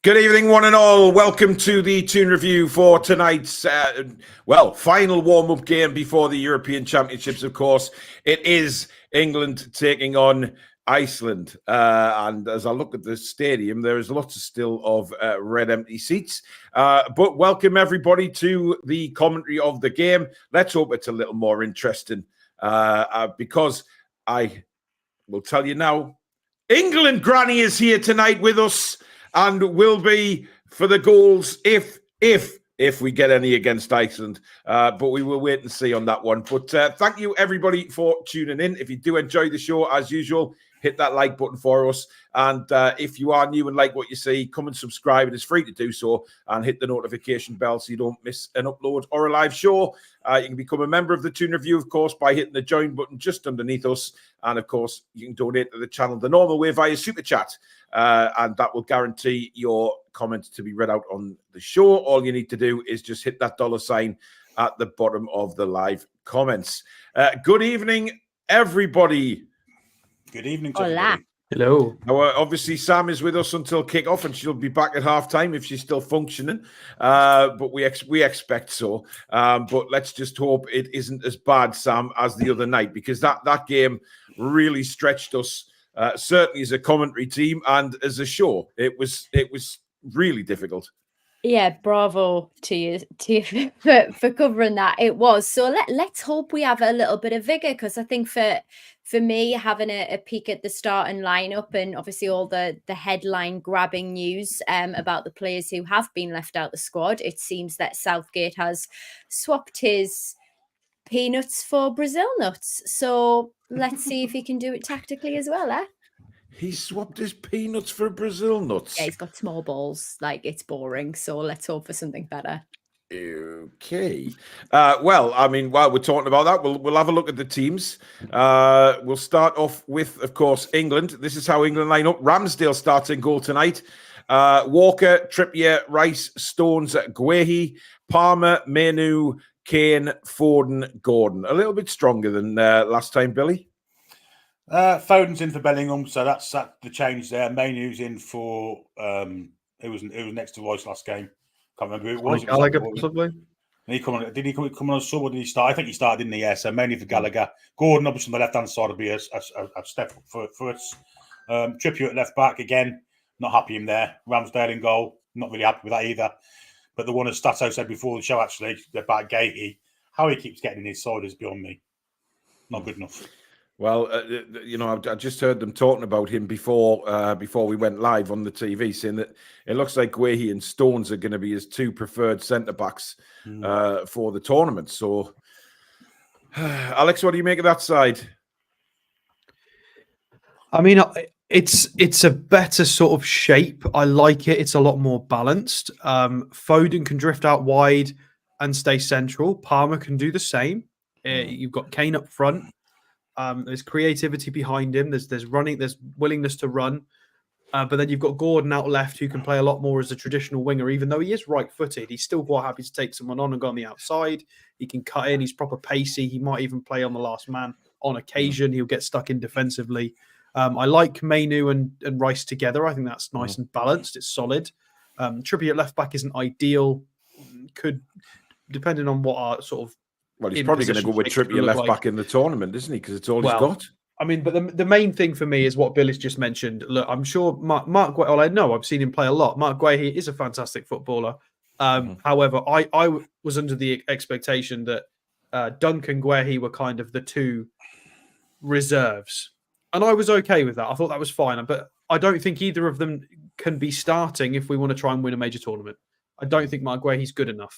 Good evening, one and all. Welcome to the Toon review for tonight's, final warm-up game before the European Championships, of course. It is England taking on Iceland. And as I look at the stadium, there is lots still of red empty seats. But welcome, everybody, to the commentary of the game. Let's hope it's a little more interesting because I will tell you now, England Granny is here tonight with us. And will be for the goals if we get any against Iceland. But we will wait and see on that one. But thank you, everybody, for tuning in. If you do enjoy the show, as usual, hit that like button for us. And if you are new and like what you see, come and subscribe. It is free to do so. And hit the notification bell so you don't miss an upload or a live show. You can become a member of the Toon Review, of course, by hitting the join button just underneath us. And, of course, you can donate to the channel the normal way via Super Chat. And that will guarantee your comments to be read out on the show. All you need to do is just hit that $ at the bottom of the live comments. Good evening, everybody. Good evening to Hola. everybody. Hello. Now, obviously, Sam is with us until kickoff, and she'll be back at halftime if she's still functioning. But we expect so. But let's just hope it isn't as bad, Sam, as the other night, because that game really stretched us. Certainly as a commentary team and as a show, it was really difficult. Yeah, bravo to you for covering that. It was. So let's hope we have a little bit of vigor, because I think for me, having a peek at the starting lineup and obviously all the headline grabbing news about the players who have been left out the squad, it seems that Southgate has swapped his peanuts for Brazil nuts. So let's see if he can do it tactically as well, eh? He swapped his peanuts for Brazil nuts. Yeah, he's got small balls. Like, it's boring. So let's hope for something better. Okay. Well, I mean, while we're talking about that, we'll have a look at the teams. We'll start off with, of course, England. This is how England line up. Ramsdale starts in goal tonight. Walker, Trippier, Rice, Stones, Guehi, Palmer, Menu, Kane, Foden, Gordon. A little bit stronger than last time, Billy. Foden's in for Bellingham, so that's the change there. Mainu's in for who was next to Royce last game. Can't remember who it was. Gallagher, possibly. Did he come on a sub, or did he start? I think he started, didn't he? Yeah, so mainly for Gallagher. Gordon, obviously, on the left-hand side will be a step up for us. Trippier at left back, again, not happy in there. Ramsdale in goal, not really happy with that either. But the one as Stato said before the show, actually, about Gahey, how he keeps getting in his side is beyond me. Not good enough. Well, I just heard them talking about him before we went live on the TV, saying that it looks like Guehi and Stones are going to be his two preferred centre-backs for the tournament. So, Alex, what do you make of that side? I mean, it's a better sort of shape. I like it. It's a lot more balanced. Foden can drift out wide and stay central. Palmer can do the same. You've got Kane up front. There's creativity behind him. There's running. There's willingness to run. But then you've got Gordon out left, who can play a lot more as a traditional winger. Even though he is right-footed, he's still quite happy to take someone on and go on the outside. He can cut in. He's proper pacey. He might even play on the last man on occasion. He'll get stuck in defensively. I like Menu and Rice together. I think that's nice and balanced. It's solid. Trippier at left back isn't ideal. Could, depending on what our sort of. Well, he's probably going to go with Trippier left back in the tournament, isn't he? Because it's all he's got. I mean, but the main thing for me is what Bill has just mentioned. Look, I'm sure Mark Guehi, well, I know I've seen him play a lot. Mark Guehi is a fantastic footballer. However, I was under the expectation that Duncan Guehi were kind of the two reserves. And I was okay with that. I thought that was fine. But I don't think either of them can be starting if we want to try and win a major tournament. I don't think Mark Guehi's good enough.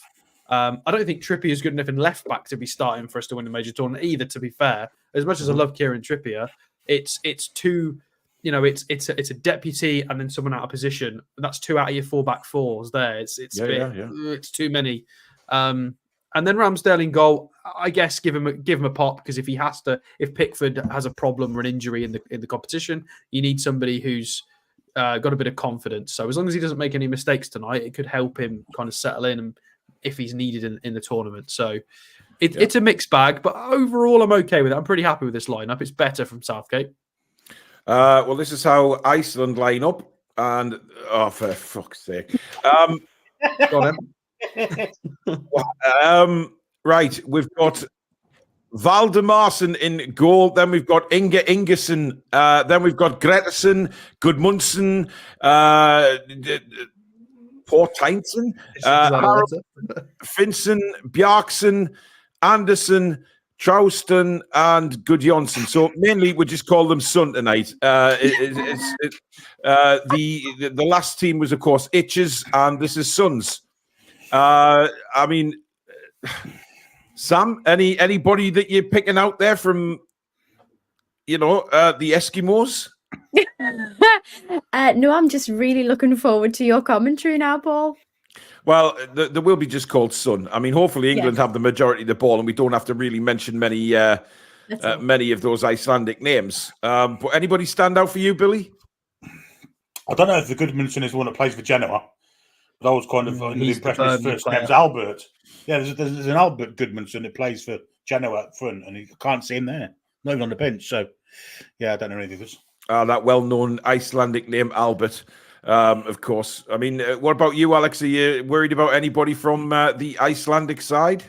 I don't think Trippier is good enough in left back to be starting for us to win a major tournament either. To be fair, as much as I love Kieran Trippier, it's too, it's a deputy and then someone out of position. That's two out of your 4-back-4s there. It's too many. And then Ramsdale in goal. I guess give him a pop, because if Pickford has a problem or an injury in the competition, you need somebody who's got a bit of confidence. So as long as he doesn't make any mistakes tonight, it could help him kind of settle in and if he's needed in the tournament. So it's a mixed bag, but overall I'm okay with it. I'm pretty happy with this lineup. It's better from Southgate. Well, this is how Iceland line up. And for fuck's sake. Go on, Right, we've got Valdemarsen in goal. Then we've got Inge Ingerson. Then we've got Gretterson, Gudmundsson, Porteinson, Finson, Bjarkson, Anderson, Trouston, and Gudjonsson. So mainly we just call them Sun tonight. The last team was, of course, Itches, and this is Suns. I mean, Sam, anybody that you're picking out there from, the Eskimos? No, I'm just really looking forward to your commentary now, Paul. Well, there will be just called Sun. I mean, hopefully England have the majority of the ball, and we don't have to really mention many of those Icelandic names. But anybody stand out for you, Billy? I don't know if the Gudmundsson is the one that plays for Genoa, but I was kind of under the impression his first name's Albert. Yeah, there's an Albert Gudmundsson that plays for Genoa up front, and you can't see him there, not even on the bench. So, yeah, I don't know any of this. That well-known Icelandic name, Albert, of course. I mean, what about you, Alex? Are you worried about anybody from the Icelandic side?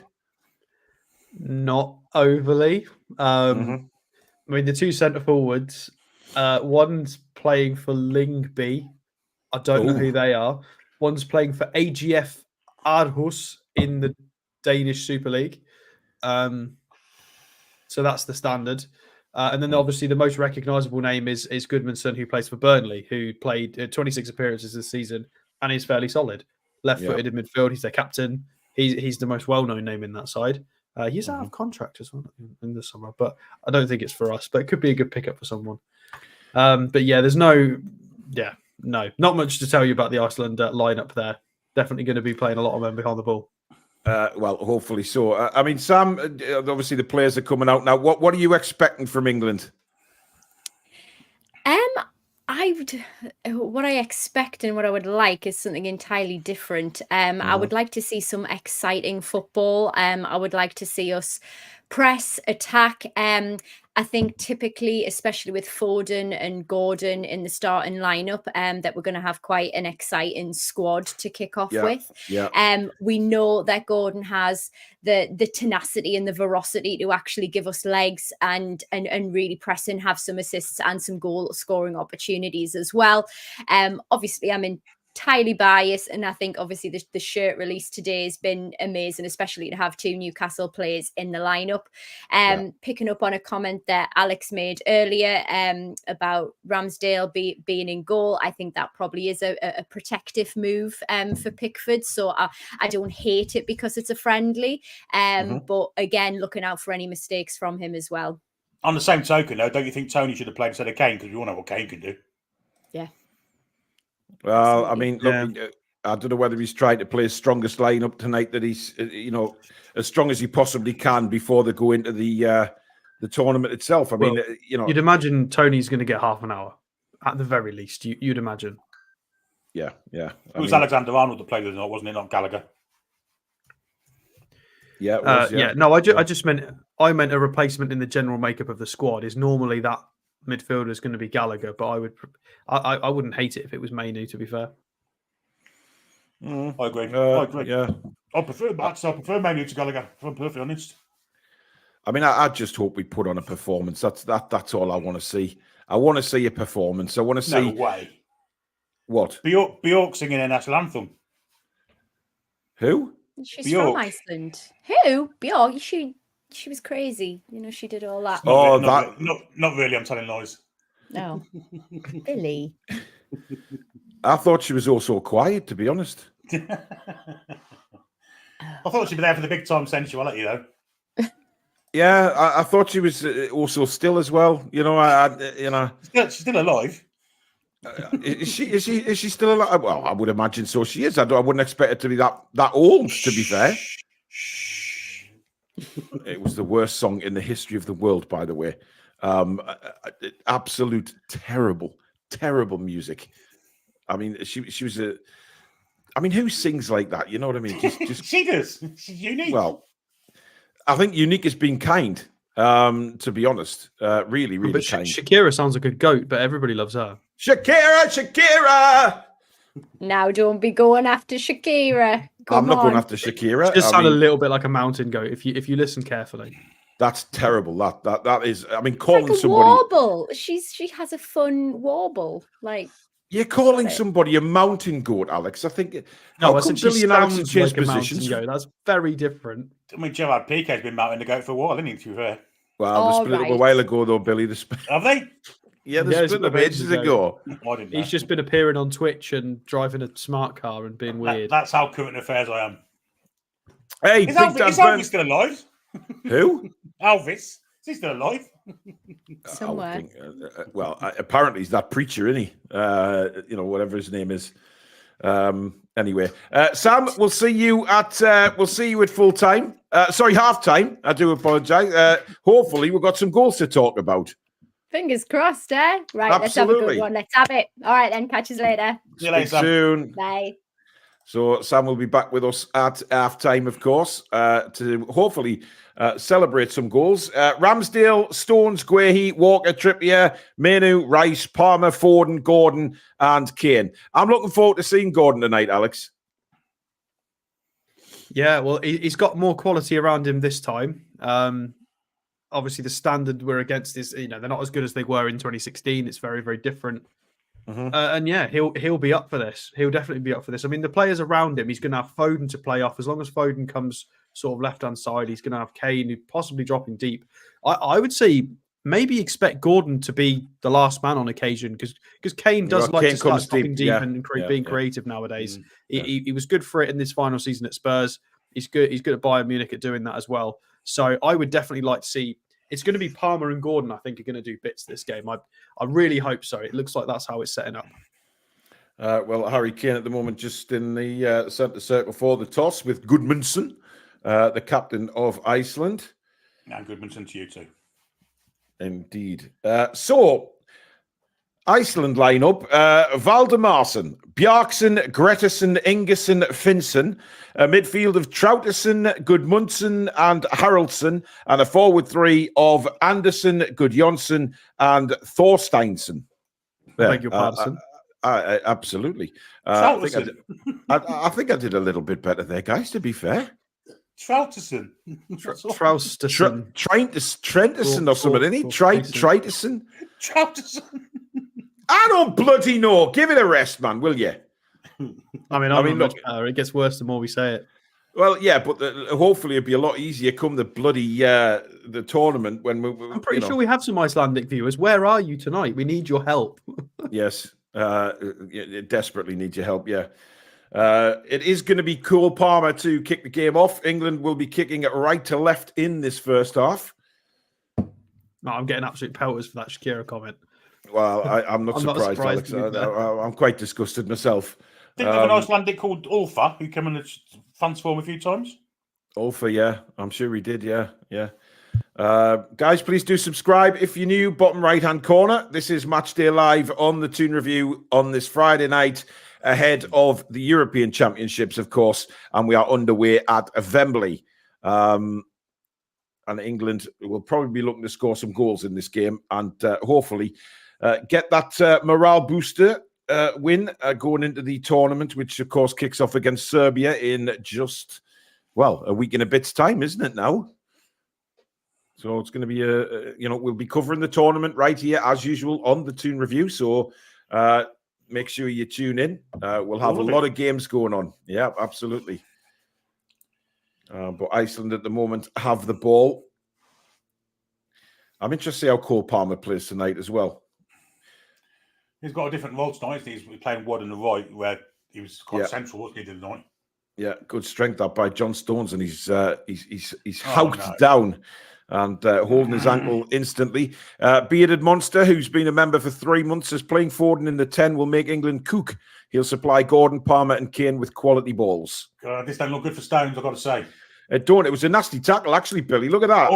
Not overly. I mean, the two centre forwards, one's playing for Lyngby. I don't know who they are. One's playing for AGF Aarhus in the Danish Super League. So that's the standard. And then obviously the most recognisable name is Gudmundsson, who plays for Burnley, who played 26 appearances this season and is fairly solid. Left-footed in midfield. He's their captain. He's the most well-known name in that side. He's out of contract as well in the summer, but I don't think it's for us. But it could be a good pickup for someone. But yeah, not much to tell you about the Iceland lineup there. Definitely going to be playing a lot of men behind the ball. Well, hopefully so. I mean, Sam, obviously the players are coming out now. What are you expecting from England? What I expect and what I would like is something entirely different. I would like to see some exciting football. I would like to see us press, attack. I think typically, especially with Foden and Gordon in the starting lineup, that we're going to have quite an exciting squad to kick off with. Yeah. We know that Gordon has the tenacity and the ferocity to actually give us legs and really press and have some assists and some goal scoring opportunities as well. Obviously, I'm entirely biased, and I think obviously the shirt release today has been amazing, especially to have two Newcastle players in the lineup. Picking up on a comment that Alex made earlier about Ramsdale being in goal, I think that probably is a protective move for Pickford. So I don't hate it because it's a friendly, but again, looking out for any mistakes from him as well. On the same token, though, don't you think Tony should have played instead of Kane? Because we all know what Kane can do. Yeah. Well, I mean, look, I don't know whether he's trying to play his strongest lineup tonight, that he's, as strong as he possibly can before they go into the tournament itself. I mean, you'd imagine Tony's going to get half an hour at the very least. You'd imagine. Yeah. It was Alexander Arnold that played with him, wasn't it? Not Gallagher. Yeah, it was, yeah. No, I just meant a replacement in the general makeup of the squad. Is normally that midfielder is going to be Gallagher, but I wouldn't hate it if it was Mainu, to be fair. I agree. Yeah, I prefer Mainu to Gallagher, if I'm perfectly honest. I mean, I just hope we put on a performance. That's all I want to see. I want to see a performance. I want to see. No way. What? Bjork singing a national anthem. Who? She's Bjork. from Iceland. Who? Bjork? She was crazy. She did all that. Not really. I'm telling lies. No. Billy. I thought she was also quiet, to be honest. I thought she'd be there for the big time sensuality, though. Yeah, I thought she was also still as well. She's still alive. Is she still alive? Well, I would imagine so. She is. I wouldn't expect her to be that old. To be fair. It was the worst song in the history of the world, by the way. Absolute terrible music. I mean, she was a. I mean, who sings like that? You know what I mean? Just she does. She's unique. Well, I think unique has been kind. To be honest, really but kind. Shakira sounds like a goat, but everybody loves her. Shakira. Now don't be going after Shakira. I'm not going on. after Shakira. It just sounded a little bit like a mountain goat if you listen carefully. That's terrible. That is. I mean, It's calling like a somebody. warble. She has a fun warble. Like You're calling somebody a mountain goat, Alex. I think. No, How I come said she Billy and Alex have sounds changed like a positions? mountain goat. That's very different. I mean, Gerard Piqué's been mounting the goat for a while, isn't he? To be fair, Well, they split up a while ago, though, Billy. have they? Yeah, they Yeah, split it's up ages ago. I didn't know. He's just been appearing on Twitch and driving a smart car and being weird. That's how current affairs I am. Hey, Is Big Dan Elvis Burns. still alive? Who? Elvis. Is he still alive? somewhere. Well, apparently he's that preacher, isn't he? Whatever his name is. Anyway, Sam, we'll see you at full time. Sorry, half time. I do apologise. Hopefully, we've got some goals to talk about. Fingers crossed, eh? Right, let's have a Absolutely. good one. Let's have it. All right, then. Catch us later. See you later, Speak Sam. soon. Bye. So Sam will be back with us at half time, of course, to hopefully celebrate some goals. Ramsdale, Stones, Guehi, Walker, Trippier, Manu, Rice, Palmer, Foden, Gordon, and Kane. I'm looking forward to seeing Gordon tonight, Alex. Yeah, well, he's got more quality around him this time. Obviously, the standard we're against is, they're not as good as they were in 2016. It's very, very different. And yeah, he'll be up for this. He'll definitely be up for this. I mean, the players around him, he's going to have Foden to play off. As long as Foden comes sort of left-hand side, he's going to have Kane, who possibly dropping deep. I would say maybe expect Gordon to be the last man on occasion because Kane does like to start dropping deep and being creative nowadays. He was good for it in this final season at Spurs. He's good at Bayern Munich at doing that as well. So I would definitely like to see. It's going to be Palmer and Gordon, I think, are going to do bits this game. I really hope so. It looks like that's how it's setting up. Well, Harry Kane at the moment just in the centre circle for the toss with Goodmanson, the captain of Iceland. And Goodmanson to you too. Indeed. So, Iceland lineup, Valdemarsson, Bjarkson, Gretterson, Ingerson, Finson, a midfield of Trouterson, Gudmundsson and Haraldsson, and a forward three of Anderson, Gudjonsson and Thorsteinsson. I beg your pardon. Absolutely. I think I did a little bit better there, guys, to be fair. Trouterson. Trenterson or something, isn't he? Trouterson. Trouterson. I don't bloody know. Give it a rest, man, will you? I mean, much better. It gets worse the more we say it. Well, yeah, but hopefully it'll be a lot easier come the bloody the tournament when I'm pretty sure we have some Icelandic viewers. Where are you tonight? We need your help. Yes, desperately need your help. Yeah, it is going to be Cole Palmer to kick the game off. England will be kicking it right to left in this first half. No, I'm getting absolute pelters for that Shakira comment. Well, I'm not surprised, Alex. I'm quite disgusted myself. Didn't have an Icelandic called Ulfa who came in the fans form a few times? Ulfa, yeah. I'm sure he did, yeah. Guys, please do subscribe if you're new. Bottom right-hand corner. This is Matchday Live on the Toon Review on this Friday night ahead of the European Championships, of course. And we are underway at Wembley. And England will probably be looking to score some goals in this game and hopefully get that morale booster win going into the tournament, which of course kicks off against Serbia in just, a week and a bit's time, isn't it now? So it's going to be we'll be covering the tournament right here as usual on the Toon Review. So make sure you tune in. We'll have a lot of games going on. Yeah, absolutely. But Iceland at the moment have the ball. I'm interested to see how Cole Palmer plays tonight as well. He's got a different role tonight. He's playing wide on the right, where he was quite central, wasn't he, tonight? Yeah, good strength up by John Stones, and he's howked down and holding his ankle instantly. Bearded Monster, who's been a member for 3 months, is playing Foden in the 10, will make England cook. He'll supply Gordon, Palmer and Kane with quality balls. This don't look good for Stones, I've got to say. It was a nasty tackle, actually, Billy. Look at that.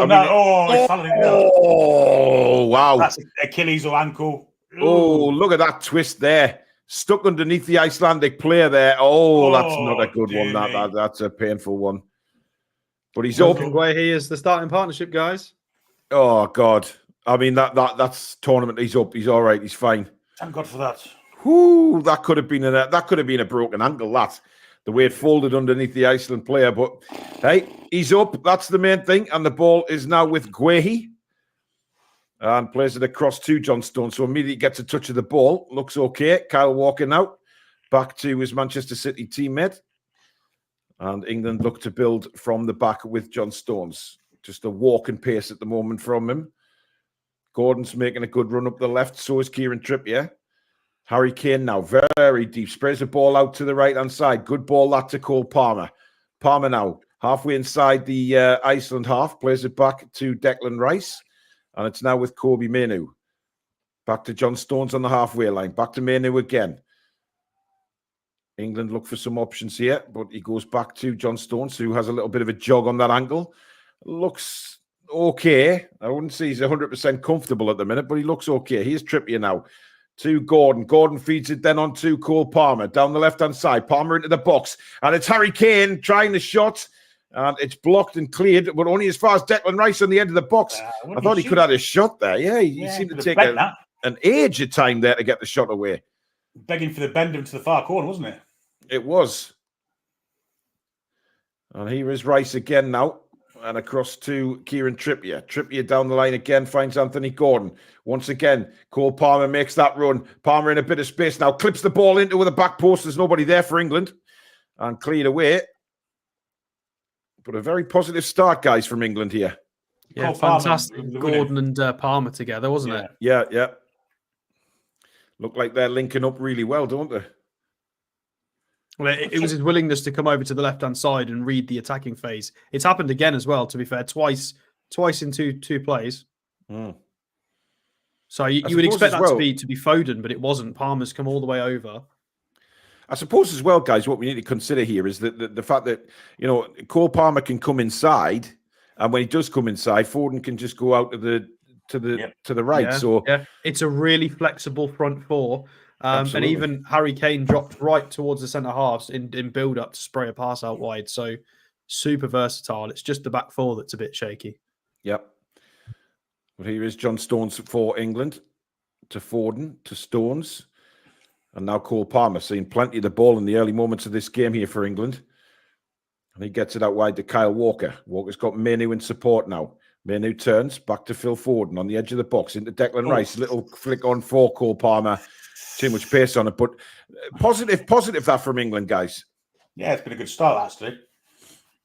Wow. That's Achilles or ankle. Oh, look at that twist there. Stuck underneath the Icelandic player there. Oh, that's not a good one. That's a painful one. But he's up. He is the starting partnership, guys. Oh, God. I mean, that's tournament. He's up. He's all right. He's fine. Thank God for that. Whoo, that could have been a broken ankle. That the way it folded underneath the Iceland player. But hey, he's up. That's the main thing. And the ball is now with Guehi. And plays it across to John Stones. So immediately gets a touch of the ball. Looks okay. Kyle Walker now. Back to his Manchester City teammate. And England look to build from the back with John Stones. Just a walking pace at the moment from him. Gordon's making a good run up the left. So is Kieran Trippier. Harry Kane now, very deep. Sprays the ball out to the right-hand side. Good ball that to Cole Palmer. Palmer now, halfway inside the Iceland half. Plays it back to Declan Rice. And it's now with Kobe Mainoo. Back to John Stones on the halfway line. Back to Mainoo again. England look for some options here, but he goes back to John Stones, who has a little bit of a jog on that angle. Looks okay. I wouldn't say he's 100% comfortable at the minute, but he looks okay. Here's Trippier now. To Gordon. Gordon feeds it then on to Cole Palmer. Down the left-hand side. Palmer into the box. And it's Harry Kane trying the shot. And it's blocked and cleared, but only as far as Declan Rice on the end of the box. I thought he could have had a shot there. Yeah, he seemed to take an age of time there to get the shot away. Begging for the bend to the far corner, wasn't it? It was. And here is Rice again now. And across to Kieran Trippier. Trippier down the line again, finds Anthony Gordon. Once again, Cole Palmer makes that run. Palmer in a bit of space now, clips the ball into the back post. There's nobody there for England. And cleared away. But a very positive start, guys, from England here. Yeah, fantastic. Gordon and Palmer together, wasn't it? Yeah. Look like they're linking up really well, don't they? Well, it was his willingness to come over to the left-hand side and read the attacking phase. It's happened again as well, to be fair, twice in two plays. Mm. So you would expect that to be Foden, but it wasn't. Palmer's come all the way over. I suppose as well, guys, what we need to consider here is that the fact that, Cole Palmer can come inside, and when he does come inside, Foden can just go out to the right. Yeah, it's a really flexible front four. And even Harry Kane dropped right towards the centre halves in build-up to spray a pass out wide. So super versatile. It's just the back four that's a bit shaky. Yep. But here is John Stones for England. To Foden, to Stones. And now Cole Palmer, seeing plenty of the ball in the early moments of this game here for England. And he gets it out wide to Kyle Walker. Walker's got Mainoo in support now. Mainoo turns back to Phil Foden on the edge of the box into Declan Rice. Little flick on for Cole Palmer. Too much pace on it, but positive that from England, guys. Yeah, it's been a good start, actually.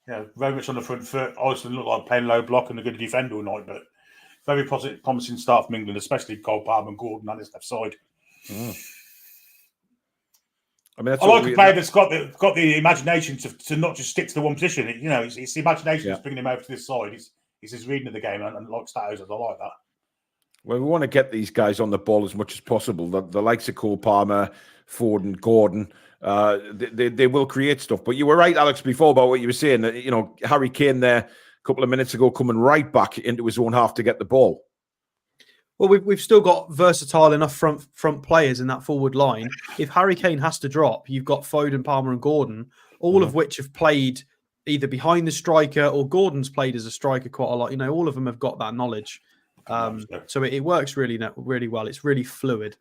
Yeah, very much on the front foot. Iceland looked like playing low block and a good defender all night, but very positive, promising start from England, especially Cole Palmer and Gordon on his left side. Mm. I mean, I like a player that's got the imagination to not just stick to the one position. It's the imagination that's bringing him over to this side. He's his reading of the game and like status. I like that. Well, we want to get these guys on the ball as much as possible. The likes of Cole Palmer, Foden, Gordon, they will create stuff. But you were right, Alex, before about what you were saying. Harry Kane there a couple of minutes ago coming right back into his own half to get the ball. Well, we've still got versatile enough front players in that forward line. If Harry Kane has to drop, you've got Foden, Palmer and Gordon, all of which have played either behind the striker or Gordon's played as a striker quite a lot. All of them have got that knowledge. So it works really well. It's really fluid.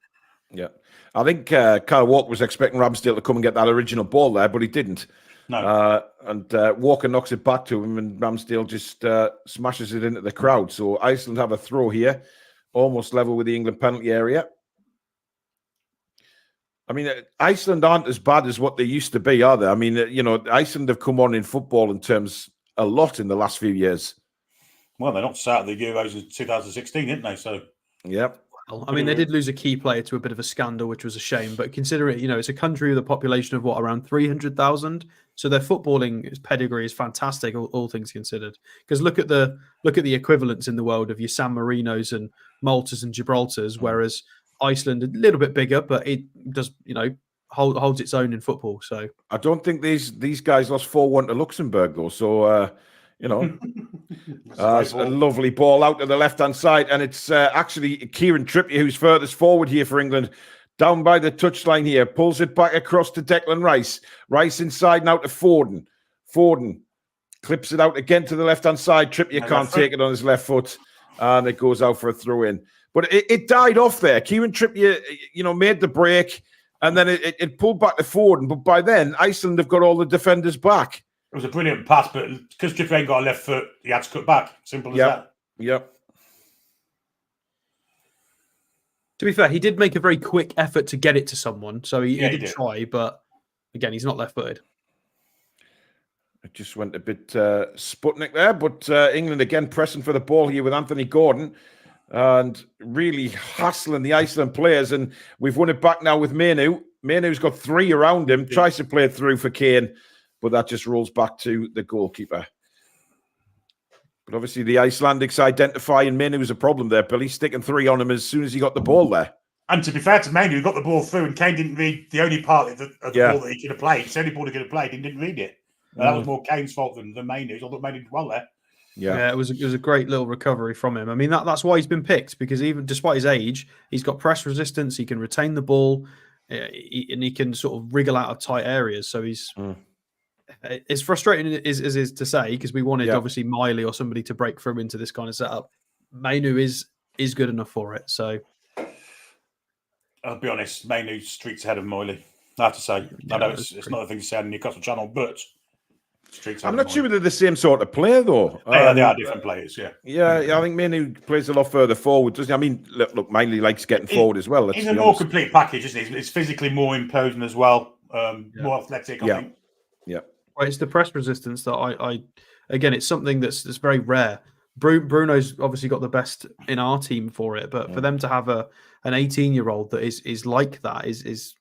Yeah. I think Kyle Walker was expecting Ramsdale to come and get that original ball there, but he didn't. No. And Walker knocks it back to him and Ramsdale just smashes it into the crowd. So Iceland have a throw here, almost level with the England penalty area. I mean, Iceland aren't as bad as what they used to be, are they? I mean, Iceland have come on in football in terms a lot in the last few years. Well, they knocked us out of the Euros in 2016, didn't they? So, yep. Well, I mean, they did lose a key player to a bit of a scandal, which was a shame. But consider it, it's a country with a population of around 300,000. So their footballing pedigree is fantastic, all things considered. Because look at the equivalents in the world of your San Marinos and Maltas and Gibraltars, whereas Iceland a little bit bigger, but it does, holds its own in football. So I don't think these guys lost 4-1 to Luxembourg though. So. It's a lovely ball out to the left-hand side, and it's actually Kieran Trippier who's furthest forward here for England, down by the touchline here, pulls it back across to Declan Rice. Rice inside now to Foden. Foden clips it out again to the left-hand side. Trippier can't take it on his left foot, and it goes out for a throw-in. But it died off there. Kieran Trippier, made the break, and then it pulled back to Foden. But by then, Iceland have got all the defenders back. It was a brilliant pass, but because Trippier ain't got a left foot, he had to cut back. Simple as that. Yep. To be fair, he did make a very quick effort to get it to someone. So he did try, but again, he's not left-footed. It just went a bit Sputnik there, but England again pressing for the ball here with Anthony Gordon and really hassling the Iceland players. And we've won it back now with Mainu. Mainu's got 3 around him, tries to play it through for Kane, but that just rolls back to the goalkeeper. But obviously the Icelandics identifying Mainu's a problem there. Billy sticking 3 on him as soon as he got the ball there. And to be fair to Mainu, he got the ball through and Kane didn't read the only part of the ball that he could have played. It's the only ball he could have played and didn't read it. That was more Kane's fault than Mainu's. I thought Mainu did well there. Yeah, it was a great little recovery from him. I mean, that's why he's been picked, because even despite his age, he's got press resistance. He can retain the ball, and he can sort of wriggle out of tight areas. So he's it's frustrating as is to say, because we wanted obviously Miley or somebody to break through into this kind of setup. Mainu is good enough for it. So I'll be honest, Mainu streaks ahead of Miley. I have to say, I know it's not a thing to say on the Newcastle channel, but I'm not sure they're the same sort of player, though. They are different players, Yeah, I think Mainu plays a lot further forward, doesn't he? I mean, look, Miley likes getting forward as well. He's a more complete package, isn't he? It's physically more imposing as well, more athletic, I think. Yeah. Well, it's the press resistance that I again, it's something that's very rare. Bruno's obviously got the best in our team for it, but for them to have an 18-year-old that is like that is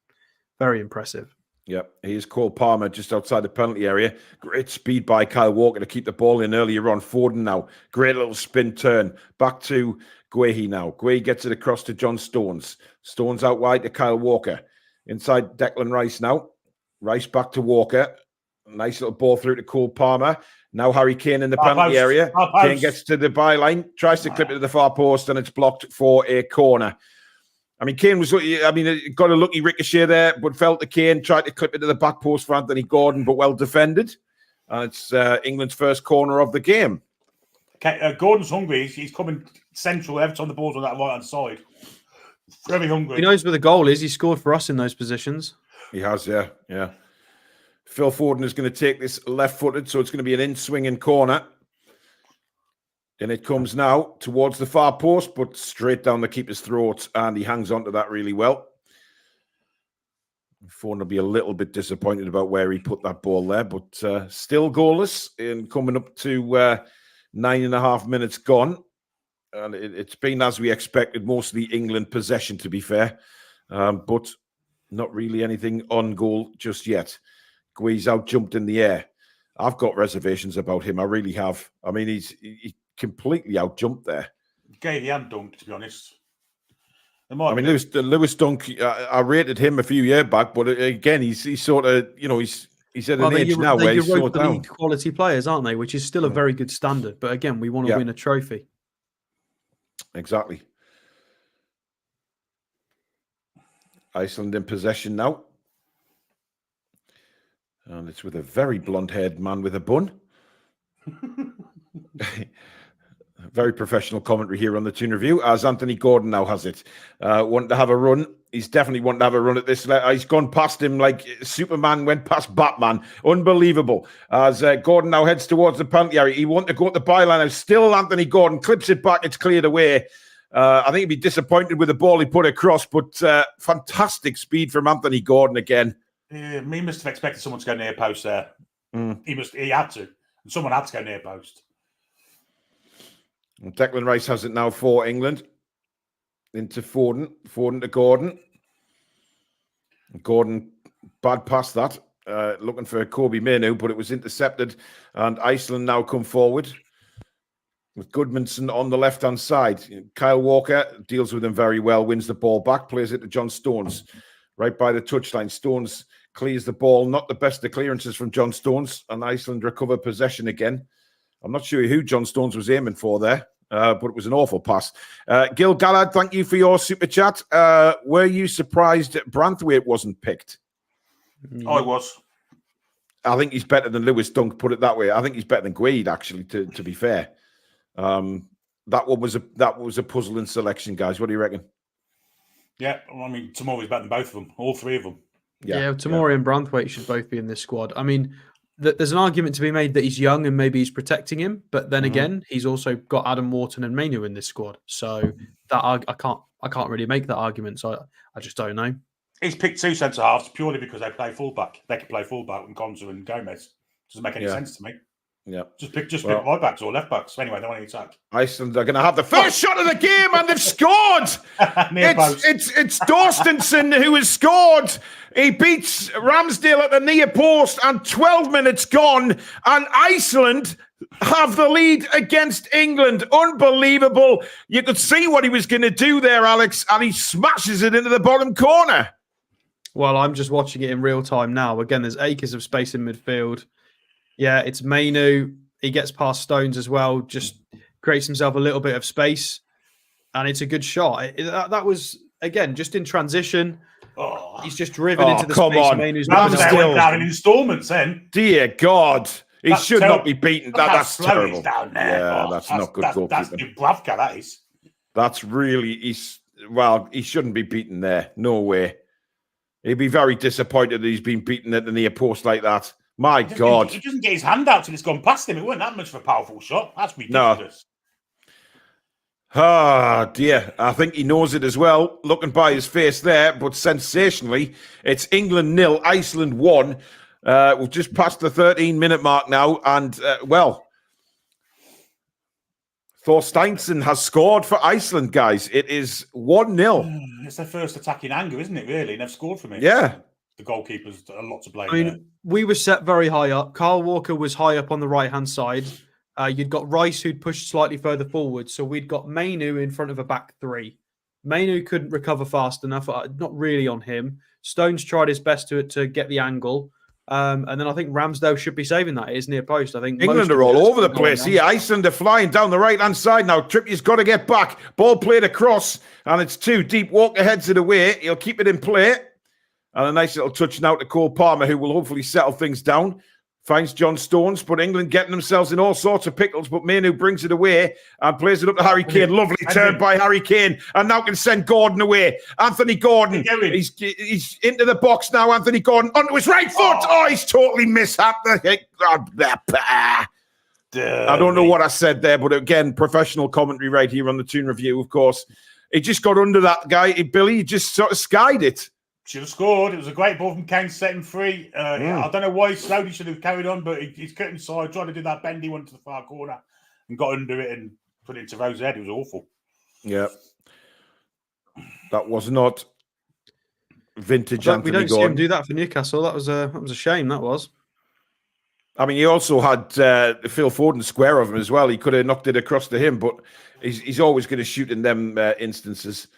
very impressive. Yeah, here's Cole Palmer just outside the penalty area. Great speed by Kyle Walker to keep the ball in earlier on. Foden now. Great little spin turn. Back to Guehi now. Guehi gets it across to John Stones. Stones out wide to Kyle Walker. Inside Declan Rice now. Rice back to Walker. Nice little ball through to Cole Palmer. Now Harry Kane in the penalty area. Kane gets to the byline, tries to clip it to the far post, and it's blocked for a corner. I mean, Kane got a lucky ricochet there, but fell to Kane, tried to clip it to the back post for Anthony Gordon, but well defended. It's England's first corner of the game. Okay, Gordon's hungry. He's coming central every time the ball's on that right-hand side. Very hungry. He knows where the goal is. He scored for us in those positions. He has, yeah. Phil Foden is going to take this left-footed, so it's going to be an in-swinging corner. And it comes now towards the far post, but straight down the keeper's throat, and he hangs on to that really well. Foden will be a little bit disappointed about where he put that ball there, but still goalless and coming up to 9.5 minutes gone. And it's been as we expected, mostly England possession, to be fair, but not really anything on goal just yet. Gui's out jumped in the air. I've got reservations about him. I really have. I mean, he completely out jumped there. Gave the hand dunk, to be honest. I mean, Lewis Dunk, I rated him a few years back, but again, he's sort of, he's at an age now where he's slowed down. Quality players, aren't they? Which is still a very good standard. But again, we want to win a trophy. Exactly. Iceland in possession now. And it's with a very blonde-haired man with a bun. Very professional commentary here on the Toon Review, as Anthony Gordon now has it. Wanting to have a run. He's definitely wanting to have a run at this. He's gone past him like Superman went past Batman. Unbelievable. As Gordon now heads towards the penalty area. He wanted to go at the byline. Now still Anthony Gordon clips it back. It's cleared away. I think he'd be disappointed with the ball he put across, but fantastic speed from Anthony Gordon again. He must have expected someone to go near post there. He had to. And someone had to go near post. And Declan Rice has it now for England. Into Foden. Foden to Gordon. Gordon, bad past that. Looking for Kobe Mainu, but it was intercepted. And Iceland now come forward. With Goodmanson on the left-hand side. Kyle Walker deals with him very well. Wins the ball back. Plays it to John Stones. Right by the touchline. Stones clears the ball. Not the best of clearances from John Stones. And Iceland recover possession again. I'm not sure who John Stones was aiming for there, but it was an awful pass. Gil Gallard, thank you for your super chat. Were you surprised that Branthwaite wasn't picked? I was. I think he's better than Lewis Dunk, put it that way. I think he's better than Guade, actually, to be fair. that was a puzzling selection, guys. What do you reckon? Yeah, I mean, Tomori's better than both of them, all three of them. Yeah, Tomori and Branthwaite should both be in this squad. I mean, there's an argument to be made that he's young and maybe he's protecting him, but then again, he's also got Adam Wharton and Mainu in this squad. So that I can't really make that argument. So I just don't know. He's picked two centre halves purely because they play fullback. They can play fullback with Konza and Gomez. Doesn't make any sense to me. Yeah, just pick right backs or left backs. Anyway, they want to attack. Iceland are going to have the first shot of the game, and they've scored. It's Dorstenson who has scored. He beats Ramsdale at the near post, and 12 minutes gone, and Iceland have the lead against England. Unbelievable! You could see what he was going to do there, Alex, and he smashes it into the bottom corner. Well, I'm just watching it in real time now. Again, there's acres of space in midfield. Yeah, it's Mainu. He gets past Stones as well, just creates himself a little bit of space, and it's a good shot. That was, again, just in transition. He's just driven into the space. Mainu's went down in installments then. Dear God. He should not be beaten. That's terrible. Down there. Yeah, that's not good goalkeeping. That's Dubravka, that is. That's really... he shouldn't be beaten there. No way. He'd be very disappointed that he's been beaten at the near post like that. My God. He doesn't get his hand out till it's gone past him. It wasn't that much of a powerful shot. That's ridiculous. No. Ah, dear. I think he knows it as well, looking by his face there. But sensationally, it's England 0, Iceland 1. We've just passed the 13-minute mark now. And, Thorsteinsson has scored for Iceland, guys. It is 1-0. It's their first attack in anger, isn't it, really? And they've scored from it. Yeah. The goalkeeper's a lot to blame. I mean, we were set very high up. Kyle Walker was high up on the right-hand side. You'd got Rice, who'd pushed slightly further forward. So we'd got Mainu in front of a back three. Mainu couldn't recover fast enough. Not really on him. Stones tried his best to get the angle. And then I think Ramsdale should be saving that. It is near post. I think England are all over the place. Yeah, Iceland are flying down the right-hand side now. Trippier's got to get back. Ball played across, and it's too deep. Walker heads it away. He'll keep it in play. And a nice little touch now to Cole Palmer, who will hopefully settle things down. Finds John Stones, but England getting themselves in all sorts of pickles. But Mainu brings it away and plays it up to Harry Kane. Lovely turn by Harry Kane. And now can send Gordon away. Anthony Gordon. He's into the box now. Anthony Gordon onto his right foot. Oh, he's totally mishapped. I don't know what I said there, but again, professional commentary right here on the Toon Review, of course. He just got under that guy. Billy, he just sort of skied it. Should have scored. It was a great ball from Kane, set him free. I don't know why slowly should have carried on, but he's cut inside, trying to do that bendy one to the far corner and got under it and put it into Rose's head. It was awful. Yeah. That was not vintage Anthony Gordon. We don't see him do that for Newcastle. That was a shame, that was. I mean, he also had Phil Foden square of him as well. He could have knocked it across to him, but he's always going to shoot in them instances.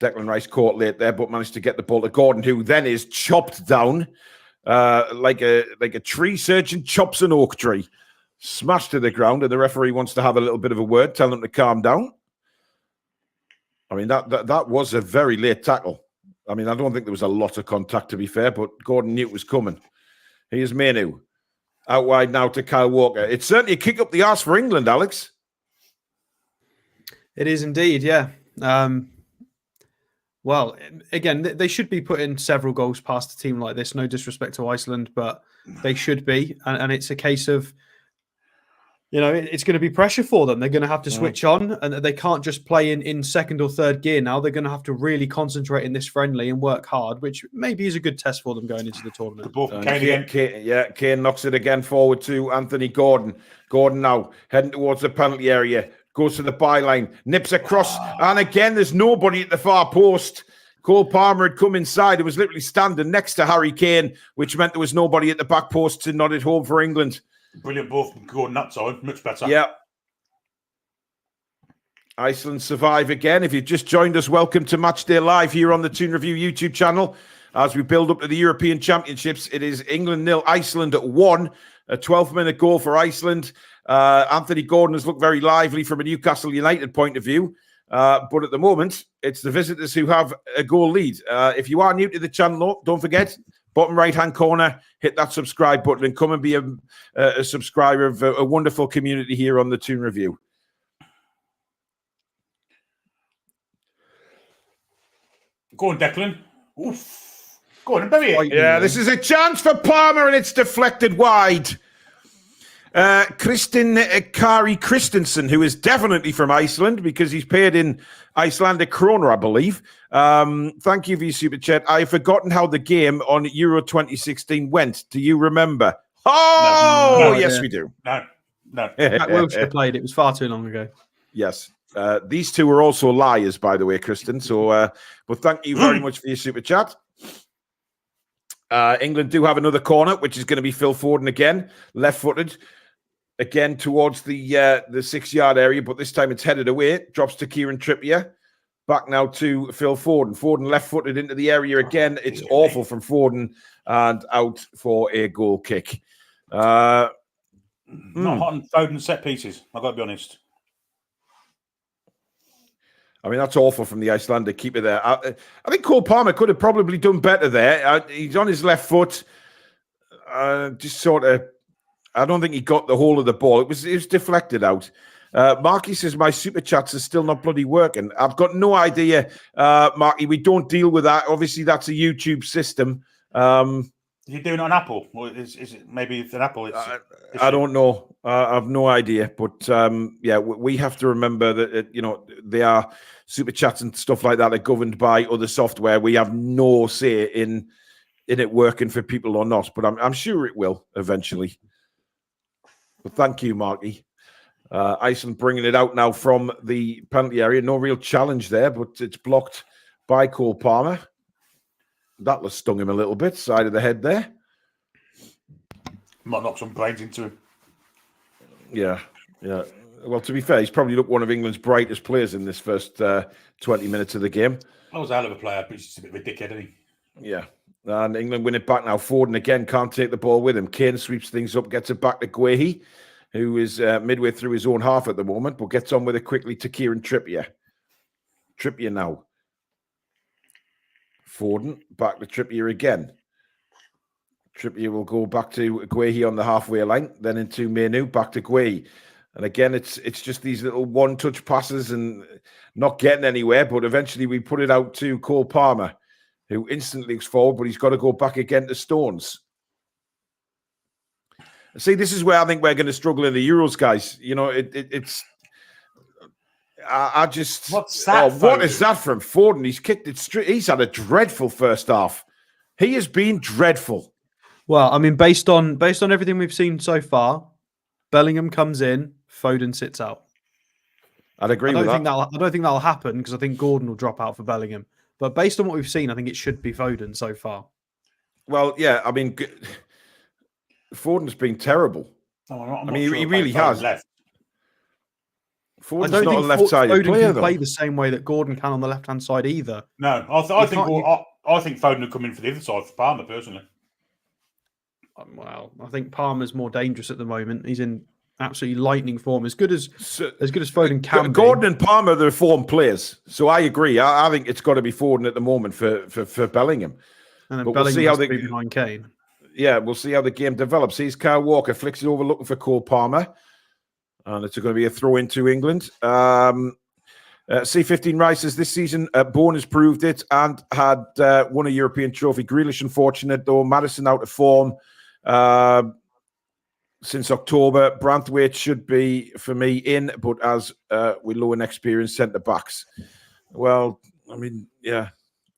Declan Rice caught late there, but managed to get the ball to Gordon, who then is chopped down like a tree surgeon chops an oak tree. Smashed to the ground, and the referee wants to have a little bit of a word, telling him to calm down. I mean, that was a very late tackle. I mean, I don't think there was a lot of contact, to be fair, but Gordon knew it was coming. Here's Mainu. Out wide now to Kyle Walker. It's certainly a kick up the arse for England, Alex. It is indeed, yeah. Well, again, they should be putting several goals past a team like this. No disrespect to Iceland, but they should be. And it's a case of, it's going to be pressure for them. They're going to have to switch on, and they can't just play in second or third gear now. They're going to have to really concentrate in this friendly and work hard, which maybe is a good test for them going into the tournament. Kane knocks it again forward to Anthony Gordon. Gordon now heading towards the penalty area. Goes to the byline, nips across, and again, there's nobody at the far post. Cole Palmer had come inside. It was literally standing next to Harry Kane, which meant there was nobody at the back post to nod it home for England. Brilliant ball from Gordon that time. Much better. Yeah. Iceland survive again. If you've just joined us, welcome to Matchday Live here on the Toon Review YouTube channel. As we build up to the European Championships, it is England 0, Iceland 1. A 12-minute goal for Iceland. Anthony Gordon has looked very lively from a Newcastle United point of view. But at the moment, it's the visitors who have a goal lead. If you are new to the channel, don't forget, bottom right-hand corner, hit that subscribe button and come and be a subscriber of a wonderful community here on the Toon Review. Go on, Declan. Oof. Go on and bury it. Yeah, this is a chance for Palmer, and it's deflected wide. Kristin Kari Christensen, who is definitely from Iceland because he's paid in Icelandic krona, I believe. Thank you for your super chat. I've forgotten how the game on Euro 2016 went. Do you remember? Oh, yes, we do. No. Jack Wilshere played. It was far too long ago. Yes. These two are also liars, by the way, Kristen. So, but thank you very much for your super chat. England do have another corner, which is going to be Phil Foden again, left-footed. Again, towards the 6-yard area, but this time it's headed away. Drops to Kieran Trippier. Back now to Phil Foden. Foden left-footed into the area again. It's awful from Foden and out for a goal kick. Not hot on Foden set pieces, I've got to be honest. I mean, that's awful from the Icelandic keeper there. I think Cole Palmer could have probably done better there. He's on his left foot. Just sort of... I don't think he got the whole of the ball. It was deflected out. Marky says, my super chats are still not bloody working. I've got no idea, Marky. We don't deal with that. Obviously, that's a YouTube system. Is he doing it on Apple? Or is it maybe it's an Apple? I don't know. I have no idea. But, yeah, we have to remember that, they are super chats and stuff like that are governed by other software. We have no say in it working for people or not. But I'm sure it will eventually. But thank you, Marky. Iceland bringing it out now from the penalty area. No real challenge there, but it's blocked by Cole Palmer. That was stung him a little bit, side of the head there. Might knock some brains into him. Yeah. Well, to be fair, he's probably looked one of England's brightest players in this first 20 minutes of the game. That was a hell of a player, but he's just a bit of a dickhead, isn't he? Yeah. And England win it back now. Foden again can't take the ball with him. Kane sweeps things up, gets it back to Guehi, who is midway through his own half at the moment, but gets on with it quickly to Kieran Trippier. Trippier now. Foden back to Trippier again. Trippier will go back to Guehi on the halfway line, then into Menu, back to Guehi. And again, it's just these little one-touch passes and not getting anywhere, but eventually we put it out to Cole Palmer, who instantly looks forward, but he's got to go back again to Stones. See, this is where I think we're going to struggle in the Euros, guys. It's... I just... What's that? What is that from Foden? He's kicked it straight. He's had a dreadful first half. He has been dreadful. Well, I mean, based on everything we've seen so far, Bellingham comes in, Foden sits out. I'd agree with that. I don't think that'll happen because I think Gordon will drop out for Bellingham. But based on what we've seen, I think it should be Foden so far. Well, yeah, I mean, Foden's been terrible. He really has. Left. Foden's not a left-sided player, can though. play the same way that Gordon can on the left-hand side either. No, I think Foden would come in for the other side for Palmer, personally. Well, I think Palmer's more dangerous at the moment. He's in absolutely lightning form, as good as Foden can be. Gordon and Palmer are the form players, so I agree. I think it's got to be Foden at the moment for Bellingham. And then but Bellingham we'll see how be behind Kane. Yeah, we'll see how the game develops. Here's Kyle Walker, flicks it over, looking for Cole Palmer, and it's going to be a throw into England. C15 Rice says this season, Bourne has proved it and had won a European trophy. Grealish unfortunate though. Maddison out of form. Since October, Branthwaite should be, for me, in, but as with low and experienced centre-backs. Well, I mean, yeah.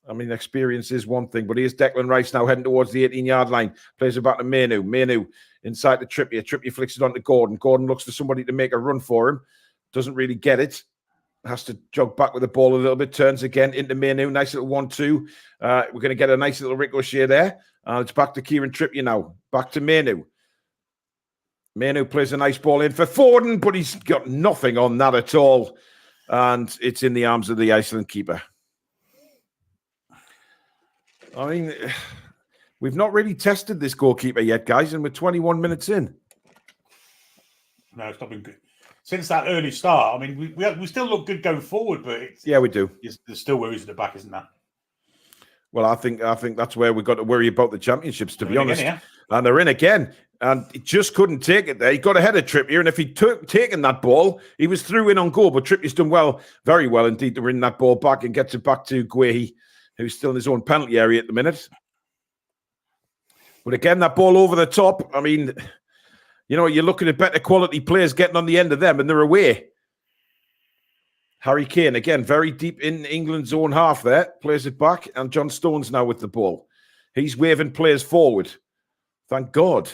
I mean, experience is one thing, but here's Declan Rice now heading towards the 18-yard line. Plays it back to Menu. Menu inside to Trippier. Trippier flicks it on to Gordon. Gordon looks for somebody to make a run for him. Doesn't really get it. Has to jog back with the ball a little bit. Turns again into Menu. Nice little 1-2. We're going to get a nice little ricochet there. It's back to Kieran Trippier now. Back to Menu. Menu plays a nice ball in for Foden, but he's got nothing on that at all. And it's in the arms of the Iceland keeper. I mean, we've not really tested this goalkeeper yet, guys, and we're 21 minutes in. No, it's not been good. Since that early start, I mean, we still look good going forward, but yeah, we do. There's still worries at the back, isn't there? Well, I think that's where we've got to worry about the championships, to be honest. Again, yeah. And they're in again. And he just couldn't take it there. He got ahead of Trippier, and if he'd taken that ball, he was through in on goal. But Trippier's done well, very well indeed, to win that ball back and gets it back to Guehi, who's still in his own penalty area at the minute. But again, that ball over the top, I mean, you know, you're looking at better quality players getting on the end of them, and they're away. Harry Kane, again, very deep in England's own half there, plays it back, and John Stones now with the ball. He's waving players forward. Thank God.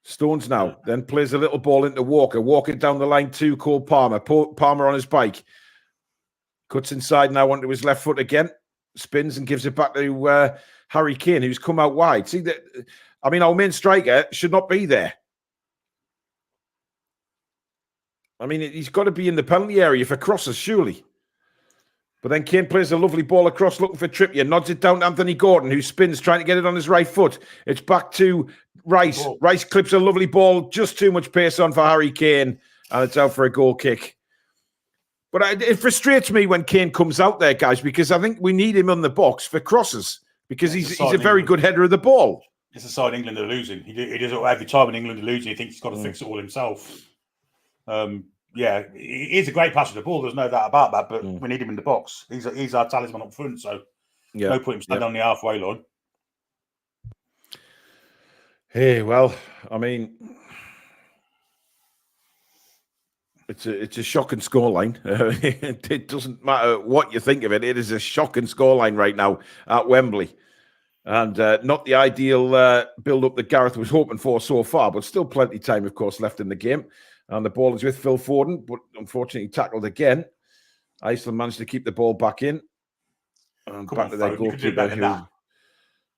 Stones now, then plays a little ball into Walker. Walker down the line to Cole Palmer. Palmer on his bike. Cuts inside now onto his left foot again. Spins and gives it back to Harry Kane, who's come out wide. See that? I mean, our main striker should not be there. I mean, he's got to be in the penalty area for crosses, surely. But then Kane plays a lovely ball across, looking for Trippier. Nods it down to Anthony Gordon, who spins, trying to get it on his right foot. It's back to Rice. Oh. Rice clips a lovely ball, just too much pace on for Harry Kane, and it's out for a goal kick. But it frustrates me when Kane comes out there, guys, because I think we need him on the box for crosses, because he's a very good header of the ball. It's a side England are losing. He does it every time when England are losing. He thinks he's got to fix it all himself. Yeah, he's a great passer of the ball. There's no doubt about that, but we need him in the box. He's our talisman up front, so no point him standing on the halfway line. Hey, well, I mean, it's a shocking scoreline. It doesn't matter what you think of it. It is a shocking scoreline right now at Wembley. And not the ideal build-up that Gareth was hoping for so far, but still plenty of time, of course, left in the game. And the ball is with Phil Foden, but unfortunately tackled again. Iceland managed to keep the ball back in. And back to their goalkeeper.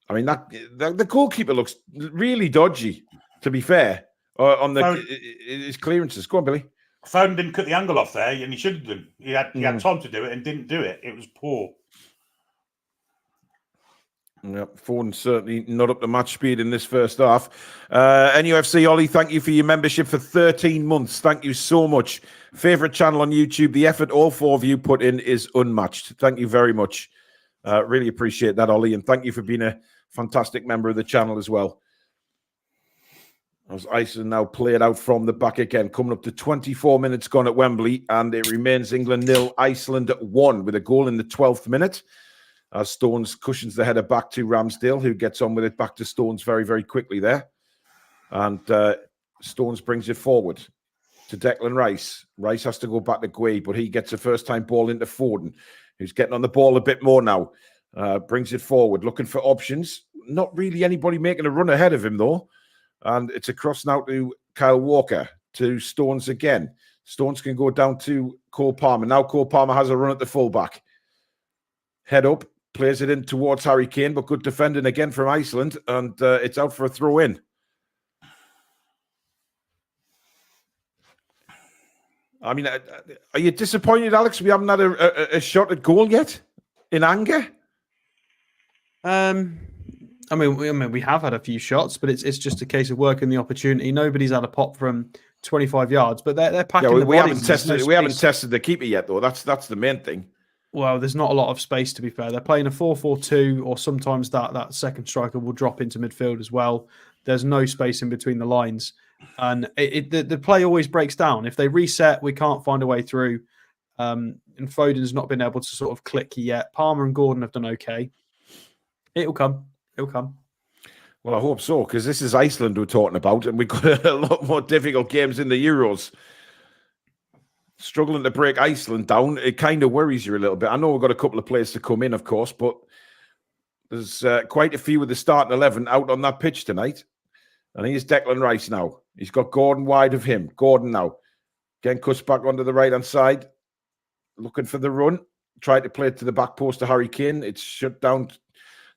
I mean, the goalkeeper looks really dodgy, to be fair, on his clearances. Go on, Billy. Foden didn't cut the angle off there, and he should have done. He had time to do it and didn't do it. It was poor. Yep, Foden certainly not up to match speed in this first half. NUFC Ollie, thank you for your membership for 13 months. Thank you so much. Favorite channel on YouTube. The effort all four of you put in is unmatched. Thank you very much. Really appreciate that, Ollie, and thank you for being a fantastic member of the channel as well. As Iceland now played out from the back again, coming up to 24 minutes gone at Wembley, and it remains England 0, Iceland 1, with a goal in the 12th minute. As Stones cushions the header back to Ramsdale, who gets on with it back to Stones very, very quickly there. And Stones brings it forward to Declan Rice. Rice has to go back to Guay, but he gets a first-time ball into Foden, who's getting on the ball a bit more now. Brings it forward, looking for options. Not really anybody making a run ahead of him, though. And it's across now to Kyle Walker, to Stones again. Stones can go down to Cole Palmer. Now Cole Palmer has a run at the fullback. Head up. Plays it in towards Harry Kane, but good defending again from Iceland, and it's out for a throw-in. I mean, are you disappointed, Alex? We haven't had a shot at goal yet in anger? I mean, we have had a few shots, but it's just a case of working the opportunity. Nobody's had a pop from 25 yards, but they're packing the bodies. We haven't tested the keeper yet, though. That's the main thing. Well, there's not a lot of space, to be fair. They're playing a 4-4-2, or sometimes that second striker will drop into midfield as well. There's no space in between the lines. And the play always breaks down. If they reset, we can't find a way through. And Foden's not been able to sort of click yet. Palmer and Gordon have done okay. It'll come. It'll come. Well, I hope so, because this is Iceland we're talking about, and we've got a lot more difficult games in the Euros. Struggling to break Iceland down, it kind of worries you a little bit. I know we've got a couple of players to come in, of course, but there's quite a few of the starting 11 out on that pitch tonight. And here's Declan Rice now. He's got Gordon wide of him. Gordon now. Again, cuts back onto the right-hand side. Looking for the run. Tried to play it to the back post to Harry Kane. It's shut down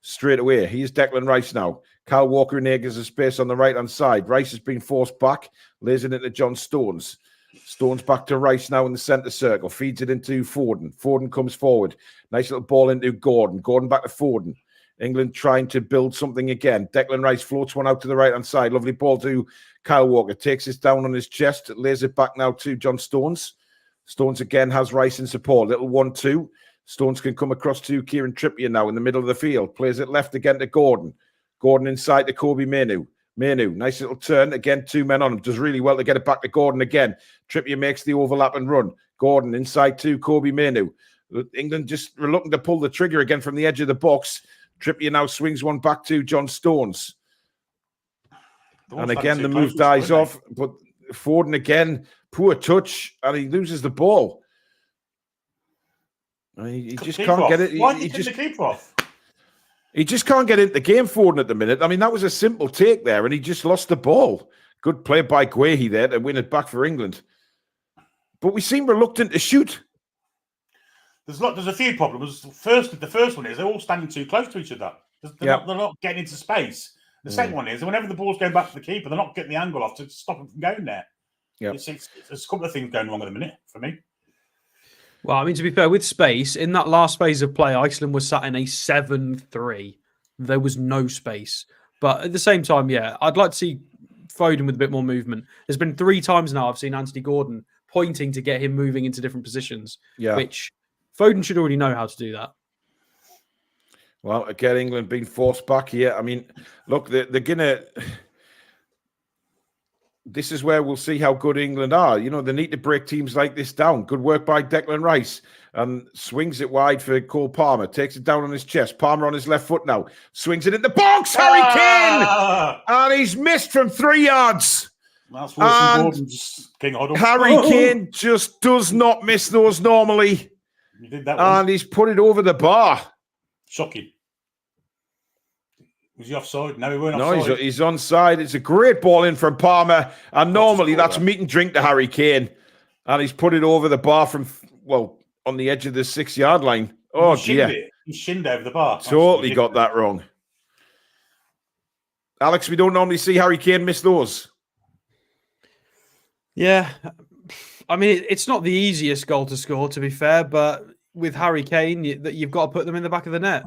straight away. Here's Declan Rice now. Kyle Walker enables a space on the right-hand side. Rice has been forced back. Lays it into John Stones. Stones back to Rice now in the centre circle. Feeds it into Foden. Foden comes forward. Nice little ball into Gordon. Gordon back to Foden. England trying to build something again. Declan Rice floats one out to the right-hand side. Lovely ball to Kyle Walker. Takes it down on his chest. Lays it back now to John Stones. Stones again has Rice in support. Little 1-2. Stones can come across to Kieran Trippier now in the middle of the field. Plays it left again to Gordon. Gordon inside to Kobe Mainoo. Nice little turn. Again, two men on him. Does really well to get it back to Gordon again. Trippier makes the overlap and run. Gordon inside to Kobe Mainoo. England just reluctant to pull the trigger again from the edge of the box. Trippier now swings one back to John Stones. And again, the move dies off. But Foden again, poor touch, and he loses the ball. He just can't get it. Why did he take the keeper off? He just can't get into the game, Foden, at the minute. I mean, that was a simple take there, and he just lost the ball. Good play by Guehi there to win it back for England. But we seem reluctant to shoot. There's a few problems. The first one is they're all standing too close to each other. They're not getting into space. The second one is whenever the ball's going back to the keeper, they're not getting the angle off to stop him from going there. Yeah, there's a couple of things going wrong at the minute for me. Well, I mean, to be fair, with space, in that last phase of play, Iceland was sat in a 7-3. There was no space. But at the same time, yeah, I'd like to see Foden with a bit more movement. There's been 3 times now I've seen Anthony Gordon pointing to get him moving into different positions, which Foden should already know how to do that. Well, again, England being forced back here. I mean, look, they're going to... This is where we'll see how good England are. You know, they need to break teams like this down. Good work by Declan Rice. Swings it wide for Cole Palmer. Takes it down on his chest. Palmer on his left foot now. Swings it in the box. Harry Kane! And he's missed from 3 yards. That's worse than Gordon's King Huddle. Harry Kane just does not miss those normally. He did that one. And he's put it over the bar. Shocking. Was he offside? No, he weren't offside. No, he's onside. It's a great ball in from Palmer. And normally that's meat and drink to Harry Kane. And he's put it over the bar from, on the edge of the 6-yard line. Oh, dear. He shinned over the bar. Totally got that wrong. Alex, we don't normally see Harry Kane miss those. Yeah. I mean, it's not the easiest goal to score, to be fair, but with Harry Kane, you've got to put them in the back of the net.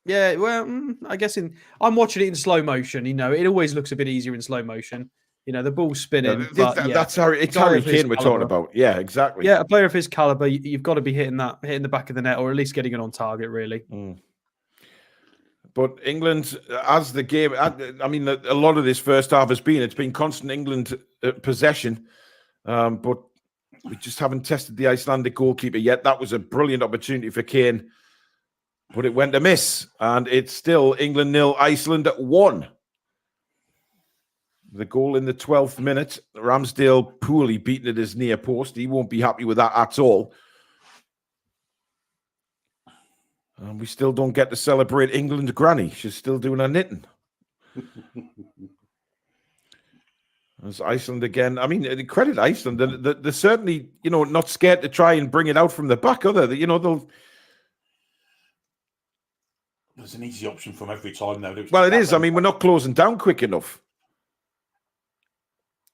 Yeah, well, I guess I'm watching it in slow motion. You know, it always looks a bit easier in slow motion. You know, the ball's spinning. That's Harry Kane we're talking about. Yeah, exactly. Yeah, a player of his caliber, you've got to be hitting the back of the net, or at least getting it on target, really. But England, as the game, I mean, a lot of this first half it's been constant England possession, but we just haven't tested the Icelandic goalkeeper yet. That was a brilliant opportunity for Kane. But it went amiss, and it's still England 0, Iceland 1. The goal in the 12th minute, Ramsdale poorly beaten at his near post. He won't be happy with that at all. And we still don't get to celebrate England's granny. She's still doing her knitting. As Iceland again, I mean, credit Iceland. They're certainly, not scared to try and bring it out from the back, are they? They'll... There's an easy option from every time, though. Well, it is. I mean, we're not closing down quick enough.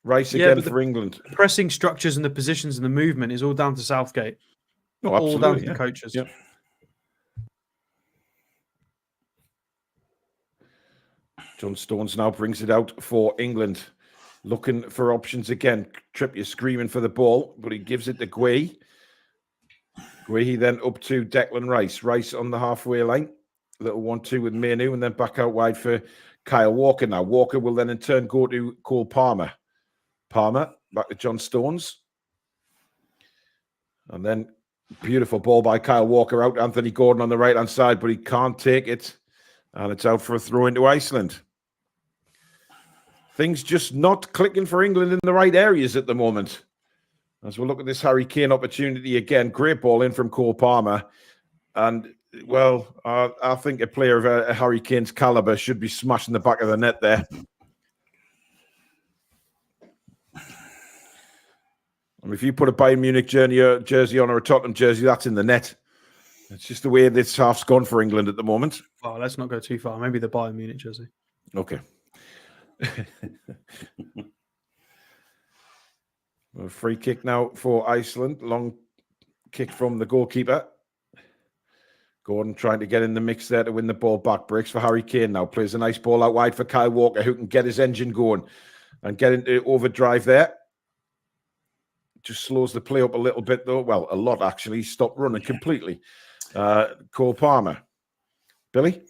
Rice again for England. Pressing structures and the positions and the movement is all down to Southgate. Oh, absolutely, all down to the coaches. Yep. John Stones now brings it out for England. Looking for options again. Trippier screaming for the ball, but he gives it to Guehi. Guehi then up to Declan Rice. Rice on the halfway line. Little 1-2 with Manu, and then back out wide for Kyle Walker now. Walker will then in turn go to Cole Palmer. Palmer back to John Stones. And then beautiful ball by Kyle Walker out. Anthony Gordon on the right-hand side, but he can't take it. And it's out for a throw into Iceland. Things just not clicking for England in the right areas at the moment. As we look at this Harry Kane opportunity again. Great ball in from Cole Palmer. And... well, I think a player of Harry Kane's caliber should be smashing the back of the net there. I mean, if you put a Bayern Munich jersey on or a Tottenham jersey, that's in the net. It's just the way this half's gone for England at the moment. Oh, let's not go too far. Maybe the Bayern Munich jersey. Okay. A free kick now for Iceland. Long kick from the goalkeeper. Gordon trying to get in the mix there to win the ball back. Breaks for Harry Kane now. Plays a nice ball out wide for Kyle Walker, who can get his engine going and get into overdrive there. Just slows the play up a little bit, though. Well, a lot, actually. Stopped running completely. Cole Palmer. Billy?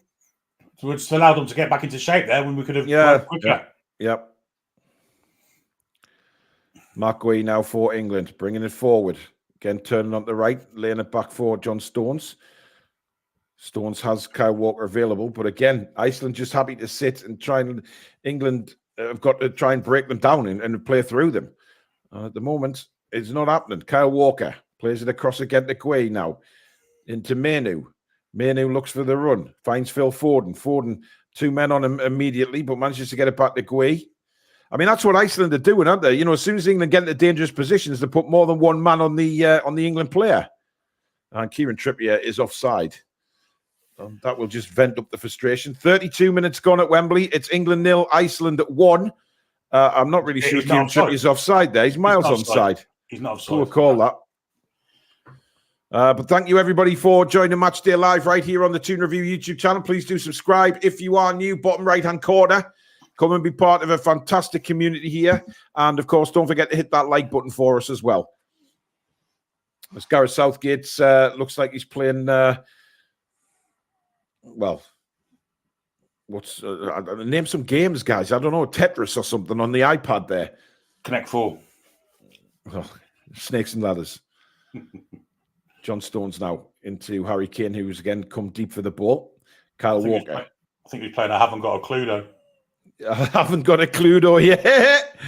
So we just allowed them to get back into shape there when we could have gone quicker. Yep. Mark Guehi now for England, bringing it forward. Again, turning on the right, laying it back for John Stones. Stones has Kyle Walker available, but again, Iceland just happy to sit and try and England have got to try and break them down and play through them. At the moment, it's not happening. Kyle Walker plays it across again to Quay now. Into Manu. Manu looks for the run. Finds Phil Foden. Foden, 2 men on him immediately, but manages to get it back to Quay. I mean, that's what Iceland are doing, aren't they? You know, as soon as England get into dangerous positions, they put more than 1 man on the England player. And Kieran Trippier is offside. That will just vent up the frustration. 32 minutes gone at Wembley. It's England 0, Iceland at 1. I'm not really sure if Kieran Trippier is offside there. He's miles onside. He's not offside. Cool call that. But thank you, everybody, for joining Matchday Live right here on the Toon Review YouTube channel. Please do subscribe if you are new, bottom right-hand corner. Come and be part of a fantastic community here. And, of course, don't forget to hit that like button for us as well. As Gareth Southgate looks like he's playing... well, what's name some games, guys. I don't know, Tetris or something on the iPad there. Connect 4. Oh, snakes and ladders. John Stones now into Harry Kane, who's again come deep for the ball. Kyle Walker. I think he's playing I haven't got a clue, though. I haven't got a clue, though, yet.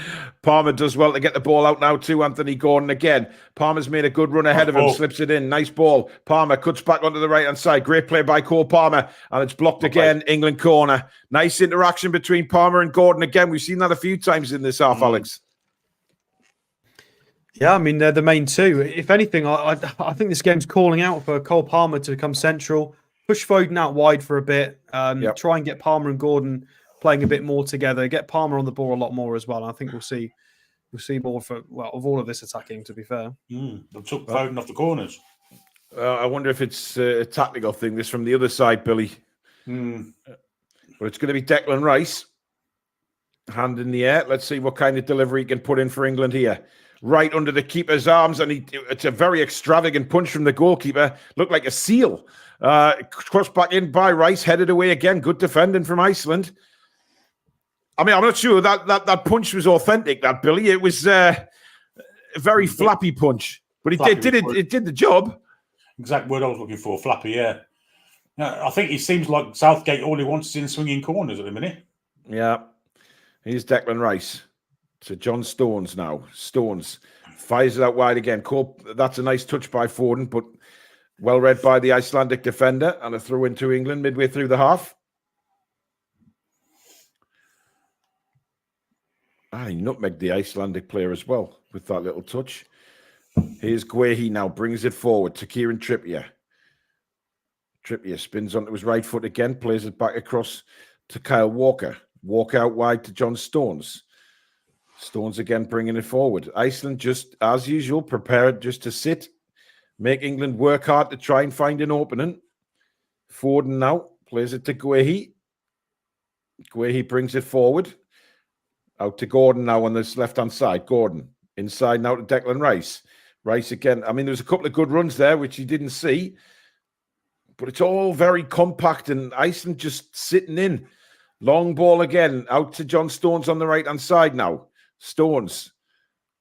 Palmer does well to get the ball out now to Anthony Gordon again. Palmer's made a good run ahead of him, slips it in. Nice ball. Palmer cuts back onto the right-hand side. Great play by Cole Palmer, and it's blocked again. England corner. Nice interaction between Palmer and Gordon again. We've seen that a few times in this half, Alex. Yeah, I mean, they're the main two. If anything, I think this game's calling out for Cole Palmer to become central, push Foden out wide for a bit, try and get Palmer and Gordon playing a bit more together, get Palmer on the ball a lot more as well. And I think we'll see more of all of this attacking, to be fair. They took Foden off the corners. I wonder if it's a tactical thing, this from the other side, Billy. But it's going to be Declan Rice. Hand in the air. Let's see what kind of delivery he can put in for England here. Right under the keeper's arms, and it's a very extravagant punch from the goalkeeper. Looked like a seal. Crossed back in by Rice, headed away again. Good defending from Iceland. I mean, I'm not sure that punch was authentic, that, Billy. It was a very flappy punch. But it did the job. Exact word I was looking for, flappy, yeah. I think it seems like Southgate, all he wants is in swinging corners at the minute. Yeah. Here's Declan Rice to John Stones now. Stones fires it out wide again. That's a nice touch by Foden, but well read by the Icelandic defender, and a throw into England midway through the half. He nutmegged the Icelandic player as well with that little touch. Here's Guehi now, brings it forward to Kieran Trippier. Trippier spins onto his right foot again, plays it back across to Kyle Walker. Walker out wide to John Stones. Stones again bringing it forward. Iceland just, as usual, prepared just to sit, make England work hard to try and find an opening. Foden now plays it to Guehi. Guehi brings it forward. Out to Gordon now on this left-hand side. Gordon inside now to Declan Rice. Rice again. I mean, there's a couple of good runs there, which he didn't see. But it's all very compact, and Iceland just sitting in. Long ball again. Out to John Stones on the right-hand side now. Stones.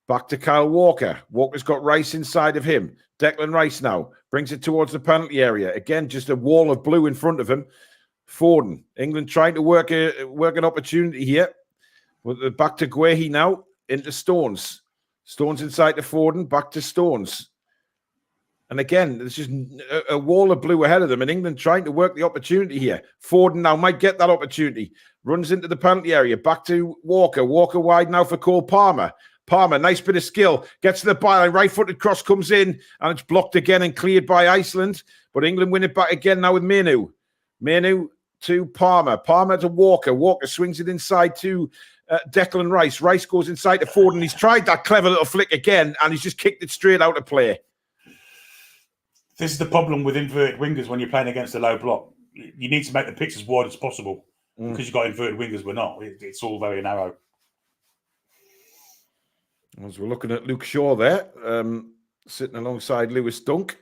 Back to Kyle Walker. Walker's got Rice inside of him. Declan Rice now. Brings it towards the penalty area. Again, just a wall of blue in front of him. Foden. England trying to work an opportunity here. Back to Guehi now, into Stones. Stones inside to Foden, back to Stones. And again, there's just a wall of blue ahead of them, and England trying to work the opportunity here. Foden now might get that opportunity. Runs into the penalty area, back to Walker. Walker wide now for Cole Palmer. Palmer, nice bit of skill. Gets to the byline, right-footed cross comes in, and it's blocked again and cleared by Iceland. But England win it back again now with Manu. Manu to Palmer. Palmer to Walker. Walker swings it inside to Declan Rice. Rice goes inside to Foden. He's tried that clever little flick again, and he's just kicked it straight out of play. This is the problem with inverted wingers when you're playing against a low block. You need to make the pitch as wide as possible because you've got inverted wingers. We're not. It's all very narrow. As we're looking at Luke Shaw there, sitting alongside Lewis Dunk.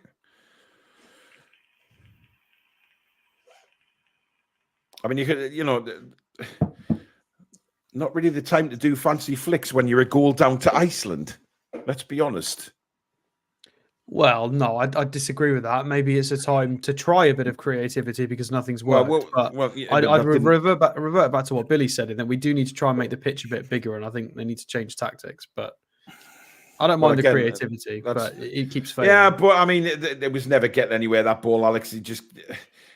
I mean, not really the time to do fancy flicks when you're a goal down to Iceland. Let's be honest. Well, no, I disagree with that. Maybe it's a time to try a bit of creativity because nothing's worked. Yeah, I'd that didn't- revert back to what Billy said, and that we do need to try and make the pitch a bit bigger, and I think they need to change tactics. But I don't mind the creativity, but it keeps failing. Yeah, but I mean, it was never getting anywhere, that ball, Alex. It just,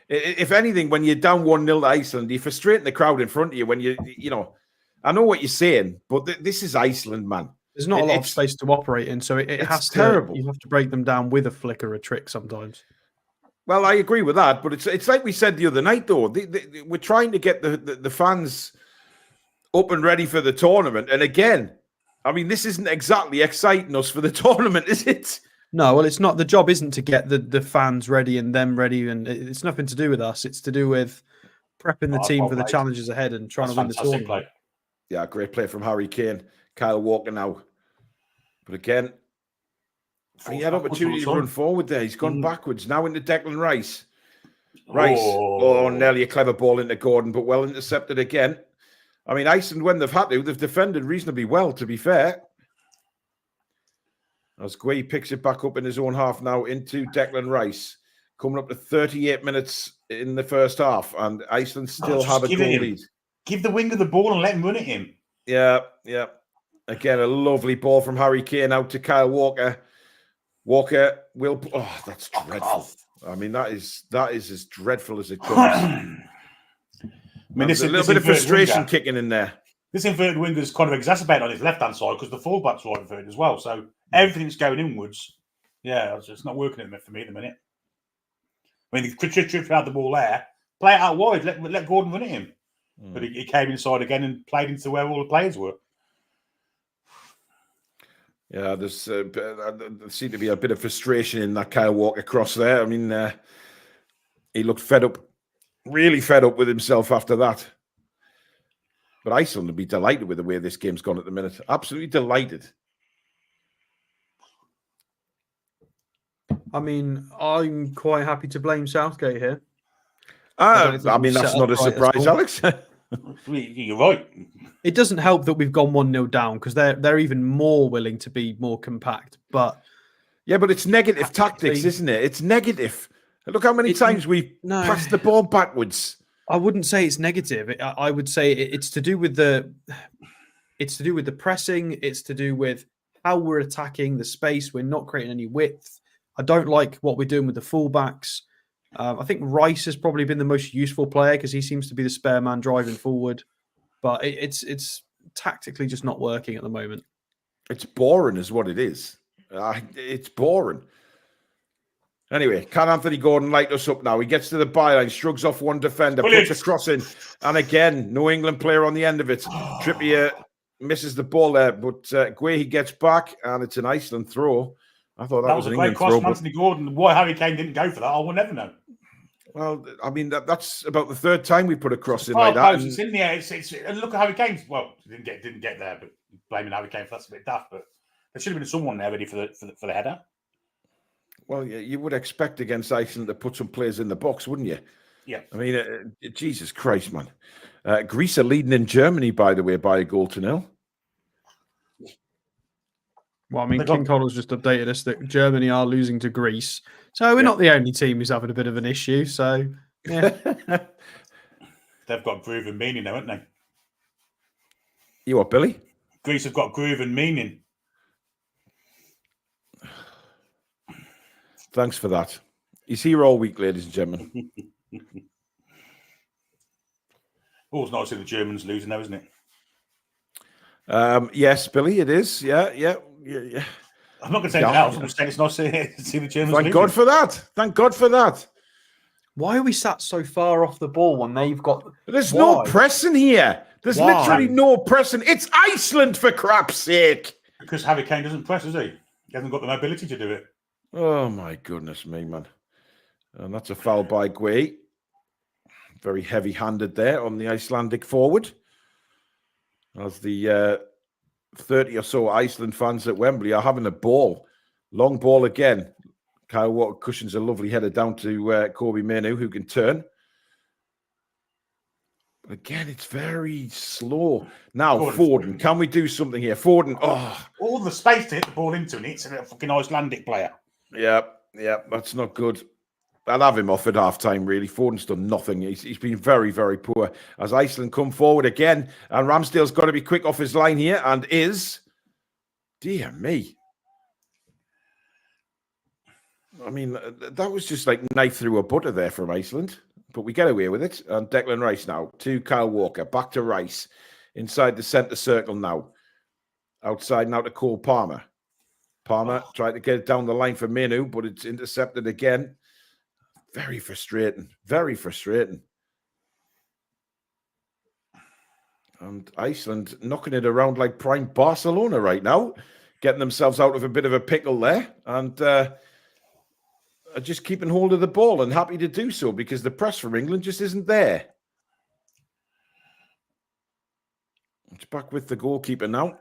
if anything, when you're down 1-0 to Iceland, you're frustrating the crowd in front of you when you know, I know what you're saying, but this is Iceland, man. There's not a lot of space to operate in, so it has to. Terrible. You have to break them down with a flick or a trick sometimes. Well, I agree with that, but it's like we said the other night, though. We're trying to get the fans up and ready for the tournament, and again, I mean, this isn't exactly exciting us for the tournament, is it? No, well, it's not. The job isn't to get the fans ready and them ready, and it's nothing to do with us. It's to do with prepping the team for the challenges ahead and trying to win the tournament. Play. Yeah, great play from Harry Kane. Kyle Walker now. But again, he had opportunity to run forward there. He's gone backwards. Now into Declan Rice. Rice. Oh, nearly a clever ball into Gordon, but well intercepted again. I mean, Iceland, when they've had to, they've defended reasonably well, to be fair. As Guay picks it back up in his own half now into Declan Rice. Coming up to 38 minutes in the first half, and Iceland still have a goal lead. Give the winger the ball and let him run at him. Yeah. Again, a lovely ball from Harry Kane out to Kyle Walker. Walker will... Oh, that's dreadful. I mean, that is as dreadful as it comes. I mean, there's a little bit of frustration kicking in there. This inverted winger is kind of exacerbated on his left-hand side because the fullback's right inverted as well. So everything's going inwards. Yeah, it's not working for me at the minute. I mean, Tripp had the ball there. Play it out wide. Let Gordon run at him. But he came inside again and played into where all the players were. Yeah, there seemed to be a bit of frustration in that Kyle Walker cross there. I mean, he looked fed up, really fed up with himself after that. But Iceland would be delighted with the way this game's gone at the minute. Absolutely delighted. I mean, I'm quite happy to blame Southgate here. I mean, that's not a surprise, Alex. You're right. It doesn't help that we've gone 1-0 down because they're even more willing to be more compact. But yeah, but it's negative tactics, isn't it? It's negative. Look how many times we've passed the ball backwards. I wouldn't say it's negative. I would say it's to do with the pressing. It's to do with how we're attacking the space. We're not creating any width. I don't like what we're doing with the fullbacks. I think Rice has probably been the most useful player because he seems to be the spare man driving forward. But it's tactically just not working at the moment. It's boring is what it is. It's boring. Anyway, can Anthony Gordon light us up now? He gets to the byline, shrugs off one defender, puts a cross in. And again, no England player on the end of it. Trippier misses the ball there, but Guay gets back, and it's an Iceland throw. I thought that was an a great cross from Anthony Gordon. Why Harry Kane didn't go for that, I will never know. Well, I mean, that's about the third time we put a cross in like that. It's in the air. And look at Harry Kane. Well, didn't get there, but blaming Harry Kane for that's a bit daft. But there should have been someone there ready for the header. Well, you would expect against Iceland to put some players in the box, wouldn't you? Yeah. I mean, Jesus Christ, man. Greece are leading in Germany, by the way, by a 1-0. Well, I mean, King Cole's just updated us that Germany are losing to Greece. So we're not the only team who's having a bit of an issue. So, yeah. They've got groove and meaning now, haven't they? You what, Billy? Greece have got groove and meaning. Thanks for that. He's here all week, ladies and gentlemen. Always nice to see the Germans losing now, isn't it? Yes, Billy, it is. Yeah. I'm not going to say anything else. I'm just saying it's nice to see the Germans losing. Thank God for that. Thank God for that. Why are we sat so far off the ball when they've got... There's no pressing here. There's literally no pressing. It's Iceland, for crap's sake. Because Harry Kane doesn't press, does he? He hasn't got the mobility to do it. Oh, my goodness me, man. And that's a foul by Guay. Very heavy-handed there on the Icelandic forward. As the 30 or so Iceland fans at Wembley are having a ball. Long ball again. Kyle Walker cushions a lovely header down to Kobe Mainoo, who can turn. But again, it's very slow. Now, Foden. Can we do something here? Foden. Oh. All the space to hit the ball into, and it's a fucking Icelandic player. Yeah, that's not good. I'll have him off at half-time, really. Foden's done nothing. He's been very, very poor. As Iceland come forward again, and Ramsdale's got to be quick off his line here, and is... Dear me. I mean, that was just like knife through a butter there from Iceland. But we get away with it. And Declan Rice now to Kyle Walker. Back to Rice. Inside the centre circle now. Outside now to Cole Palmer. Palmer tried to get it down the line for Menu, but it's intercepted again. Very frustrating. Very frustrating. And Iceland knocking it around like prime Barcelona right now. Getting themselves out of a bit of a pickle there. And are just keeping hold of the ball and happy to do so because the press from England just isn't there. It's back with the goalkeeper now.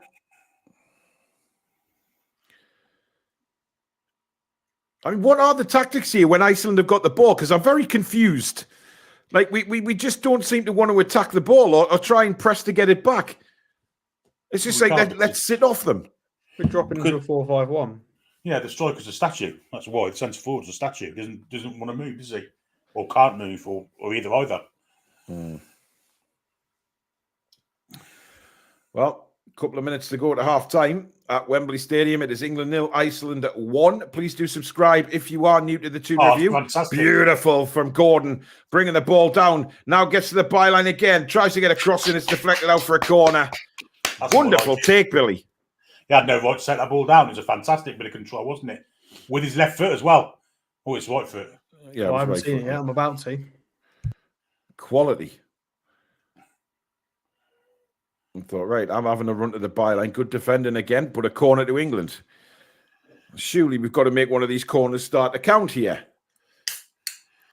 I mean, what are the tactics here when Iceland have got the ball? Because I'm very confused. Like, we just don't seem to want to attack the ball or try and press to get it back. It's just like, let's sit off them. We're dropping into a 4-5-1. Yeah, the striker's a statue. That's why the centre forward's a statue. Doesn't want to move, does he? Or can't move, or either. Well, a couple of minutes to go to half-time at Wembley Stadium. It is England 0, Iceland 1. Please do subscribe if you are new to the Toon Review. Fantastic. Beautiful from Gordon, bringing the ball down. Now gets to the byline again. Tries to get a cross in. It's deflected out for a corner. Wonderful take, Billy. He had no right to set that ball down. It was a fantastic bit of control, wasn't it? With his left foot as well. Oh, it's right foot. Yeah, I haven't seen it yet. I'm about to. Quality. I thought, right, I'm having a run to the byline. Good defending again, but a corner to England. Surely we've got to make one of these corners start to count here.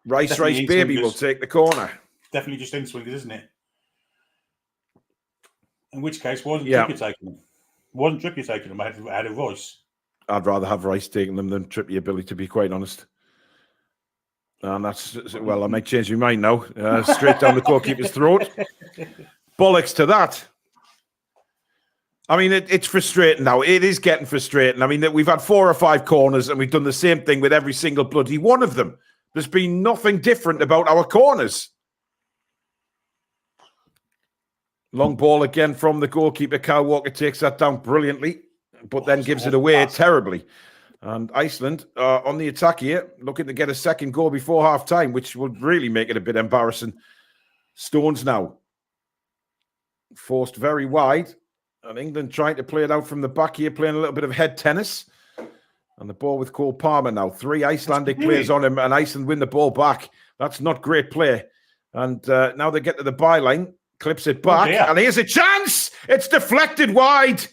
Rice Baby will take the corner. Definitely just in-swingers, isn't it? In which case, wasn't Trippier taking them? Wasn't Trippier taking them ahead of Rice? I'd rather have Rice taking them than Trippier, Billy, to be quite honest. And that's, well, I might change my mind now. Straight down the goalkeeper's throat. Bollocks to that. I mean, it's frustrating now. It is getting frustrating. I mean, we've had 4 or 5 corners and we've done the same thing with every single bloody one of them. There's been nothing different about our corners. Long ball again from the goalkeeper. Kyle Walker takes that down brilliantly, but then gives it away terribly. And Iceland on the attack here, looking to get a second goal before half-time, which would really make it a bit embarrassing. Stones now. Forced very wide. And England trying to play it out from the back here, playing a little bit of head tennis. And the ball with Cole Palmer now. 3 Icelandic players on him, and Iceland win the ball back. That's not great play. And now they get to the byline, clips it back, and here's a chance! It's deflected wide.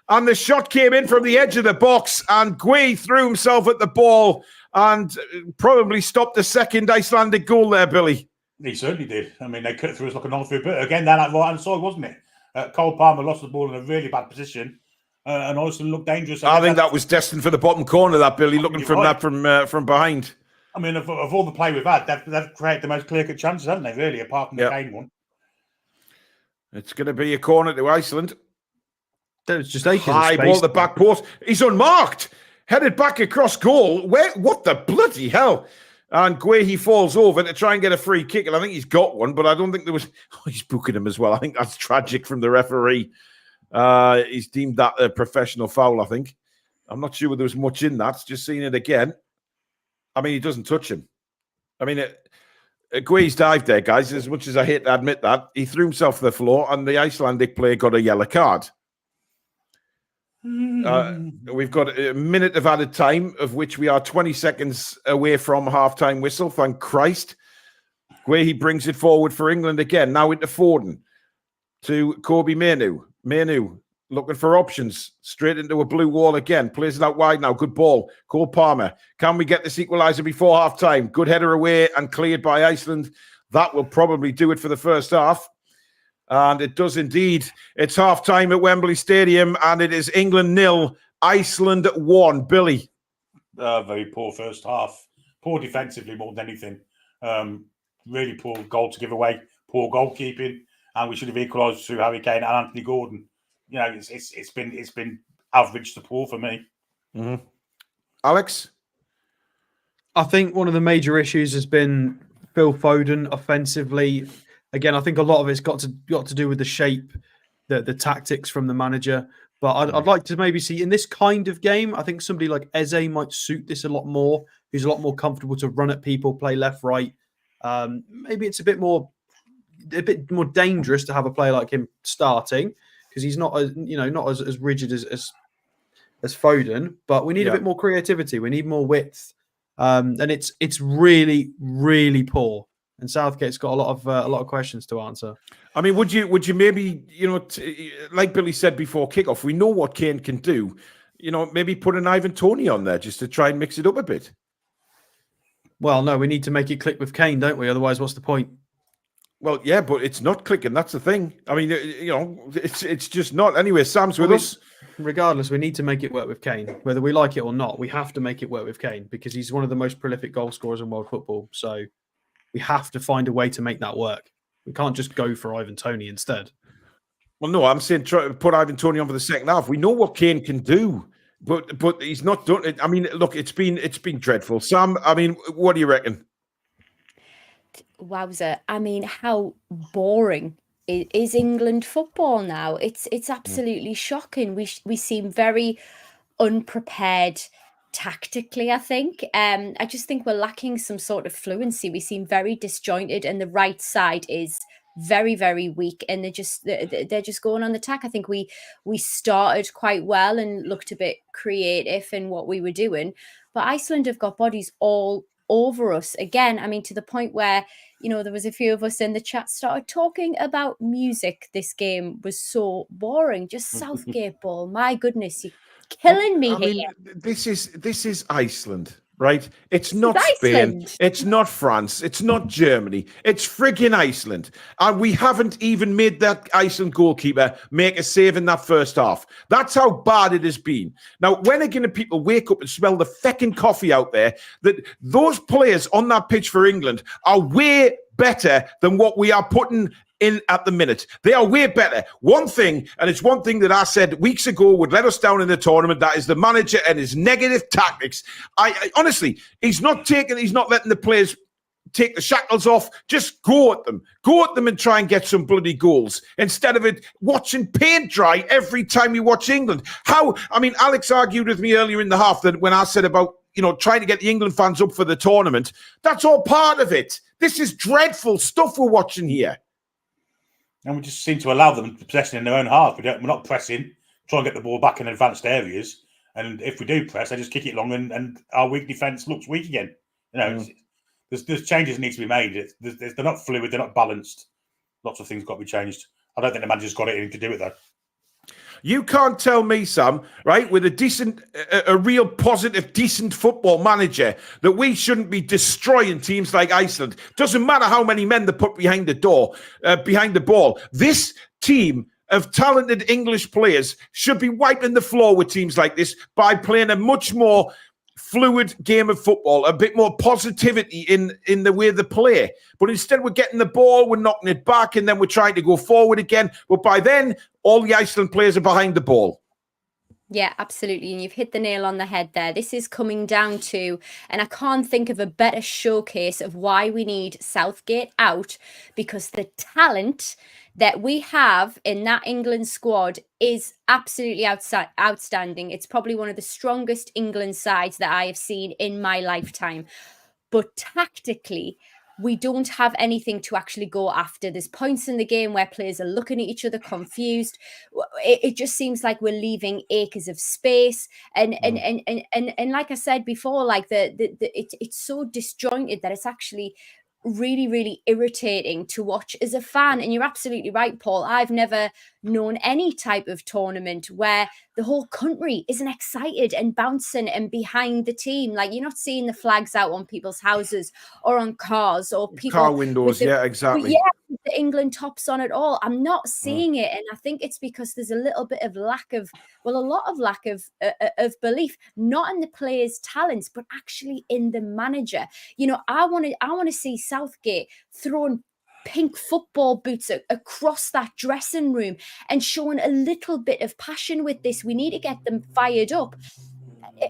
And the shot came in from the edge of the box, and Gui threw himself at the ball and probably stopped the second Icelandic goal there, Billy. He certainly did. I mean, they cut through us like a knife through butter. Again, down that right-hand side, wasn't it? Cole Palmer lost the ball in a really bad position, and Iceland looked dangerous. I think that was destined for the bottom corner, that, Billy, looking from that from behind. I mean, of all the play we've had, they've created the most clear-cut chances, haven't they, really, apart from the Kane one? It's going to be a corner to Iceland. That was just high ball, the back post. He's unmarked. Headed back across goal. What the bloody hell? And Guehi falls over to try and get a free kick. And I think he's got one, but I don't think there was... Oh, he's booking him as well. I think that's tragic from the referee. He's deemed that a professional foul, I think. I'm not sure whether there was much in that. Just seeing it again. I mean, he doesn't touch him. I mean, Guehi's dived there, guys. As much as I hate to admit that, he threw himself to the floor and the Icelandic player got a yellow card. We've got a minute of added time, of which we are 20 seconds away from half-time whistle. Thank Christ. Guehi brings it forward for England again. Now into Foden. To Kobe Manu. Manu looking for options. Straight into a blue wall again. Plays it out wide now. Good ball. Cole Palmer. Can we get this equalizer before half-time? Good header away and cleared by Iceland. That will probably do it for the first half. And it does indeed. It's half-time at Wembley Stadium, and it is England 0, Iceland 1. Billy. Very poor first half. Poor defensively more than anything. Really poor goal to give away. Poor goalkeeping. And we should have equalised through Harry Kane and Anthony Gordon. You know, it's been average to poor for me. Mm-hmm. Alex? I think one of the major issues has been Phil Foden offensively. Again, I think a lot of it's got to do with the shape, the tactics from the manager. But I'd like to maybe see in this kind of game, I think somebody like Eze might suit this a lot more. Who's a lot more comfortable to run at people, play left, right. Maybe it's a bit more dangerous to have a player like him starting because he's not as rigid as Foden. But we need a bit more creativity. We need more width. And it's really, really poor. And Southgate's got a lot of questions to answer. I mean, would you maybe, like Billy said before kickoff, we know what Kane can do. Maybe put an Ivan Toney on there just to try and mix it up a bit. Well, no, we need to make it click with Kane, don't we? Otherwise, what's the point? Well, yeah, but it's not clicking. That's the thing. I mean, it's just not. Anyway, Sam's with us. Regardless, we need to make it work with Kane. Whether we like it or not, we have to make it work with Kane because he's one of the most prolific goal scorers in world football. So we have to find a way to make that work. We can't just go for Ivan Toney instead. Well, no, I'm saying try to put Ivan Toney on for the second half. We know what Kane can do, but he's not done it. I mean, look, it's been dreadful. Sam, I mean, what do you reckon? Wowzer. I mean, how boring is England football now? It's absolutely shocking. We seem very unprepared tactically, I think. I just think we're lacking some sort of fluency. We seem very disjointed and the right side is very, very weak and they're just going on the attack. I think we started quite well and looked a bit creative in what we were doing, but Iceland have got bodies all over us again. I mean, to the point where, there was a few of us in the chat started talking about music. This game was so boring. Just Southgate ball. My goodness, you're killing me here. Mean, this is Iceland, right? It's not Spain. It's not France. It's not Germany. It's friggin' Iceland. And we haven't even made that Iceland goalkeeper make a save in that first half. That's how bad it has been. Now, when again people wake up and smell the feckin' coffee out there, that those players on that pitch for England are way better than what we are putting in at the minute. They are way better. One thing, and it's one thing that I said weeks ago would let us down in the tournament, that is the manager and his negative tactics. I honestly, he's not letting the players take the shackles off. Just go at them and try and get some bloody goals instead of it watching paint dry every time you watch England. Alex argued with me earlier in the half that when I said about trying to get the England fans up for the tournament, that's all part of it. This is dreadful stuff we're watching here. And we just seem to allow them possession in their own half. We're not pressing, try and get the ball back in advanced areas. And if we do press, they just kick it long and our weak defence looks weak again. There's changes that need to be made. They're not fluid, they're not balanced. Lots of things got to be changed. I don't think the manager's got anything to do with that. You can't tell me, Sam, right, with a real positive, decent football manager, that we shouldn't be destroying teams like Iceland. Doesn't matter how many men they put behind the ball. This team of talented English players should be wiping the floor with teams like this by playing a much more fluid game of football, a bit more positivity in the way they play. But instead we're getting the ball, we're knocking it back, and then we're trying to go forward again. But by then, all the Iceland players are behind the ball. Yeah, absolutely. And you've hit the nail on the head there. This is coming down to, and I can't think of a better showcase of why we need Southgate out, because the talent that we have in that England squad is absolutely outstanding. It's probably one of the strongest England sides that I have seen in my lifetime. But tactically, we don't have anything to actually go after. There's points in the game where players are looking at each other confused. It just seems like we're leaving acres of space. And like I said before, like it's so disjointed that it's actually really, really irritating to watch as a fan. And you're absolutely right, Paul. I've never known any type of tournament where the whole country isn't excited and bouncing and behind the team. Like, you're not seeing the flags out on people's houses or on cars or people car windows. Yeah, exactly. With the England tops on at all. I'm not seeing it, and I think it's because there's a little bit of lack of belief, not in the players' talents, but actually in the manager. I want to see Southgate throwing pink football boots across that dressing room and showing a little bit of passion with this. We need to get them fired up.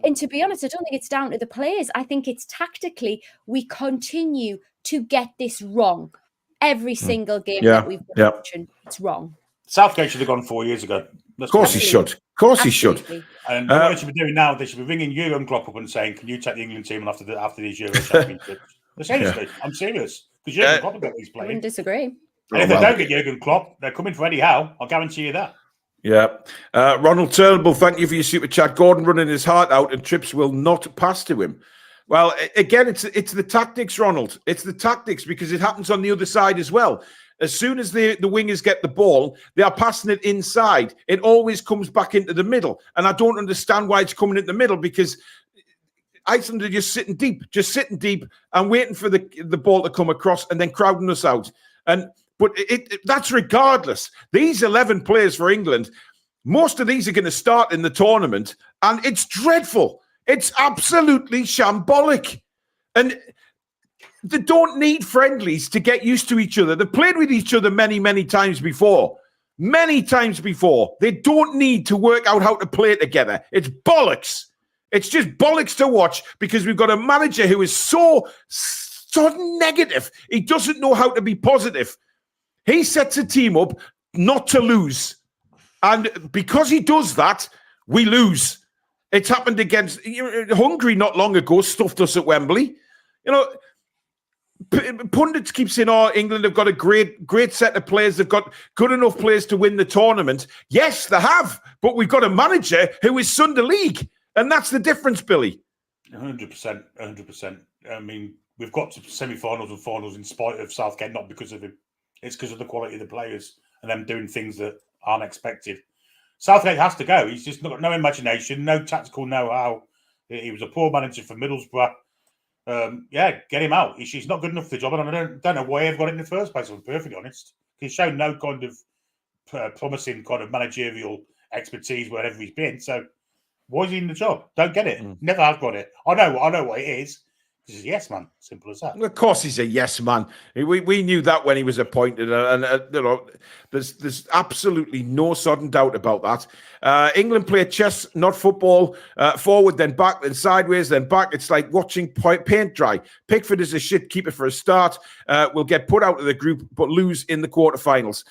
And to be honest, I don't think it's down to the players. I think it's tactically we continue to get this wrong every single game that we've been watching. It's wrong. Southgate should have gone 4 years ago. Of course he should. Of course he should. And what they should be doing now, they should be ringing Jurgen Klopp up and saying, "Can you take the England team after these Euro championships?" Seriously, I'm serious. Because Jurgen Klopp will get these playing. I wouldn't disagree. And if they don't get Jurgen Klopp, they're coming for Eddie Howe. I'll guarantee you that. Yeah. Ronald Turnbull, thank you for your super chat. Gordon running his heart out and trips will not pass to him. Well, again, it's the tactics, Ronald. It's the tactics because it happens on the other side as well. As soon as the wingers get the ball, they are passing it inside. It always comes back into the middle. And I don't understand why it's coming in the middle because Iceland are just sitting deep and waiting for the ball to come across and then crowding us out. But that's regardless. These 11 players for England, most of these are going to start in the tournament, and it's dreadful. It's absolutely shambolic. And they don't need friendlies to get used to each other. They've played with each other many, many times before. Many times before. They don't need to work out how to play together. It's bollocks. It's just bollocks to watch because we've got a manager who is so negative. He doesn't know how to be positive. He sets a team up not to lose. And because he does that, we lose. It's happened against Hungary not long ago, stuffed us at Wembley. You know, pundits keep saying, "Oh, England have got a great set of players. They've got good enough players to win the tournament." Yes, they have, but we've got a manager who is Sunday League, and that's the difference, Billy. 100%, 100%. I mean, we've got to semi-finals and finals in spite of Southgate, not because of him. It's because of the quality of the players and them doing things that aren't expected. Southgate has to go. He's just got no imagination, no tactical know-how. He was a poor manager for Middlesbrough. Get him out. He's not good enough for the job, and I don't know why he ever got it in the first place, if I'm perfectly honest. He's shown no kind of promising kind of managerial expertise wherever he's been. So why is he in the job? Don't get it. Never has got it. I know what it is. He's a yes man. Simple as that. Of course, he's a yes man. We knew that when he was appointed, and you know, there's absolutely no sudden doubt about that. England play chess, not football. Forward, then back, then sideways, then back. It's like watching paint dry. Pickford is a shit keeper for a start. Will get put out of the group, but lose in the quarterfinals.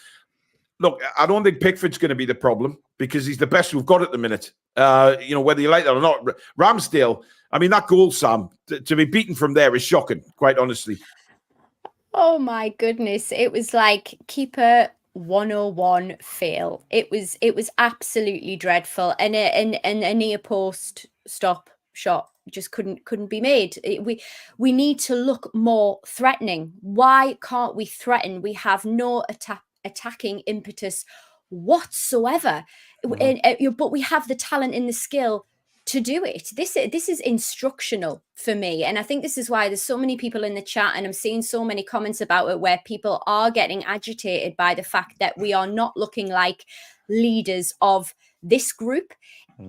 Look, I don't think Pickford's going to be the problem because he's the best we've got at the minute. You know, whether you like that or not, Ramsdale. I mean, that goal, Sam, to be beaten from there is shocking, quite honestly. Oh, my goodness. It was like keeper 101 fail. It was absolutely dreadful. And a near post stop shot just couldn't be made. We need to look more threatening. Why can't we threaten? We have no attacking impetus whatsoever. But we have the talent and the skill to do it. This is instructional for me, and I think this is why there's so many people in the chat, and I'm seeing so many comments about it where people are getting agitated by the fact that we are not looking like leaders of this group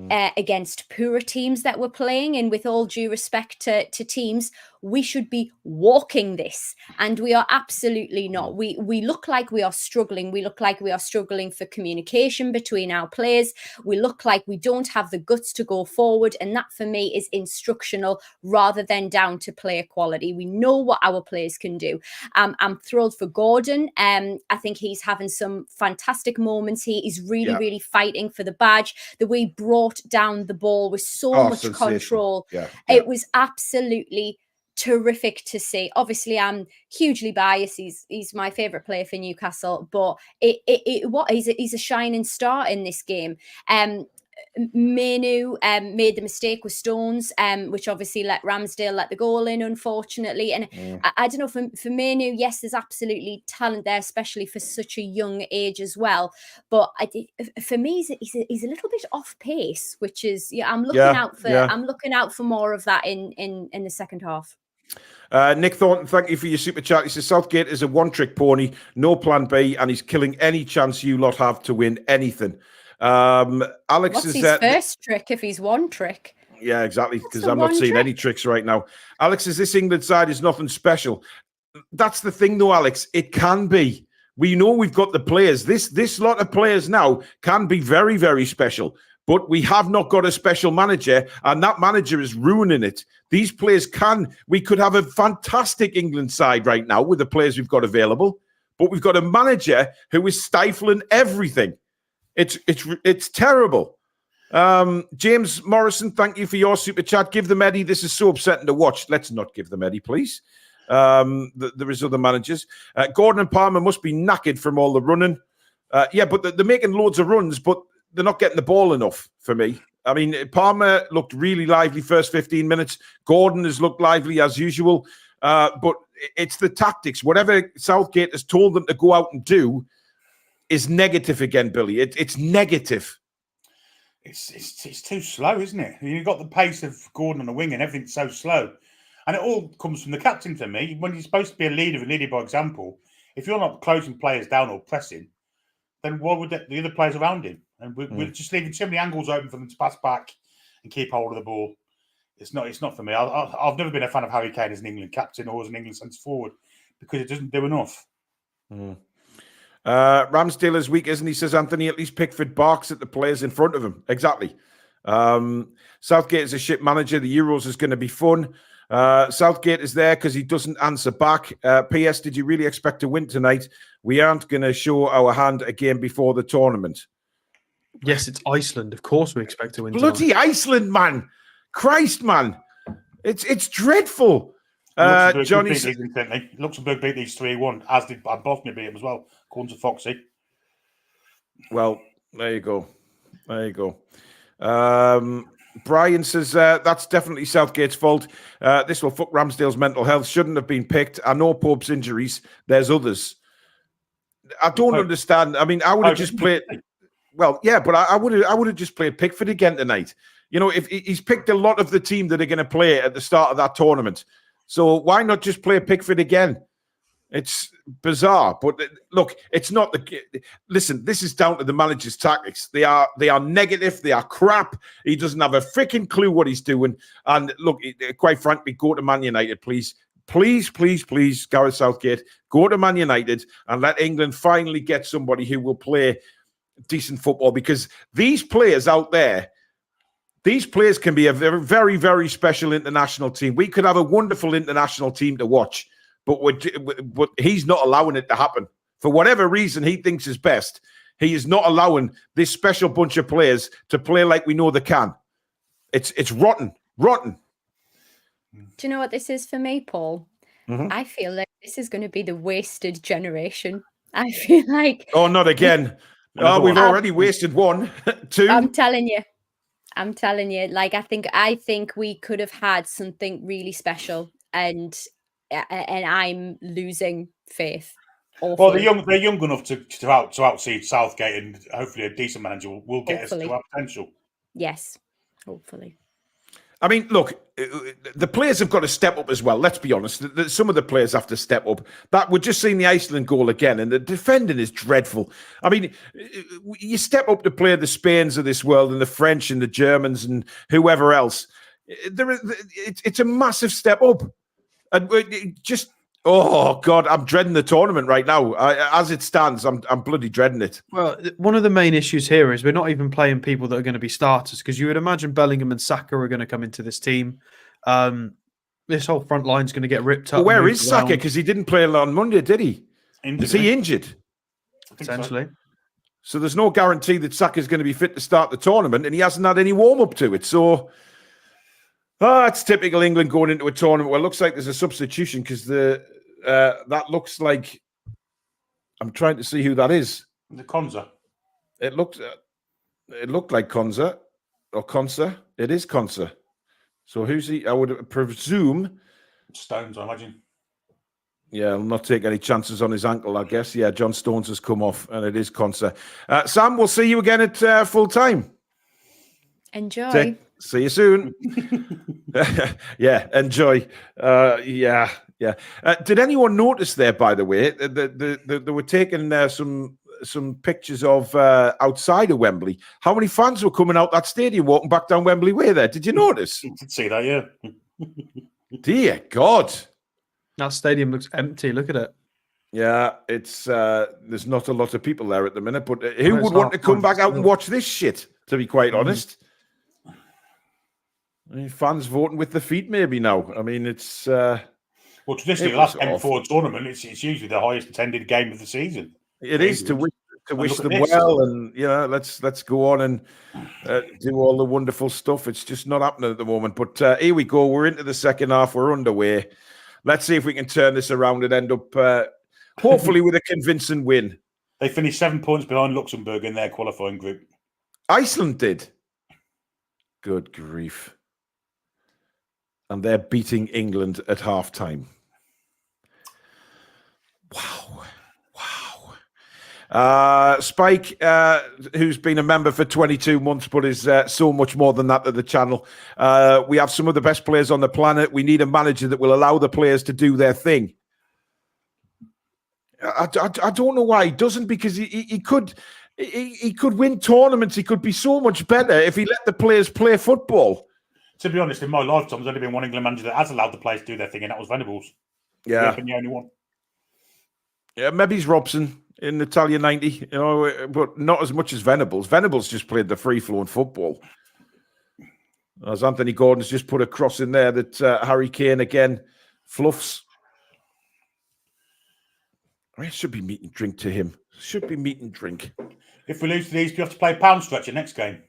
against poorer teams that we're playing. And with all due respect to teams, we should be walking this, and we are absolutely not. We look like we are struggling. We look like we are struggling for communication between our players. We look like we don't have the guts to go forward, and that for me is instructional rather than down to player quality. We know what our players can do. I'm thrilled for Gordon. I think he's having some fantastic moments. He is really fighting for the badge. The way he brought down the ball with so much control. It was absolutely terrific to see. Obviously, I'm hugely biased. He's my favourite player for Newcastle, but he's a shining star in this game. Manu made the mistake with Stones, which obviously let Ramsdale let the goal in, unfortunately. And I don't know, for Manu, yes, there's absolutely talent there, especially for such a young age as well. But for me, he's a little bit off pace, which is I'm looking out for more of that in the second half. Nick Thornton, thank you for your super chat. He says Southgate is a one-trick pony, no plan B, and he's killing any chance you lot have to win anything. Alex, what's his first trick if he's one trick? Yeah, exactly, because I'm not seeing any tricks right now. Alex says this England side is nothing special. That's the thing, though, Alex. It can be. We know we've got the players. This lot of players now can be very, very special. but we have not got a special manager, and that manager is ruining it. These players we could have a fantastic England side right now with the players we've got available, but we've got a manager who is stifling everything. It's terrible. James Morrison, thank you for your super chat. Give them Eddie. This is so upsetting to watch. Let's not give them Eddie, please. There is other managers. Gordon and Palmer must be knackered from all the running. Yeah, but they're making loads of runs, but they're not getting the ball enough for me. I mean, Palmer looked really lively first 15 minutes. Gordon has looked lively as usual. But it's the tactics. Whatever Southgate has told them to go out and do is negative again, Billy. It's negative. It's too slow, isn't it? You've got the pace of Gordon on the wing and everything's so slow. And it all comes from the captain for me. When you're supposed to be a leader and leading by example, if you're not closing players down or pressing, then why would the other players around him? And we're just leaving too many angles open for them to pass back and keep hold of the ball. It's not for me. I've never been a fan of Harry Kane as an England captain or as an England centre forward because it doesn't do enough. Ramsdale is weak, isn't he? Says Anthony. At least Pickford barks at the players in front of him. Exactly. Southgate is a shit manager. The Euros is going to be fun. Southgate is there because he doesn't answer back. P.S. Did you really expect to win tonight? We aren't going to show our hand again before the tournament. Yes, it's Iceland. Of course we expect to win Bloody tonight. Iceland, man. Christ, man. It's dreadful. Johnny Luxembourg beat these 3-1, as did Bosnia beat him as well, according to Foxy. Well, there you go. Brian says, that's definitely Southgate's fault. This will fuck Ramsdale's mental health. Shouldn't have been picked. I know Pope's injuries. There's others. I don't understand. I mean, I would have just played... Well, yeah, but I would have just played Pickford again tonight. You know, if he's picked a lot of the team that are going to play at the start of that tournament. So why not just play Pickford again? It's bizarre. But look, it's not the... Listen, this is down to the manager's tactics. They are negative. They are crap. He doesn't have a freaking clue what he's doing. And look, quite frankly, go to Man United, please. Please, Gareth Southgate, go to Man United and let England finally get somebody who will play decent football, because these players out there, these players can be a very, very, very special international team. We could have a wonderful international team to watch, but he's not allowing it to happen. For whatever reason he thinks is best, he is not allowing this special bunch of players to play like we know they can. It's rotten. Do you know what this is for me, Paul? Mm-hmm. I feel like this is going to be the wasted generation. I feel like... Oh, not again. Oh, we've already wasted one. Two. I'm telling you. Like, I think we could have had something really special, and I'm losing faith. Awfully. Well, they're young enough to outseed Southgate, and hopefully a decent manager will get us to our potential. Yes, hopefully. I mean, look, the players have got to step up as well. Let's be honest. Some of the players have to step up. That we're just seeing the Iceland goal again, and the defending is dreadful. I mean, you step up to play the Spains of this world and the French and the Germans and whoever else. It's a massive step up. And just... Oh, God, I'm dreading the tournament right now. As it stands, I'm bloody dreading it. Well, one of the main issues here is we're not even playing people that are going to be starters, because you would imagine Bellingham and Saka are going to come into this team. This whole front line is going to get ripped up. Well, where is Saka? Because he didn't play on Monday, did he? Is he injured? Potentially. So there's no guarantee that Saka's going to be fit to start the tournament, and he hasn't had any warm-up to it. So... it's typical England going into a tournament. Well, it looks like there's a substitution because that looks like... I'm trying to see who that is. The Konza. It looked like Konza or Konsa. It is Konsa. So who's he? I would presume... Stones, I imagine. Yeah, I'll not take any chances on his ankle, I guess. Yeah, John Stones has come off, and it is Konsa. Sam, we'll see you again at full time. Enjoy. See you soon. Yeah, enjoy. Yeah. Did anyone notice there, by the way, they were taking some pictures of outside of Wembley? How many fans were coming out that stadium walking back down Wembley Way there? Did you notice? I did see that, yeah. Dear God. That stadium looks empty. Look at it. Yeah, it's there's not a lot of people there at the minute, but who would want to come back out and watch this shit? to be quite honest. I mean, fans voting with their feet maybe now. I mean, it's... well, traditionally, it the last was game awful. before a tournament, it's usually the highest attended game of the season. It is to wish look at them this. well, and let's go on and do all the wonderful stuff. It's just not happening at the moment. But here we go. We're into the second half. We're underway. Let's see if we can turn this around and end up hopefully with a convincing win. They finished 7 points behind Luxembourg in their qualifying group. Iceland did. Good grief. And they're beating England at halftime. Wow. Spike, who's been a member for 22 months, but is so much more than that to the channel. We have some of the best players on the planet. We need a manager that will allow the players to do their thing. I don't know why he doesn't, because he could win tournaments. He could be so much better if he let the players play football. To be honest, in my lifetime, there's only been one England manager that has allowed the players to do their thing, and that was Venables. Yeah. The only one. Yeah, maybe he's Robson in Italia 90, but not as much as Venables. Venables just played the free-flowing football. As Anthony Gordon's just put a cross in there that Harry Kane again fluffs. I mean, it should be meat and drink to him. Should be meat and drink. If we lose to these, we have to play pound stretcher next game.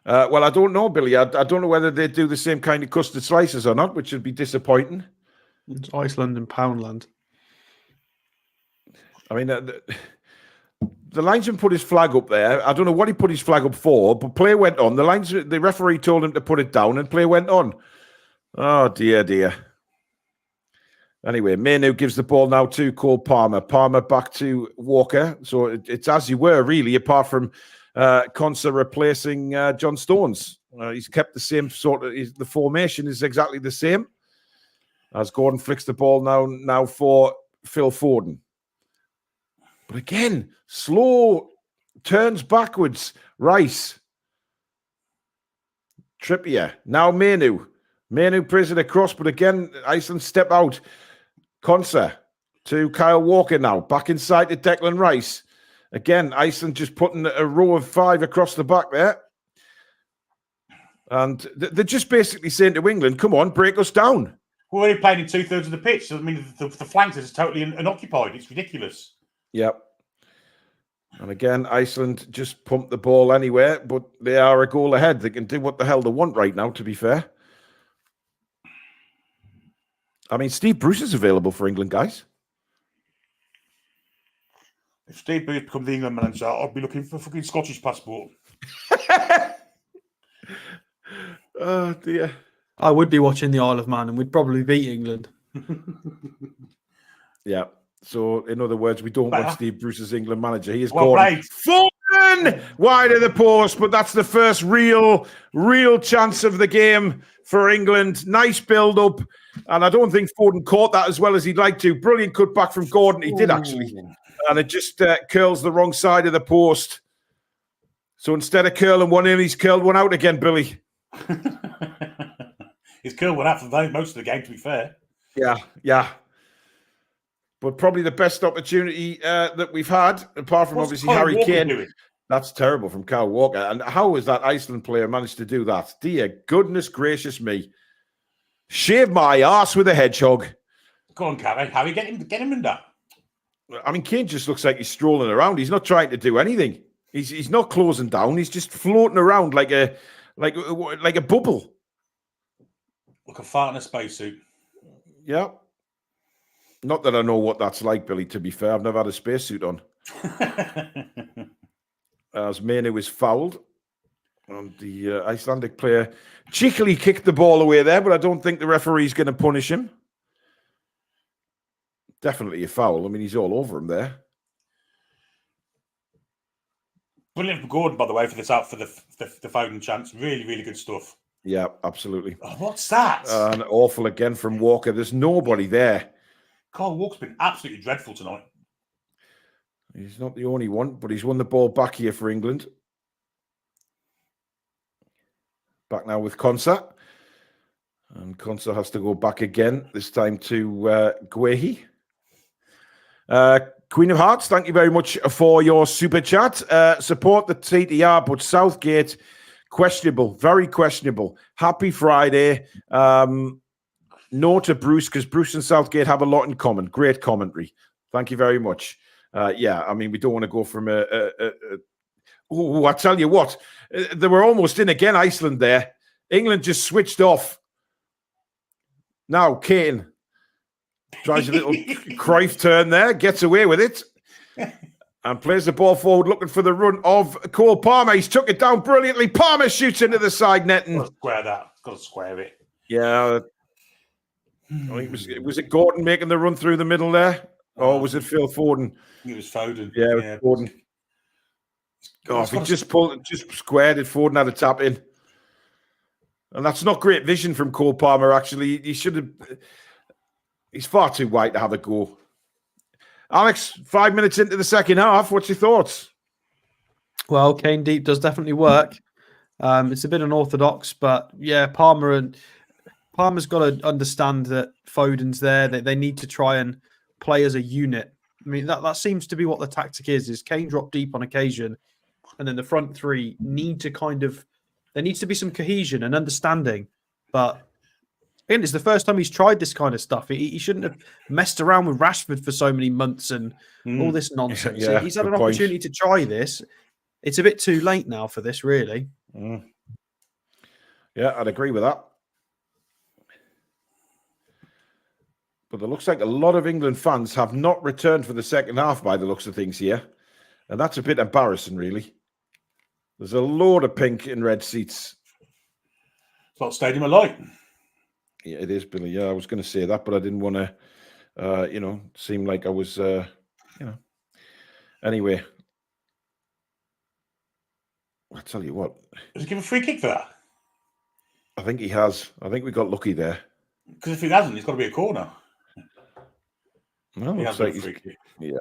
Well, I don't know, Billy. I don't know whether they do the same kind of custard slices or not, which would be disappointing. It's Iceland and Poundland. I mean, the linesman put his flag up there. I don't know what he put his flag up for, but play went on. The referee told him to put it down, and play went on. Oh, dear. Anyway, Mainu gives the ball now to Cole Palmer. Palmer back to Walker. So it's as you were, really, apart from Konsa replacing John Stones. He's kept the same sort of... the formation is exactly the same. As Gordon flicks the ball now for Phil Foden. But again, slow turns backwards. Rice. Trippier. Now Mainu. Mainu plays it across, but again, Iceland step out. Konsa to Kyle Walker now. Back inside to Declan Rice. Again, Iceland just putting a row of 5 across the back there. And they're just basically saying to England, come on, break us down. We're only playing in 2/3 of the pitch. So, I mean, the flanks is totally unoccupied. It's ridiculous. Yep. And again, Iceland just pumped the ball anywhere, but they are a goal ahead. They can do what the hell they want right now, to be fair. I mean, Steve Bruce is available for England, guys. If Steve Bruce becomes the England manager, I'll be looking for a fucking Scottish passport. Oh, dear. I would be watching the Isle of Man, and we'd probably beat England. Yeah. So, in other words, we don't want Steve Bruce as England manager. He is well going Foden wide of the post, but that's the first real chance of the game for England. Nice build-up, and I don't think Foden caught that as well as he'd like to. Brilliant cut back from Gordon. He did, actually. And it just curls the wrong side of the post. So instead of curling one in, he's curled one out again, Billy. He's curled one out for most of the game, to be fair. Yeah. But probably the best opportunity that we've had, apart from obviously Harry Kane. Doing? That's terrible from Kyle Walker. And how has that Iceland player managed to do that? Dear goodness gracious me. Shave my arse with a hedgehog. Go on, Harry, get him in there. I mean, Kane just looks like he's strolling around. He's not trying to do anything. He's not closing down. He's just floating around like a bubble. Like a fart in a spacesuit. Yeah. Not that I know what that's like, Billy, to be fair. I've never had a spacesuit on. As Mainu is fouled. And the Icelandic player cheekily kicked the ball away there, but I don't think the referee's going to punish him. Definitely a foul. I mean, he's all over him there. Brilliant for Gordon, by the way, for this out for the Foden chance. Really, really good stuff. Yeah, absolutely. Oh, what's that? And awful again from Walker. There's nobody there. Carl Walker's been absolutely dreadful tonight. He's not the only one, but he's won the ball back here for England. Back now with Konsa. And Konsa has to go back again, this time to Guehi. Queen of Hearts, thank you very much for your super chat. Support the TTR, but Southgate, questionable, very questionable. Happy Friday. No to Bruce, because Bruce and Southgate have a lot in common. Great commentary. Thank you very much. Yeah, I mean, we don't want to go from I tell you what, they were almost in again, Iceland there. England just switched off. Now, Kane tries a little Cruyff turn there, gets away with it, and plays the ball forward, looking for the run of Cole Palmer. He's took it down brilliantly. Palmer shoots into the side netting. Got to square that. Got to square it. Yeah. I think was it Gordon making the run through the middle there? Or was it Phil Foden? It was Foden. Yeah, it was Foden. Oh, if he just squared it, Foden had a tap in. And that's not great vision from Cole Palmer, actually. He should have... He's far too wide to have a go. Alex, 5 minutes into the second half, what's your thoughts? Well, Kane deep does definitely work. It's a bit unorthodox, but yeah, Palmer's got to understand that Foden's there. They need to try and play as a unit. I mean, that seems to be what the tactic is Kane drop deep on occasion, and then the front three need to there needs to be some cohesion and understanding. But again, it's the first time he's tried this kind of stuff. He shouldn't have messed around with Rashford for so many months and all this nonsense. Yeah, he's had an opportunity to try this. It's a bit too late now for this, really. Yeah, I'd agree with that. But it looks like a lot of England fans have not returned for the second half by the looks of things here. And that's a bit embarrassing, really. There's a load of pink and red seats. It's like Stadium of Light. Yeah, it is, Billy. Yeah, I was going to say that, but I didn't want to, seem like I was, Anyway. I'll tell you what. Does he give a free kick for that? I think he has. I think we got lucky there. Because if he hasn't, it's got to be a corner. Well, He looks has like got a free kick. Yeah.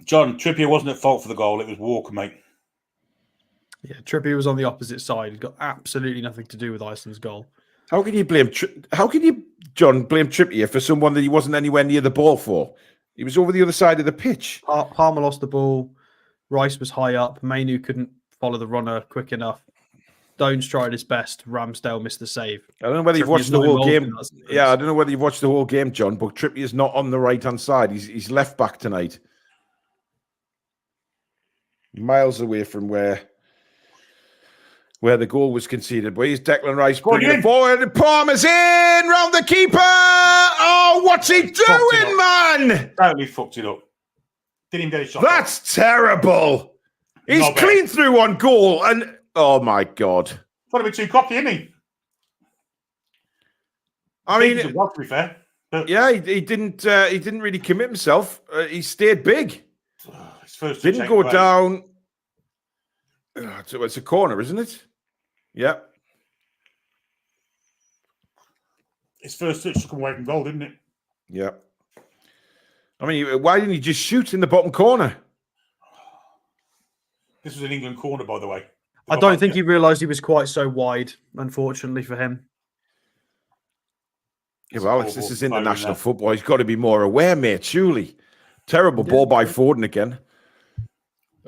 John, Trippier wasn't at fault for the goal. It was Walker, mate. Yeah, Trippier was on the opposite side. He's got absolutely nothing to do with Iceland's goal. How can you John, blame Trippier for someone that he wasn't anywhere near the ball for? He was over the other side of the pitch. Palmer lost the ball. Rice was high up. Mainu couldn't follow the runner quick enough. Stones tried his best. Ramsdale missed the save. I don't know whether you've watched the whole game. Yeah, I don't know whether you've watched the whole game, John, but Trippier's not on the right-hand side. He's left back tonight. Miles away from where the goal was conceded. But he's Declan Rice bringing it forward. And Palmer's in round the keeper. Oh, what's he doing, man? Totally fucked it up. Didn't even get a shot. That's terrible. He's clean through on goal. And oh, my God. Got to be too cocky, isn't he? I mean, to be fair. But yeah, he didn't really commit himself. He stayed big. Didn't go down. It's a corner, isn't it? Yeah. His first touch took him away from goal, didn't it? Yeah. I mean, why didn't he just shoot in the bottom corner? This was an England corner, by the way. I don't think he realised he was quite so wide, unfortunately for him. Yeah, well, Alex, this is international football. He's got to be more aware, mate, surely. Terrible ball by Foden again.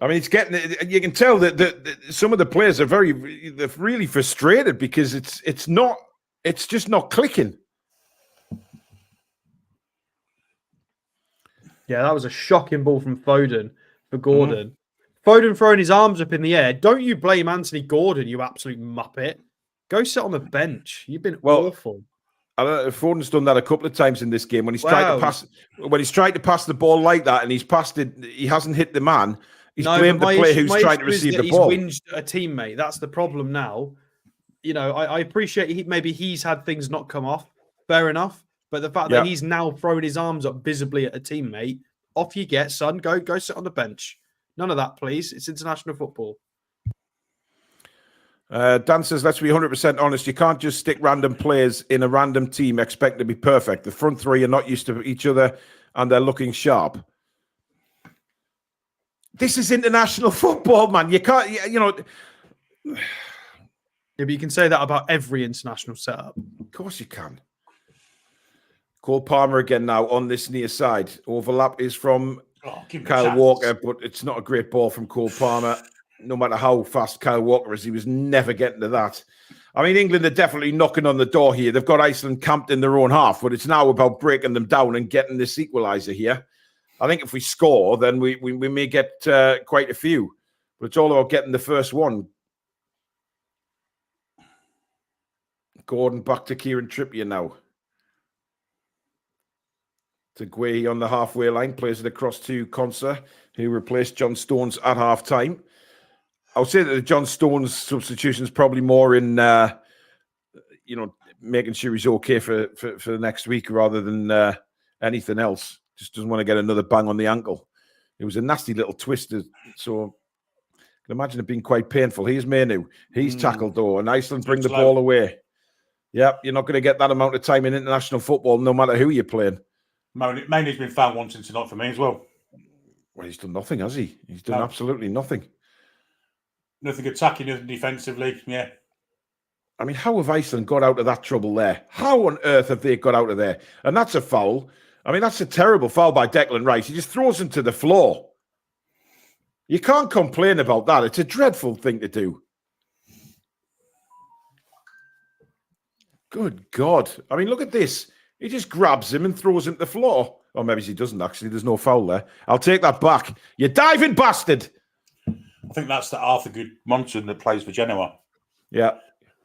I mean, it's getting. You can tell that some of the players are they're really frustrated because it's just not clicking. Yeah, that was a shocking ball from Foden for Gordon. Foden throwing his arms up in the air. Don't you blame Anthony Gordon, you absolute muppet. Go sit on the bench. You've been awful. Foden's done that a couple of times in this game when he's tried to pass. When he's tried to pass the ball like that and he's passed it, he hasn't hit the man. He's blamed the player who's trying to receive the ball. He's whinged at a teammate. That's the problem now. You know, I appreciate maybe he's had things not come off. Fair enough. But the fact that he's now throwing his arms up visibly at a teammate, off you get, son. Go sit on the bench. None of that, please. It's international football. Dan says, let's be 100% honest. You can't just stick random players in a random team expect to be perfect. The front three are not used to each other and they're looking sharp. This is international football, man. You can't, Yeah, but you can say that about every international setup. Of course you can. Cole Palmer again now on this near side. Overlap is from give him a Kyle chance. Walker, but it's not a great ball from Cole Palmer. No matter how fast Kyle Walker is, he was never getting to that. I mean, England are definitely knocking on the door here. They've got Iceland camped in their own half, but it's now about breaking them down and getting this equaliser here. I think if we score, then we may get quite a few. But it's all about getting the first one. Gordon back to Kieran Trippier now. To Guehi on the halfway line, plays it across to Konsa, who replaced John Stones at half-time. I would say that the John Stones substitution is probably more in, making sure he's okay for the next week rather than anything else. Just doesn't want to get another bang on the ankle. It was a nasty little twist, so I can imagine it being quite painful. Here's Mainu. He's tackled, though, and Iceland bring the ball away. Yep, you're not going to get that amount of time in international football, no matter who you're playing. Mainly's been found once tonight for me as well. Well, he's done nothing, has he? He's done absolutely nothing. Nothing attacking, nothing defensively. Yeah. I mean, how have Iceland got out of that trouble there? How on earth have they got out of there? And that's a foul. I mean, that's a terrible foul by Declan Rice. He just throws him to the floor. You can't complain about that. It's a dreadful thing to do. Good God. I mean, look at this. He just grabs him and throws him to the floor. Or maybe he doesn't, actually. There's no foul there. I'll take that back. You diving bastard. I think that's the Arthur Goodmonson that plays for Genoa. Yeah.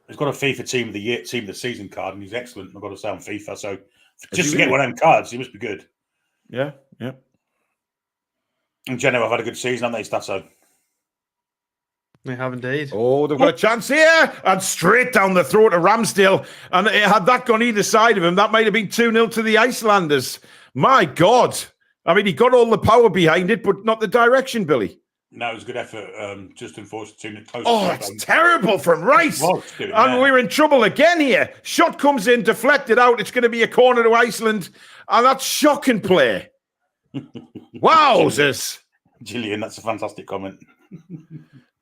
He's got a FIFA Team of the Year, Team of the Season card, and he's excellent. I've got to say on FIFA. So just to get one of them cards, he must be good. Yeah, yeah. And Genoa have had a good season, haven't they, Stasso? They have indeed. Oh, they've got a chance here. And straight down the throat of Ramsdale. And had that gone either side of him, that might have been 2-0 to the Icelanders. My God. I mean, he got all the power behind it, but not the direction, Billy. No, it was a good effort. Just unfortunately, close. Oh, that's terrible from Rice. And we're in trouble again here. Shot comes in, deflected out. It's going to be a corner to Iceland. And that's shocking play. Wowzers. Gillian, that's a fantastic comment.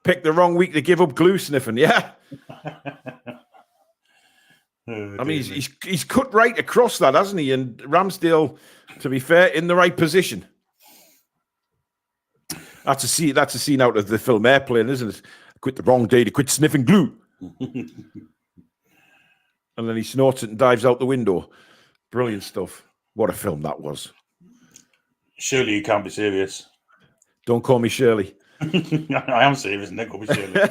Picked the wrong week to give up glue sniffing, yeah. I mean, he's cut right across that, hasn't he? And Ramsdale, to be fair, in the right position. That's a scene out of the film Airplane, isn't it? Quit the wrong day to quit sniffing glue. And then he snorts it and dives out the window. Brilliant stuff. What a film that was. Surely you can't be serious. Don't call me Shirley. I am serious, and don't call me Shirley.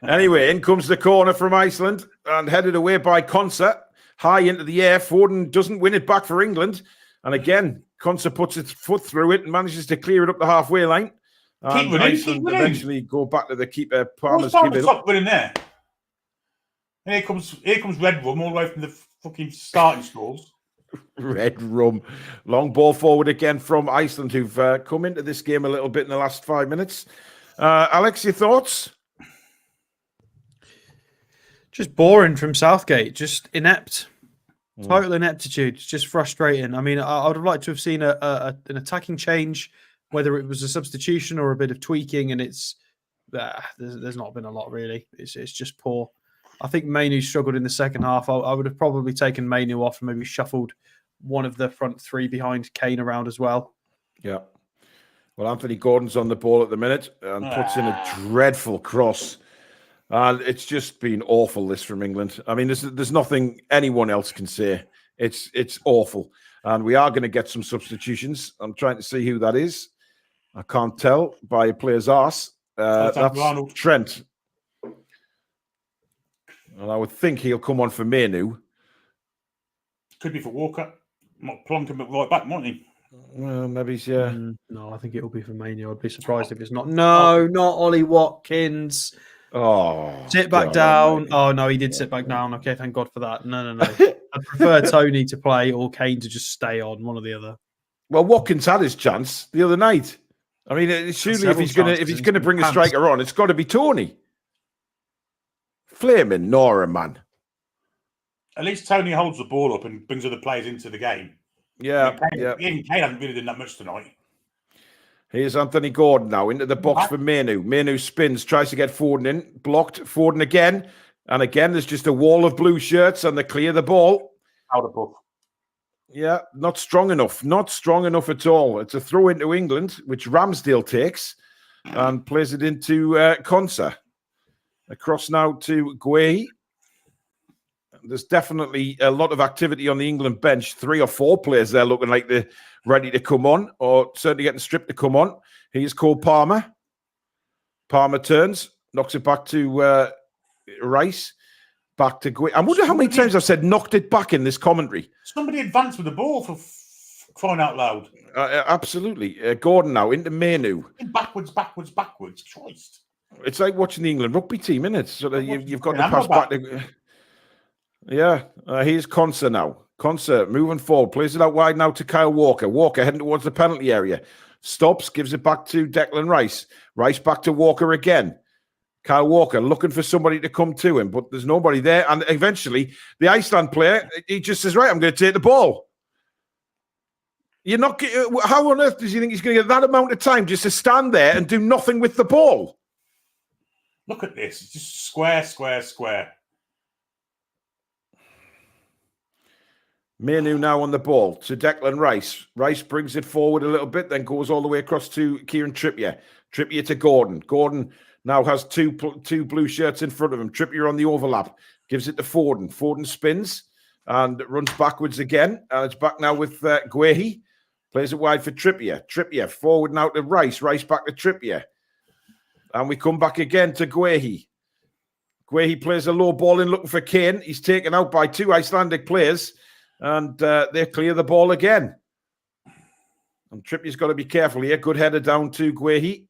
Anyway, in comes the corner from Iceland and headed away by Konsa. High into the air. Foden doesn't win it back for England. And again, Konsa puts its foot through it and manages to clear it up the halfway line. And Iceland eventually go back to the keeper. Palmer's in there. And here comes Red Rum all the way from the fucking starting stalls. Red Rum. Long ball forward again from Iceland, who've come into this game a little bit in the last 5 minutes. Alex, your thoughts? Just boring from Southgate. Just inept. Total ineptitude. Just frustrating. I mean, I would have liked to have seen an attacking change, whether it was a substitution or a bit of tweaking, and there's not been a lot, really. It's just poor. I think Mainu struggled in the second half. I would have probably taken Mainu off and maybe shuffled one of the front three behind Kane around as well. Yeah. Well, Anthony Gordon's on the ball at the minute and puts in a dreadful cross. And it's just been awful, this from England. I mean, there's nothing anyone else can say. It's awful. And we are going to get some substitutions. I'm trying to see who that is. I can't tell by a player's arse. That's Trent. And I would think he'll come on for Mainu. Could be for Walker. Might plonk him right back, mightn't he? Well, maybe he's, yeah. No, I think it'll be for Mainu. I'd be surprised if it's not. No, not Ollie Watkins. Oh, sit back down. Oh, no, he did sit back down. Okay, thank God for that. No. I'd prefer Tony to play or Kane to just stay on, one or the other. Well, Watkins had his chance the other night. I mean, surely if he's going to bring a striker on, it's got to be Tony. Flaming Nora, man. At least Tony holds the ball up and brings other players into the game. Yeah, Kane hasn't really done that much tonight. Here's Anthony Gordon now into the box for Mainu. Mainu spins, tries to get Foden in. Blocked. Foden again. And again, there's just a wall of blue shirts and they clear the ball. Out of puff. Yeah, not strong enough. Not strong enough at all. It's a throw into England, which Ramsdale takes and plays it into Konsa. Across now to Guehi. There's definitely a lot of activity on the England bench. 3 or 4 players there looking like they're ready to come on, or certainly getting stripped to come on. Here's Cole Palmer. Palmer turns, knocks it back to Rice. Back to Guehi. I wonder how many times I've said knocked it back in this commentary. Somebody advanced with the ball for crying out loud. Absolutely. Gordon now into Menu. Backwards. Christ. It's like watching the England rugby team, isn't it? So you've got to pass back. Yeah. Here's Konsa now. Konsa moving forward. Plays it out wide now to Kyle Walker. Walker heading towards the penalty area. Stops, gives it back to Declan Rice. Rice back to Walker again. Kyle Walker looking for somebody to come to him, but there's nobody there. And eventually, the Iceland player, he just says, right, I'm going to take the ball. You're not. How on earth does he think he's going to get that amount of time just to stand there and do nothing with the ball? Look at this. It's just square. Manu now on the ball to Declan Rice. Rice brings it forward a little bit, then goes all the way across to Kieran Trippier. Trippier to Gordon. Gordon now has two blue shirts in front of him. Trippier on the overlap. Gives it to Foden. Foden spins and runs backwards again. And it's back now with Guehi. Plays it wide for Trippier. Trippier forward now to Rice. Rice back to Trippier. And we come back again to Guehi. Guehi plays a low ball in looking for Kane. He's taken out by 2 Icelandic players. And they clear the ball again. And Trippier's got to be careful here. Good header down to Guehi.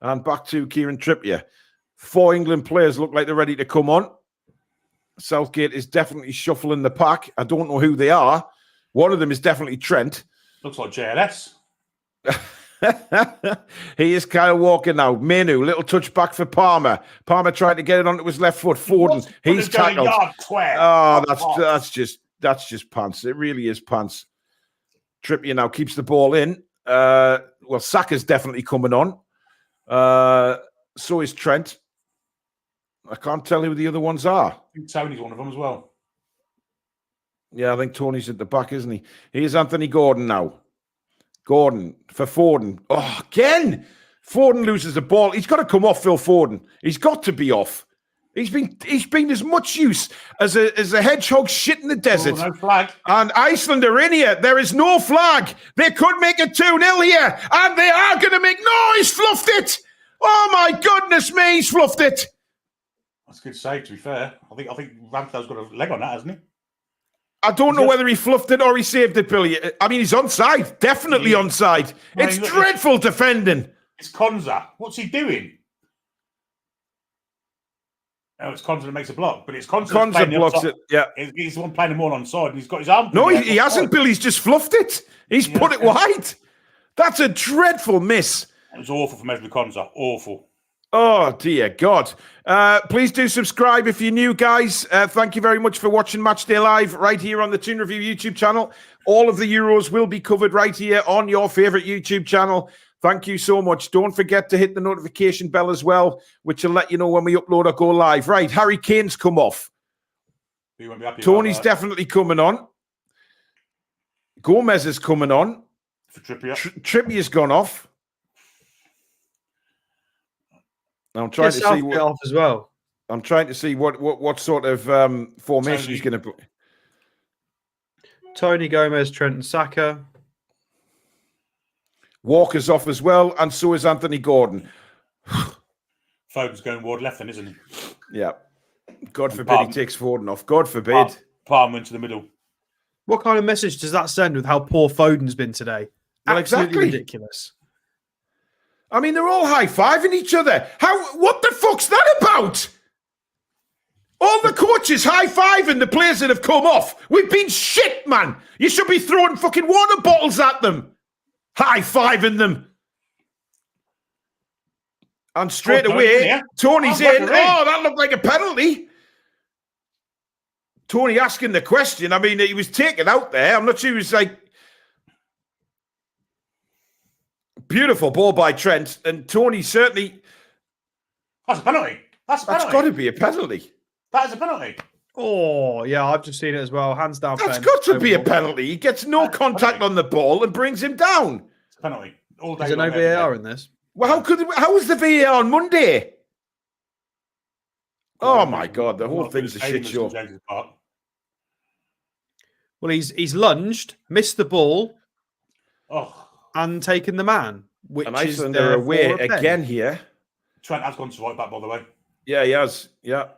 And back to Kieran Trippier. 4 England players look like they're ready to come on. Southgate is definitely shuffling the pack. I don't know who they are. One of them is definitely Trent. Looks like JLS. He is Kyle Walker now. Menu, little touch back for Palmer. Palmer tried to get it onto his left foot. Foden, he's tackled. Oh, that's just pants. It really is pants. Trippier now keeps the ball in. Well, Saka's definitely coming on. So is Trent. I can't tell who the other ones are. I think Tony's one of them as well. Yeah, I think Tony's at the back, isn't he? Here's Anthony Gordon now. Gordon for Foden. Oh, again! Foden loses the ball. He's got to come off, Phil Foden. He's got to be off. He's been as much use as a hedgehog shit in the desert. Oh, no flag. And Iceland are in here. There is no flag. They could make it 2-0 here. And they are going to make... No, he's fluffed it. Oh, my goodness me, he's fluffed it. That's a good save, to be fair. I think Ramsdale's got a leg on that, hasn't he? I don't know whether he fluffed it or he saved it, Billy. I mean, he's onside. Definitely onside. It's dreadful defending. It's Konsa. What's he doing? Oh, it's Konsa that makes a block, but it's Konsa blocks it. Yeah, he's the one playing the ball onside, and he's got his arm. No, he hasn't, Bill. He's just fluffed it. He's put it wide. That's a dreadful miss. It was awful from Esme Konsa. Awful. Oh, dear God. Please do subscribe if you're new, guys. Thank you very much for watching Matchday Live right here on the Toon Review YouTube channel. All of the Euros will be covered right here on your favourite YouTube channel. Thank you so much. Don't forget to hit the notification bell as well, which will let you know when we upload or go live. Right, Harry Kane's come off. Tony's definitely coming on. Gomez is coming on. For Trippier. Trippier's gone off. I'm trying to see what off as well. I'm trying to see what sort of formation he's going to put. Tony, Gomez, Trent, and Saka. Walker's off as well, and so is Anthony Gordon. Foden's going ward left, then, isn't he? Yeah. God forbid he takes Foden off. God forbid. Palmer into the middle. What kind of message does that send with how poor Foden's been today? Well, Absolutely ridiculous. I mean, they're all high-fiving each other. What the fuck's that about? All the coaches high-fiving the players that have come off. We've been shit, man. You should be throwing fucking water bottles at them. High-fiving them. And straight away, Tony's in. Oh, that looked like a penalty. Tony asking the question. I mean, he was taken out there. I'm not sure he was like... Beautiful ball by Trent, and Tony certainly... That's a penalty. That's got to be a penalty. That is a penalty. Oh, yeah, I've just seen it as well. Hands down. That's pen. got to No be a ball. penalty. He gets no contact on the ball and brings him down. It's a penalty. All day Is there no long, every VAR day. in this? Well, how was the VAR on Monday? Oh my God, the whole Not as good thing's a as shit Stadium as show. St James's Park. Well, he's lunged, missed the ball, Oh, and taken the man, which And is Iceland are away therefore a pen. again here. Trent has gone to right back, by the way. Yeah, he has. Yeah.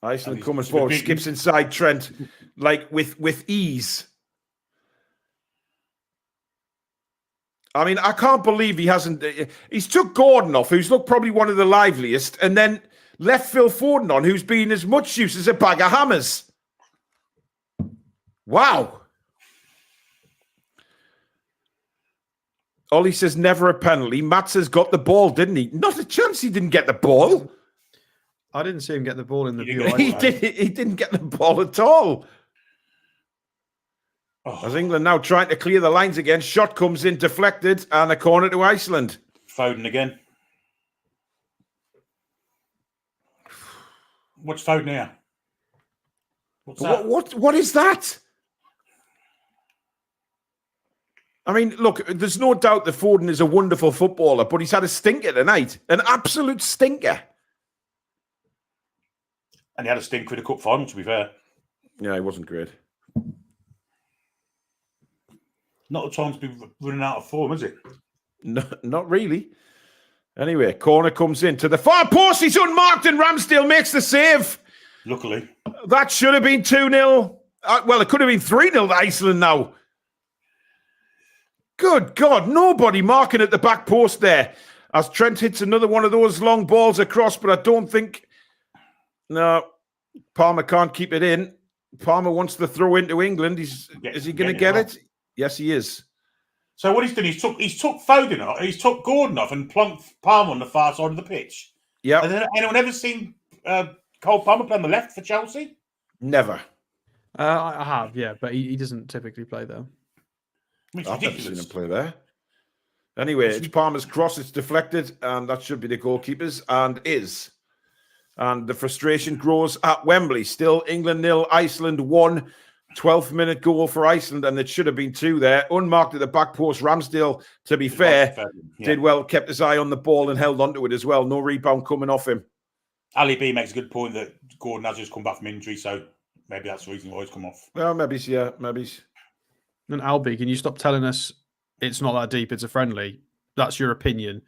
Iceland he's coming been forward, beaten. skips inside Trent, like with ease. I mean, I can't believe he hasn't. He's took Gordon off, who's looked probably one of the liveliest, and then left Phil Foden on, who's been as much use as a bag of hammers. Wow. Ollie says never a penalty. Mats has got the ball, didn't he? Not a chance he didn't get the ball. I didn't see him get the ball in the view. He didn't get the ball at all. Oh, As England now trying to clear the lines again, shot comes in deflected and a corner to Iceland. Foden again. What's Foden here? What's that? What is that? I mean, look, there's no doubt that Foden is a wonderful footballer, but he's had a stinker tonight. An absolute stinker. And he had a stink with the cup final, to be fair. Yeah, he wasn't great. Not the time to be running out of form, is it? No, not really. Anyway, corner comes in to the far post. He's unmarked and Ramsdale makes the save. Luckily. That should have been 2-0. Well, it could have been 3-0 to Iceland now. Good God, nobody marking at the back post there. As Trent hits another one of those long balls across, but I don't think... No, Palmer can't keep it in. Palmer wants to throw into England. Is he going to get it? Yes, he is. So what he's done, he's took Foden off, he's took Gordon off and plunked Palmer on the far side of the pitch. Yeah. Has anyone ever seen Cole Palmer play on the left for Chelsea? Never. I have, yeah, but he doesn't typically play there. I mean, it's I've never ridiculous. seen him play there. Anyway, it's Palmer's cross. It's deflected, and that should be the goalkeeper's, and is. And the frustration grows at Wembley. Still England 0, Iceland 1. 12th minute goal for Iceland, and it should have been 2 there. Unmarked at the back post. Ramsdale, to be fair, did well, kept his eye on the ball and held onto it as well. No rebound coming off him. Ali B makes a good point that Gordon has just come back from injury, so maybe that's the reason why he's come off. Well, maybe, yeah, maybe. And Albie, can you stop telling us it's not that deep, it's a friendly? That's your opinion.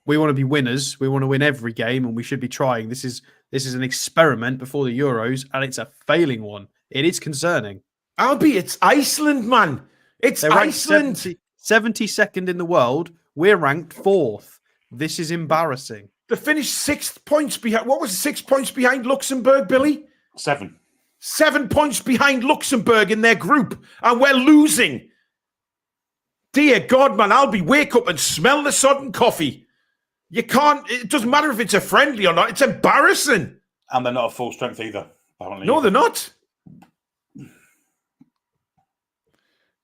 We want to be winners. We want to win every game, and we should be trying. This is an experiment before the Euros, and it's a failing one. It is concerning. Albie, it's Iceland, man. It's Iceland. 72nd in the world. We're ranked 4th. This is embarrassing. They finished 6 points behind. What was it, 6 points behind Luxembourg, Billy? 7. 7 points behind Luxembourg in their group, and we're losing. Dear God, man, Albie, wake up and smell the sodden coffee. You can't, it doesn't matter if it's a friendly or not. It's embarrassing. And they're not at full strength either, apparently. No, they're not.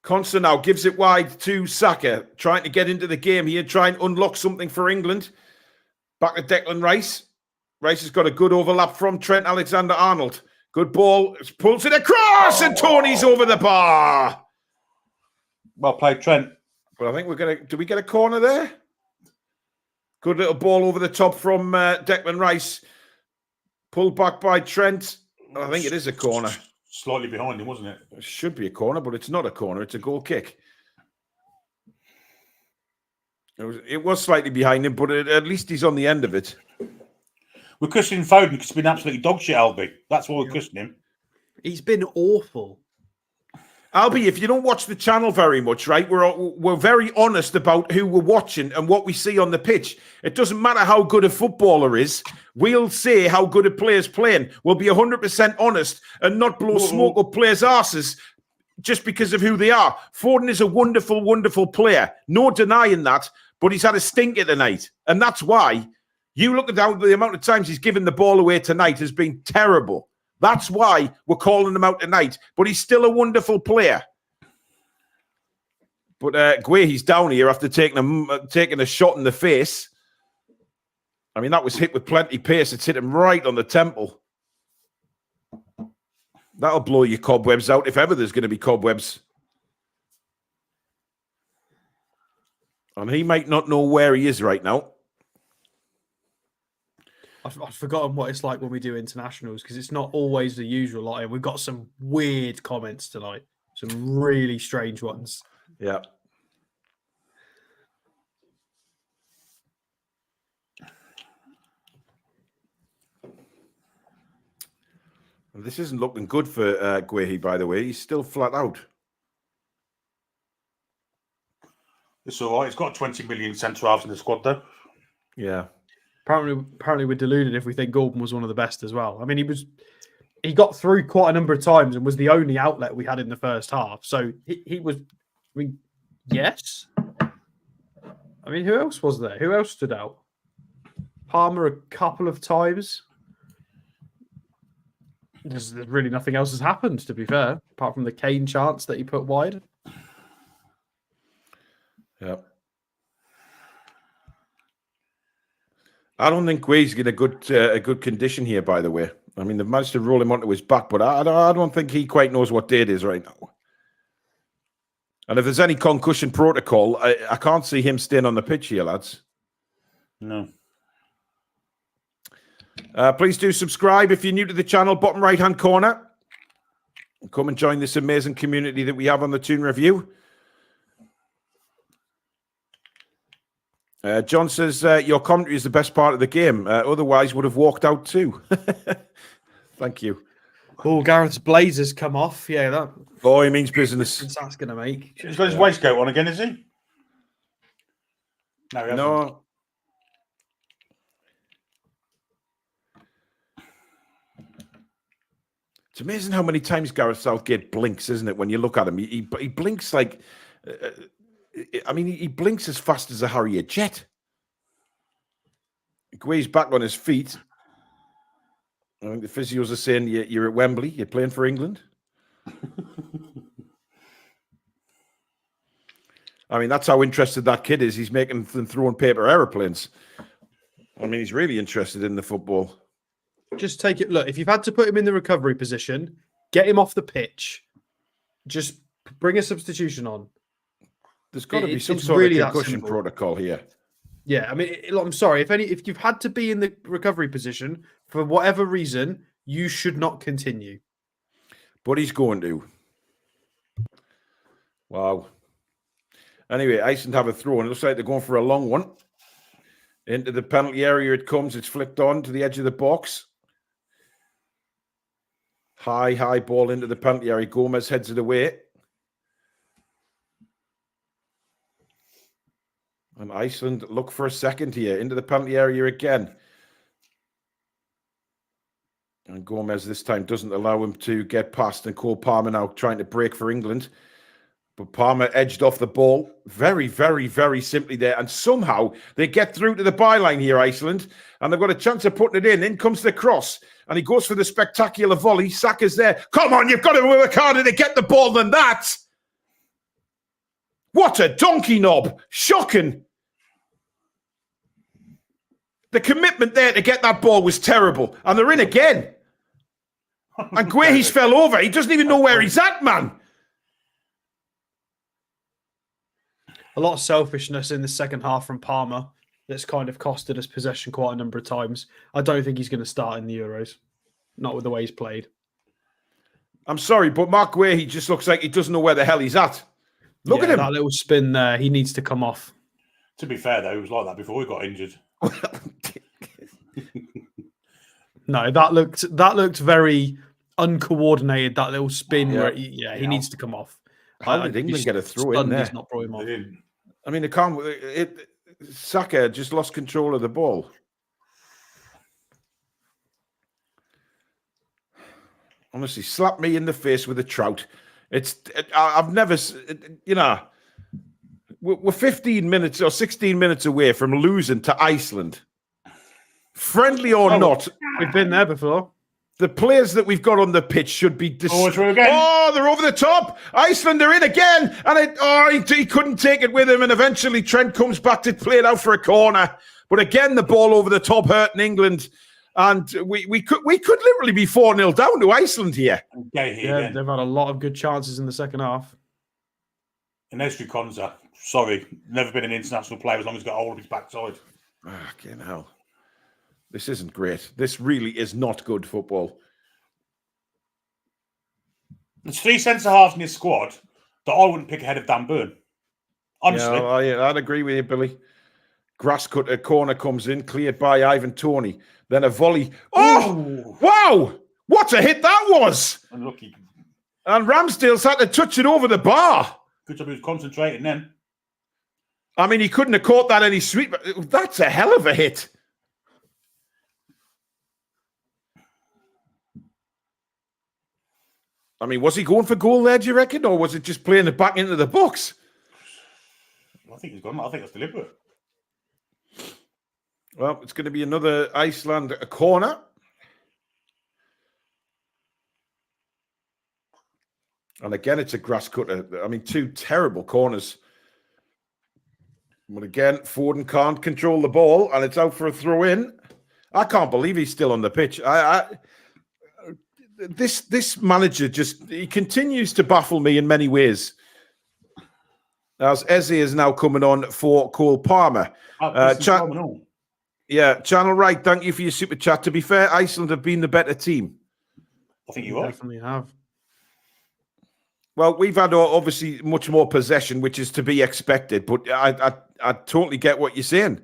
Conser now gives it wide to Saka, trying to get into the game here, try and unlock something for England. Back to Declan Rice. Rice has got a good overlap from Trent Alexander-Arnold. Good ball, pulls it across, and Tony's over the bar. Well played, Trent. Well, I think we're going to... Do we get a corner there? Good little ball over the top from Declan Rice. Pulled back by Trent. I think it is a corner. Slightly behind him, wasn't it? It should be a corner, but it's not a corner. It's a goal kick. It was slightly behind him, but at least he's on the end of it. We're cussing Foden because he's been absolutely dog shit, Albie. That's why we're cussing him. He's been awful. Albie, if you don't watch the channel very much, right, we're very honest about who we're watching and what we see on the pitch. It doesn't matter how good a footballer is. We'll say how good a player's playing. We'll be 100% honest and not blow smoke up players' arses just because of who they are. Foden is a wonderful, wonderful player. No denying that, but he's had a stinker tonight. And that's why you look at the amount of times he's given the ball away tonight has been terrible. That's why we're calling him out tonight. But he's still a wonderful player. But Guehi's down here after taking a shot in the face. I mean, that was hit with plenty pace. It's hit him right on the temple. That'll blow your cobwebs out if ever there's going to be cobwebs. And he might not know where he is right now. I've forgotten what it's like when we do internationals because it's not always the usual lot. We've got some weird comments tonight, some really strange ones. Yeah. Well, this isn't looking good for Guehi, by the way. He's still flat out. It's all right. He's got 20 million centre halves in the squad, though. Yeah. Apparently we're deluded if we think Gordon was one of the best as well. I mean, he got through quite a number of times and was the only outlet we had in the first half. So he was, I mean, yes. I mean, who else was there? Who else stood out? Palmer a couple of times. There's really nothing else has happened, to be fair, apart from the Kane chance that he put wide. Yeah. I don't think Guehi's in a good condition here, by the way. I mean, they've managed to roll him onto his back, but I don't think he quite knows what day it is right now. And if there's any concussion protocol, I can't see him staying on the pitch here, lads. No. Please do subscribe if you're new to the channel, bottom right-hand corner. Come and join this amazing community that we have on the Toon Review. John says, your commentary is the best part of the game. Otherwise, would have walked out too. Thank you. Oh, Gareth's blazers come off. Yeah, that. Oh, he means business. That's going to make. He's got his waistcoat on again, is he? No, he hasn't. No. It's amazing how many times Gareth Southgate blinks, isn't it? When you look at him, he blinks like... I mean, he blinks as fast as a Harrier jet. Guehi's back on his feet. I think the physios are saying you're at Wembley. You're playing for England. I mean, that's how interested that kid is. He's making them throwing paper aeroplanes. I mean, he's really interested in the football. Just take it. Look, if you've had to put him in the recovery position, get him off the pitch. Just bring a substitution on. There's got to be some sort of concussion protocol here. Yeah, I mean, I'm sorry. If you've had to be in the recovery position for whatever reason, you should not continue. But he's going to. Wow. Anyway, Iceland have a throw, and it looks like they're going for a long one. Into the penalty area it comes. It's flicked on to the edge of the box. High ball into the penalty area. Gomez heads it away. And Iceland look for a second here into the penalty area again. And Gomez this time doesn't allow him to get past. And Cole Palmer now trying to break for England. But Palmer edged off the ball very, very, very simply there. And somehow they get through to the byline here, Iceland. And they've got a chance of putting it in. In comes the cross. And he goes for the spectacular volley. Saka's there. Come on, you've got to work harder to get the ball than that. What a donkey knob. Shocking. The commitment there to get that ball was terrible. And they're in again. And Guehi's fell over. He doesn't even know where he's at, man. A lot of selfishness in the second half from Palmer that's kind of costed us possession quite a number of times. I don't think he's going to start in the Euros. Not with the way he's played. I'm sorry, but Mark Guehi just looks like he doesn't know where the hell he's at. Look at him. That little spin there. He needs to come off. To be fair, though, he was like that before he got injured. No, that looked very uncoordinated. That little spin where he needs to come off. How did England get a throw in there? He's not brought him off. I mean, Saka just lost control of the ball. Honestly, slap me in the face with a trout. I've never, we're 15 minutes or 16 minutes away from losing to Iceland. Friendly or not. We've been there before. The players that we've got on the pitch should be... Oh, they're over the top. Iceland are in again. And he couldn't take it with him. And eventually Trent comes back to play it out for a corner. But again, the ball over the top hurting England. And we could literally be 4-0 down to Iceland here. Yeah, they've had a lot of good chances in the second half. And Esri Konza, sorry, never been an international player as long as he's got hold of his backside. Fucking hell. This isn't great. This really is not good football. There's 3 centre-halves in his squad that I wouldn't pick ahead of Dan Burn. Honestly. Yeah, I'd agree with you, Billy. Grass cutter corner comes in, cleared by Ivan Toney. Then a volley. Oh, ooh. Wow. What a hit that was. Unlucky. And Ramsdale's had to touch it over the bar. Good job he was concentrating then. I mean, he couldn't have caught that any sweet, but that's a hell of a hit. I mean, was he going for goal there, do you reckon? Or was it just playing it back into the box? I think he's gone. I think that's deliberate. Well, it's going to be another Iceland corner. And again, it's a grass cutter. I mean, 2 terrible corners. But again, Foden can't control the ball, and it's out for a throw in. I can't believe he's still on the pitch. This manager he continues to baffle me in many ways. As Eze is now coming on for Cole Palmer. Yeah, Channel Right, thank you for your super chat. To be fair, Iceland have been the better team. I think you definitely have. Well, we've had obviously much more possession, which is to be expected, but I totally get what you're saying.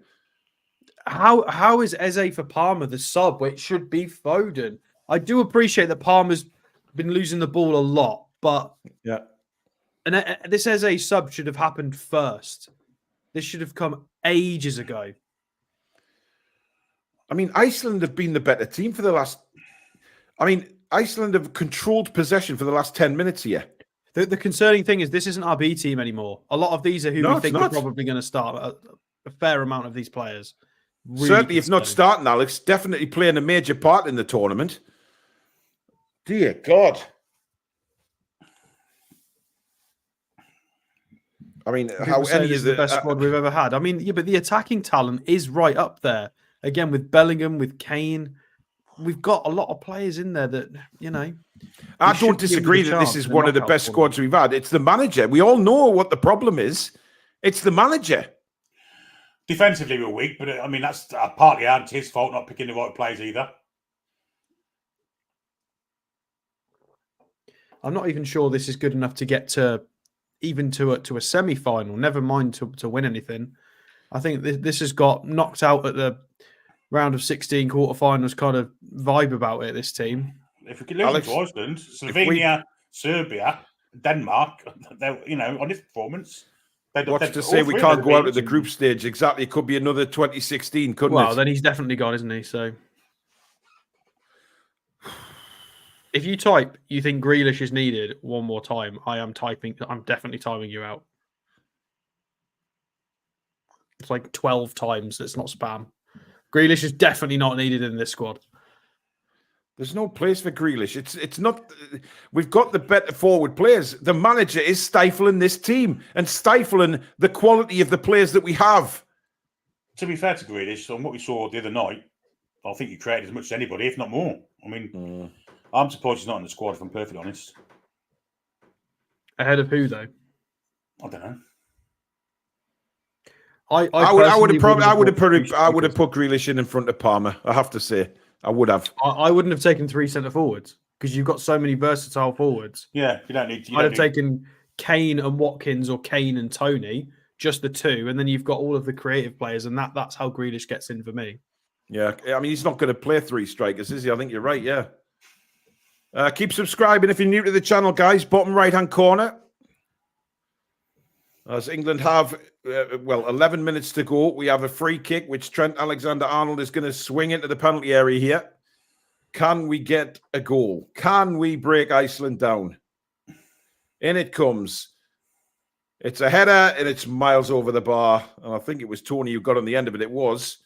How is Eze for Palmer the sub? It should be Foden. I do appreciate that Palmer's been losing the ball a lot, but yeah, and this Eze sub should have happened first. This should have come ages ago. I mean, Iceland have been the better team for the last. I mean, Iceland have controlled possession for the last 10 minutes here. The concerning thing is this isn't our B team anymore. A lot of these are who we think are probably going to start. A fair amount of these players. Really certainly, if not starting, Alex, definitely playing a major part in the tournament. Dear God. I mean, how any is the best squad we've ever had. I mean, yeah, but the attacking talent is right up there. Again, with Bellingham, with Kane, we've got a lot of players in there that, you know. I don't disagree that this is one of the best squads we've had. It's the manager. We all know what the problem is. It's the manager. Defensively, we're weak, but I mean, that's partly his fault not picking the right players either. I'm not even sure this is good enough to get to even to a semi-final, never mind to win anything. I think this has got knocked out at the round of 16 quarterfinals kind of vibe about it, this team. If we could lose to Iceland, Slovenia, Serbia, Denmark, you know, on this performance... What's to say we can't go out of the group stage? Exactly. It could be another 2016, couldn't it? Well, then he's definitely gone, isn't he? So... If you type, you think Grealish is needed one more time, I'm definitely timing you out. It's like 12 times. It's not spam. Grealish is definitely not needed in this squad. There's no place for Grealish. It's not. We've got the better forward players. The manager is stifling this team and stifling the quality of the players that we have. To be fair to Grealish, on what we saw the other night, I think he created as much as anybody, if not more. I mean, I'm surprised he's not in the squad, if I'm perfectly honest. Ahead of who, though? I don't know. I would have put Grealish in front of Palmer. I have to say, I would have. I wouldn't have taken 3 centre forwards because you've got so many versatile forwards. Yeah, you don't need. I'd have taken Kane and Watkins or Kane and Toney, just the 2, and then you've got all of the creative players, and that's how Grealish gets in for me. Yeah, I mean he's not going to play 3 strikers, is he? I think you're right. Yeah. Keep subscribing if you're new to the channel, guys. Bottom right-hand corner. As England have, 11 minutes to go. We have a free kick, which Trent Alexander-Arnold is going to swing into the penalty area here. Can we get a goal? Can we break Iceland down? In it comes. It's a header, and it's miles over the bar. And I think it was Tony who got on the end of it. It was.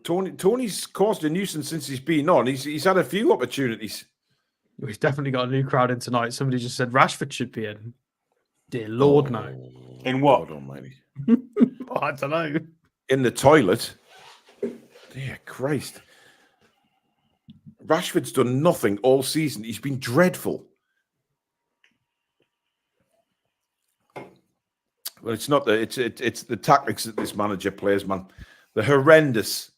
Tony's caused a nuisance since he's been on. He's had a few opportunities. He's definitely got a new crowd in tonight. Somebody just said Rashford should be in. Dear Lord, no. In what? God almighty. I don't know. In the toilet. Dear Christ. Rashford's done nothing all season. He's been dreadful. Well, it's not it's the tactics that this manager plays, man. They're horrendous.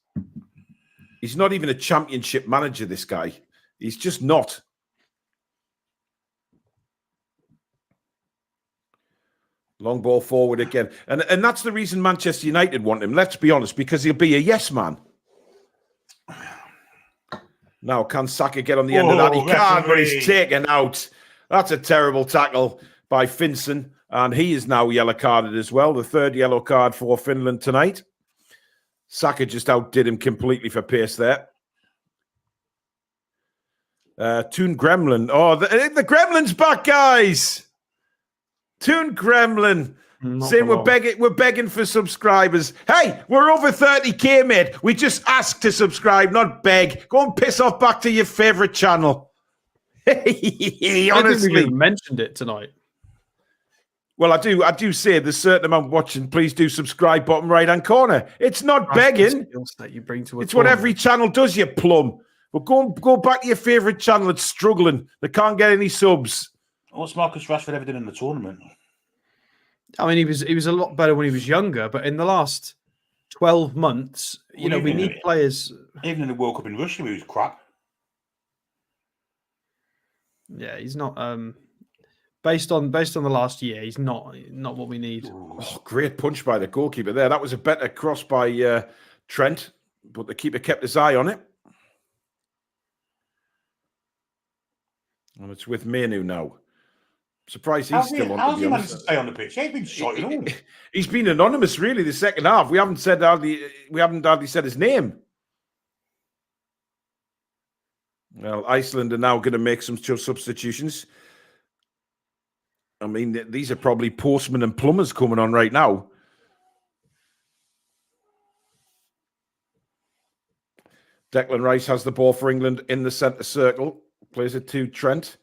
He's not even a championship manager, this guy. He's just not. Long ball forward again. And that's the reason Manchester United want him, let's be honest, because he'll be a yes man. Now, can Saka get on the end of that? He can't, but he's taken out. That's a terrible tackle by Finson. And he is now yellow carded as well. The third yellow card for Finland tonight. Saka just outdid him completely for pace there. Toon Gremlin. Oh, the Gremlin's back, guys. Toon Gremlin. Saying we're begging for subscribers. Hey, we're over 30k, mate. We just ask to subscribe, not beg. Go and piss off back to your favorite channel. Honestly, I think we mentioned it tonight. Well, I do say there's a certain amount watching. Please do subscribe, bottom right-hand corner. It's not begging. That you bring to it's what every channel does, you plum. But go back to your favourite channel that's struggling. They can't get any subs. What's Marcus Rashford ever done in the tournament? I mean, he was a lot better when he was younger, but in the last 12 months, we need players. Even in the World Cup in Russia, he was crap. Yeah, he's not. Based on the last year, he's not what we need. Oh, great punch by the goalkeeper there. That was a better cross by Trent, but the keeper kept his eye on it. And it's with Manu now. Surprised he's still on. How's he managed to stay on the pitch? He ain't been shot at all. He's been anonymous, really, the second half. We haven't hardly said his name. Well, Iceland are now going to make some substitutions. I mean, these are probably postmen and plumbers coming on right now. Declan Rice has the ball for England in the centre circle. Plays it to Trent.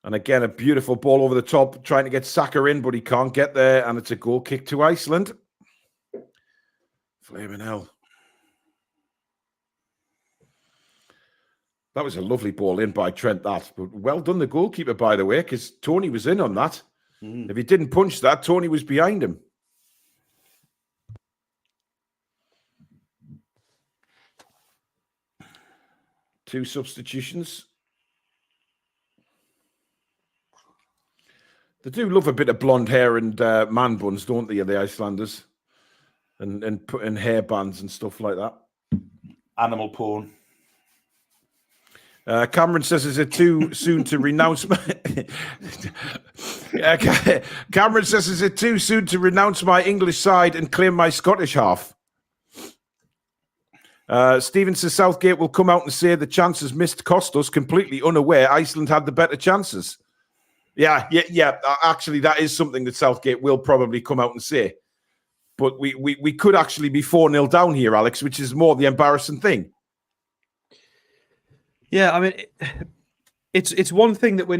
And again, a beautiful ball over the top, trying to get Saka in, but he can't get there. And it's a goal kick to Iceland. Flaming hell. That was a lovely ball in by Trent, that. But well done, the goalkeeper, by the way, because Tony was in on that. If he didn't punch that, Tony was behind him. Two substitutions. They do love a bit of blonde hair and man buns, don't they, the Icelanders? And putting hair bands and stuff like that. Animal porn. Cameron says, is it too soon to renounce my... Cameron says, is it too soon to renounce my English side and claim my Scottish half? Stephen says, Southgate will come out and say the chances missed cost us, completely unaware Iceland had the better chances. Yeah. Actually, that is something that Southgate will probably come out and say. But we could actually be 4-0 down here, Alex, which is more the embarrassing thing. Yeah, I mean, it's one thing that we've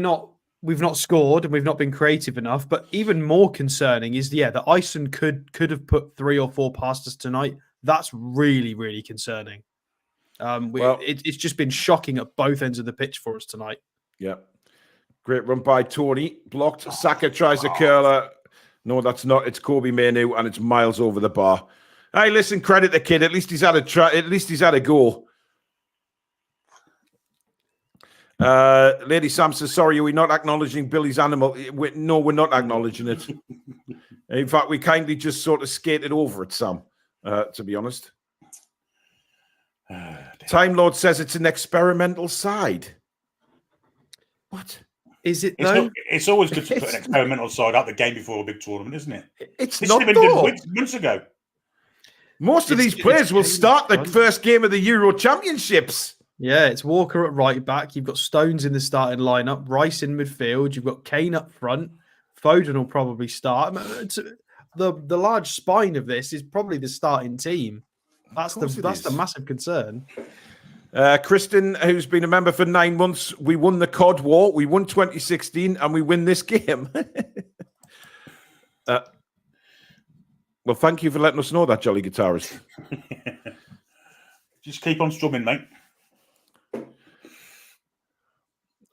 not scored and we've not been creative enough. But even more concerning is, that Iceland could have put 3 or 4 past us tonight. That's really, really concerning. It's just been shocking at both ends of the pitch for us tonight. Yeah. Great run by Tony. Blocked. Saka tries a curler. No, that's not. It's Kobe Manu, and it's miles over the bar. Hey, listen, credit the kid. At least he's had a try. At least he's had a go. Lady Sam says, sorry, are we not acknowledging Billy's animal? No, we're not acknowledging it. In fact, we kindly just sort of skated over it, Sam, to be honest. Time Lord says it's an experimental side. What? Is it, though? It's always good to put an experimental side out the game before a big tournament, isn't it? It's not, though. Months ago. Most of these players will start the first game of the Euro Championships. Yeah, it's Walker at right back. You've got Stones in the starting lineup, Rice in midfield. You've got Kane up front. Foden will probably start. The large spine of this is probably the starting team. That's the massive concern. Kristen, who's been a member for 9 months, we won the COD War, we won 2016, and we win this game. Well, thank you for letting us know that, Jolly Guitarist. Just keep on strumming, mate.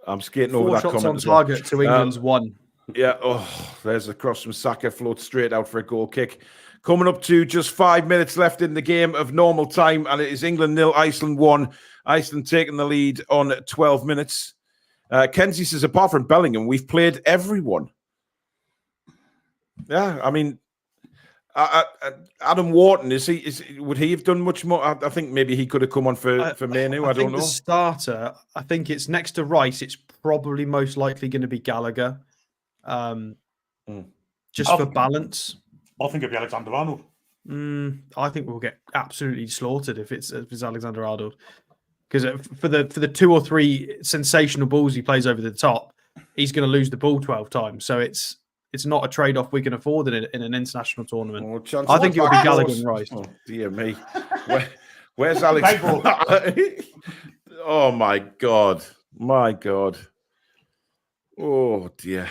I'm skating 4 over that shots comment on as well. target to England's 1. Yeah, there's a cross from Saka, floats straight out for a goal kick. Coming up to just 5 minutes left in the game of normal time, and it is England 0, Iceland 1. Iceland taking the lead on 12 minutes. Kenzie says, apart from Bellingham, we've played everyone. Yeah, I mean, Adam Wharton, would he have done much more? I think maybe he could have come on for Manu. I don't know. The starter, I think it's next to Rice. It's probably most likely going to be Gallagher, just for balance. I think it'd be Alexander-Arnold. I think we'll get absolutely slaughtered if it's Alexander-Arnold, because for the 2 or 3 sensational balls he plays over the top, he's going to lose the ball 12 times. So it's not a trade-off we can afford in an international tournament. I think it would be Gallagher and Rice. Oh, dear me. Where's Alex? Oh, my God. My God. Oh, dear.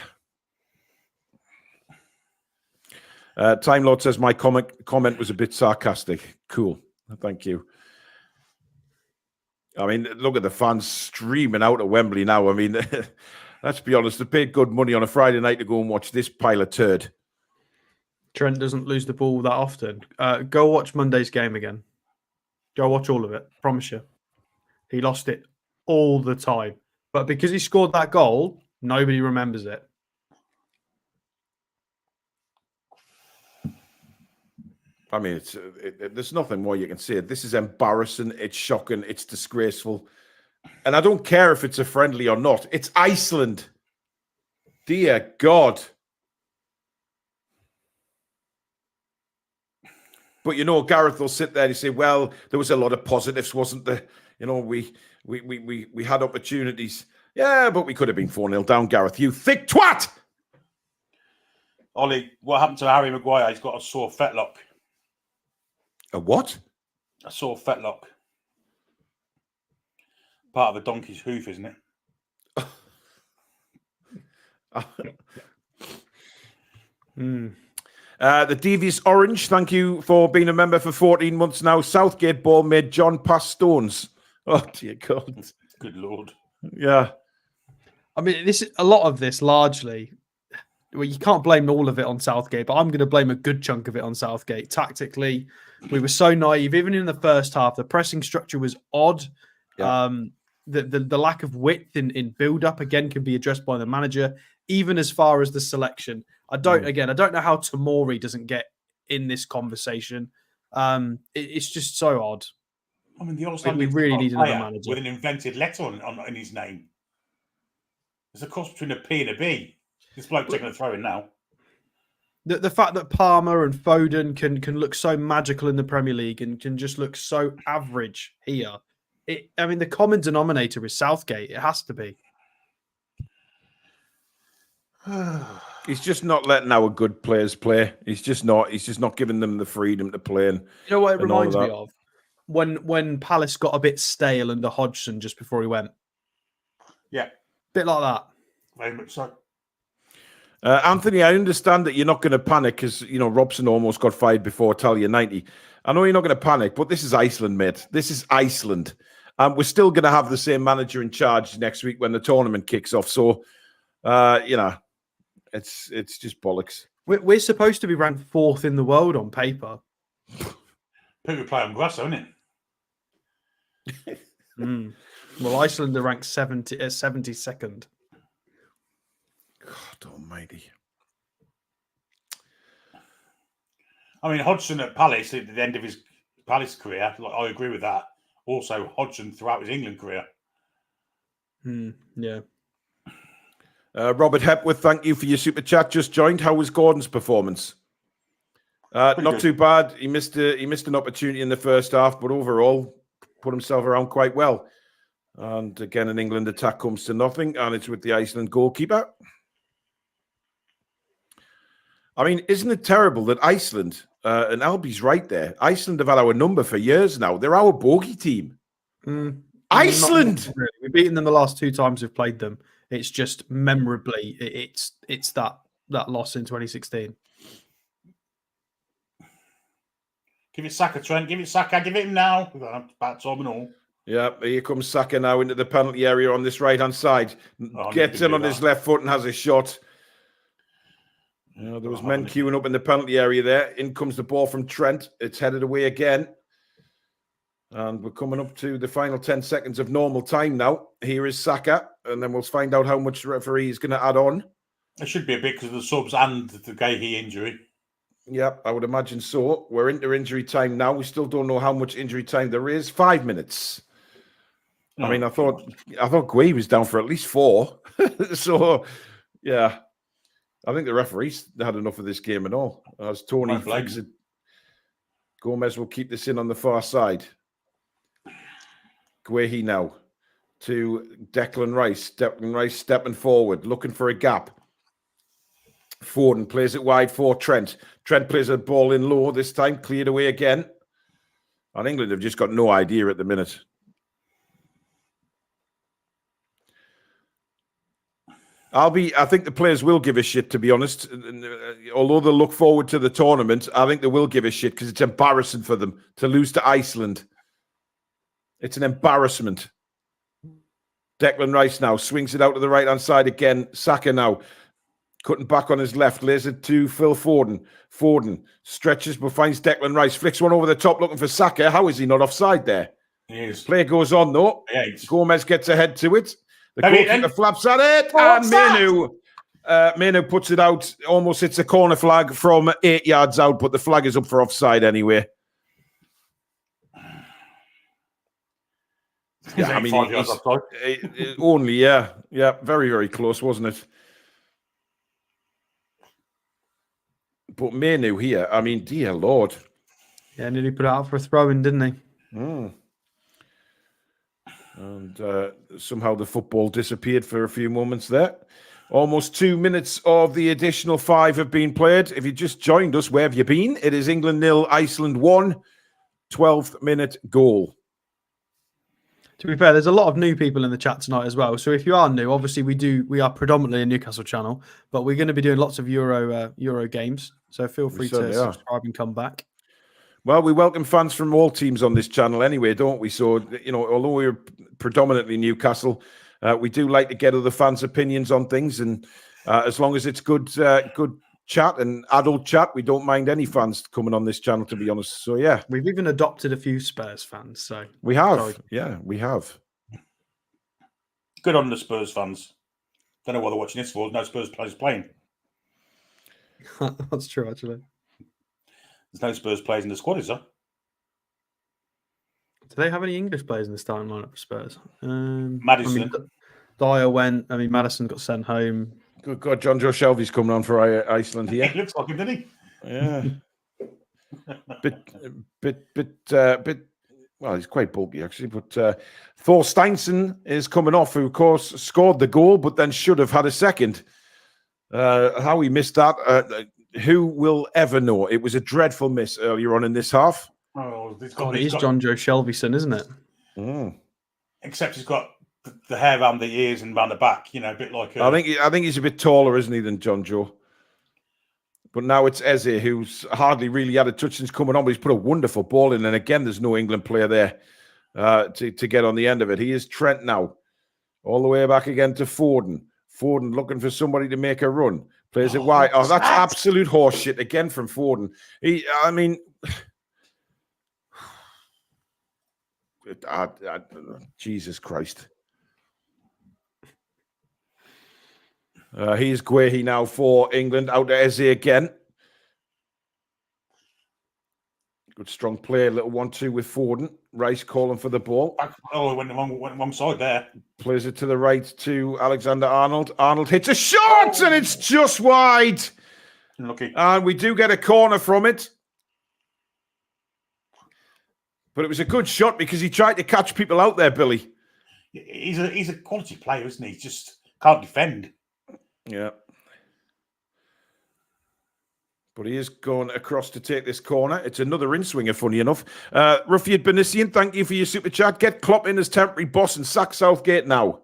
Time Lord says my comment was a bit sarcastic. Cool. Thank you. I mean, look at the fans streaming out at Wembley now. I mean, let's be honest, they paid good money on a Friday night to go and watch this pile of turd. Trent doesn't lose the ball that often. Go watch Monday's game again. Go watch all of it. Promise you. He lost it all the time. But because he scored that goal, nobody remembers it. I mean, there's nothing more you can say. This is embarrassing. It's shocking. It's disgraceful. And I don't care if it's a friendly or not. It's Iceland. Dear God. But, you know, Gareth will sit there and say, well, there was a lot of positives, wasn't there? You know, we had opportunities. Yeah, but we could have been 4-0 down, Gareth. You thick twat! Ollie, what happened to Harry Maguire? He's got a sore fetlock. A what? A sore fetlock. Part of a donkey's hoof, isn't it? The Devious Orange, thank you for being a member for 14 months now. Southgate ball made John pass stones. Oh, dear God. Good Lord. Yeah. I mean, a lot of this largely, well, you can't blame all of it on Southgate, but I'm going to blame a good chunk of it on Southgate. Tactically, we were so naive. Even in the first half, the pressing structure was odd. Yeah. The lack of width in build-up, again, can be addressed by the manager, even as far as the selection. I don't know how Tomori doesn't get in this conversation. It's just so odd. I mean, the Iceland we really need another manager with an invented letter in his name. There's a cross between a P and a B. This bloke taking a throw in now. The fact that Palmer and Foden can look so magical in the Premier League and can just look so average here. I mean, the common denominator is Southgate. It has to be. He's just not letting our good players play. He's just not giving them the freedom to play. And you know what it reminds me of? When Palace got a bit stale under Hodgson just before he went. Yeah. Bit like that. Very much so. Anthony, I understand that you're not going to panic because, you know, Robson almost got fired before Italia 90. I know you're not going to panic, but this is Iceland, mate. This is Iceland. We're still going to have the same manager in charge next week when the tournament kicks off. So, you know, it's just bollocks. We're supposed to be ranked 4th in the world on paper. People play on grass, isn't it? Well, Iceland are ranked 72nd. God almighty. I mean, Hodgson at Palace at the end of his Palace career, I agree with that. Also, Hodgson throughout his England career. Yeah. Robert Hepworth, thank you for your super chat. Just joined. How was Gordon's performance? Not good. Too bad. He missed an opportunity in the first half, but overall put himself around quite well. And again, an England attack comes to nothing, and it's with the Iceland goalkeeper. I mean, isn't it terrible that Iceland, and Albie's right there, Iceland have had our number for years now. They're our bogey team. Iceland! Really. We've beaten them the last 2 times we've played them. It's just memorably, it's that loss in 2016. Give it Saka, Trent. Give it Saka. Give it him now. Bad time and all. Yeah, here comes Saka now into the penalty area on this right-hand side. Gets in on his left foot and has a shot. There was men queuing up in the penalty area there. In comes the ball from Trent. It's headed away again. And we're coming up to the final 10 seconds of normal time now. Here is Saka, and then we'll find out how much the referee is going to add on. It should be a bit because of the subs and the Gahey injury. Yep, I would imagine so. We're into injury time now. We still don't know how much injury time there is. 5 minutes. I mean, I thought Guay was down for at least 4. So, yeah, I think the referees had enough of this game and all. As Tony flags it, Gomez will keep this in on the far side. Guehi now to Declan Rice. Declan Rice stepping forward, looking for a gap. Foden plays it wide for Trent. Trent plays a ball in low this time, cleared away again. And England have just got no idea at the minute. I think the players will give a shit, to be honest. Although they'll look forward to the tournament, I think they will give a shit because it's embarrassing for them to lose to Iceland. It's an embarrassment. Declan Rice now swings it out to the right-hand side again. Saka now cutting back on his left. Lays it to Phil Foden. Foden stretches but finds Declan Rice. Flicks one over the top looking for Saka. How is he not offside there? He is. Play goes on though. Gomez gets ahead to it. The goalkeeper flaps at it. And Menu puts it out. Almost hits a corner flag from 8 yards out, but the flag is up for offside anyway. Yeah, I mean, only, yeah, very, very close, wasn't it? But Menu here, I mean, dear Lord. Yeah, nearly put it out for a throw-in, didn't he? Mm. And somehow the football disappeared for a few moments there. Almost 2 minutes of the additional 5 have been played. If you just joined us, where have you been? It is England 0, Iceland 1, 12th minute goal. To be fair, there's a lot of new people in the chat tonight as well. So if you are new, obviously we are predominantly a Newcastle channel, but we're going to be doing lots of Euro games. So feel free to subscribe and come back. Well, we welcome fans from all teams on this channel anyway, don't we? So, you know, although we're predominantly Newcastle, we do like to get other fans' opinions on things. And as long as it's good chat and adult chat, we don't mind any fans coming on this channel, to be honest. So, yeah. We've even adopted a few Spurs fans. So we have. Yeah, we have. Good on the Spurs fans. Don't know what they're watching this for. No Spurs players playing. That's true, actually. There's no Spurs players in the squad, is there? Do they have any English players in the starting lineup for Spurs? Maddison. I mean, Dyer went. I mean, Maddison got sent home. Good God, John Joe Shelby's coming on for Iceland here. He looks like him, doesn't he? Yeah. bit. Well, he's quite bulky actually. But Thor Steinsen is coming off, who of course scored the goal, but then should have had a second. How he missed that, who will ever know? It was a dreadful miss earlier on in this half. Oh, it is John Joe Shelbyson, isn't it? Mm. Except he's got the hair around the ears and around the back, you know, a bit like. I think he's a bit taller, isn't he, than John Joe? But now it's Eze, who's hardly really had a touch since coming on, but he's put a wonderful ball in. And again, there's no England player there to get on the end of it. He is Trent now, all the way back again to Foden. Foden looking for somebody to make a run. Plays it wide. Oh, that's absolute horseshit again from Foden. Jesus Christ. Here's Guehi now for England. Out to Eze again. Good strong play. A little 1-2 with Foden. Rice calling for the ball. Oh, it went wrong side there. Plays it to the right to Alexander-Arnold. Arnold hits a shot and it's just wide. Lucky. And we do get a corner from it. But it was a good shot because he tried to catch people out there, Billy. He's a quality player, isn't he? He just can't defend. Yeah. But he is going across to take this corner. It's another in-swinger, funny enough. Rufiad Benisian, thank you for your super chat. Get Klopp in as temporary boss and sack Southgate now.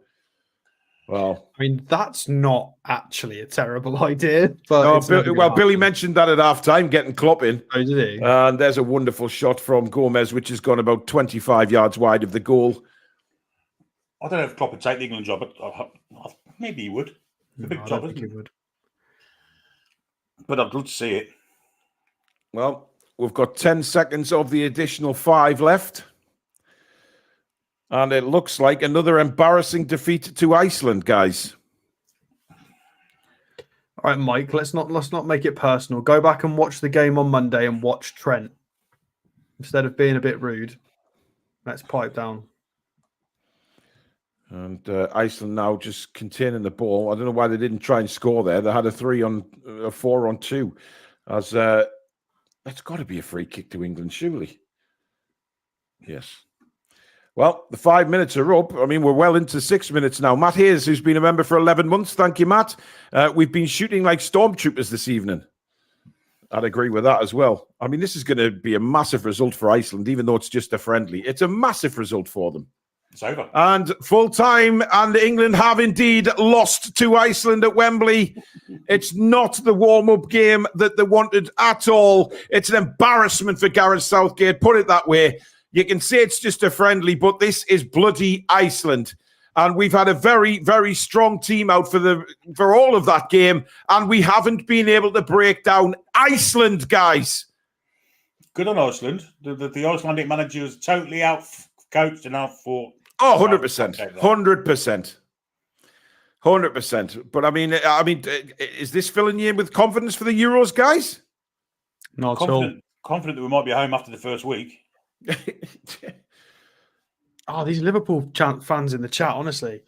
Well, I mean, that's not actually a terrible idea. But no, it's never well, gonna Billy happen. mentioned that at half-time, getting Klopp in. Oh, did he? And there's a wonderful shot from Gomez, which has gone about 25 yards wide of the goal. I don't know if Klopp would take the England job, but maybe he would. It's a big I job, don't think isn't he it? would. But I'd love to see it. Well, we've got 10 seconds of the additional 5 left. And it looks like another embarrassing defeat to Iceland, guys. All right, Mike. Let's not make it personal. Go back and watch the game on Monday and watch Trent instead of being a bit rude. Let's pipe down. And Iceland now just containing the ball. I don't know why they didn't try and score there. They had a 4-on-2. As that's got to be a free kick to England, surely. Yes. Well, the 5 minutes are up. I mean, we're well into 6 minutes now. Matt Hayes, who's been a member for 11 months. Thank you, Matt. We've been shooting like stormtroopers this evening. I'd agree with that as well. I mean, this is going to be a massive result for Iceland, even though it's just a friendly. It's a massive result for them. It's over. And full time, and England have indeed lost to Iceland at Wembley. It's not the warm-up game that they wanted at all. It's an embarrassment for Gareth Southgate, put it that way. You can say it's just a friendly, but this is bloody Iceland. And we've had a very, very strong team out for all of that game, and we haven't been able to break down Iceland, guys. Good on Iceland. The Icelandic manager is totally out-coached and out-fought. Oh, 100%. 100%. 100%. But I mean, is this filling you in with confidence for the Euros, guys? Not at all. Confident that we might be home after the first week. Oh, these Liverpool fans in the chat, honestly.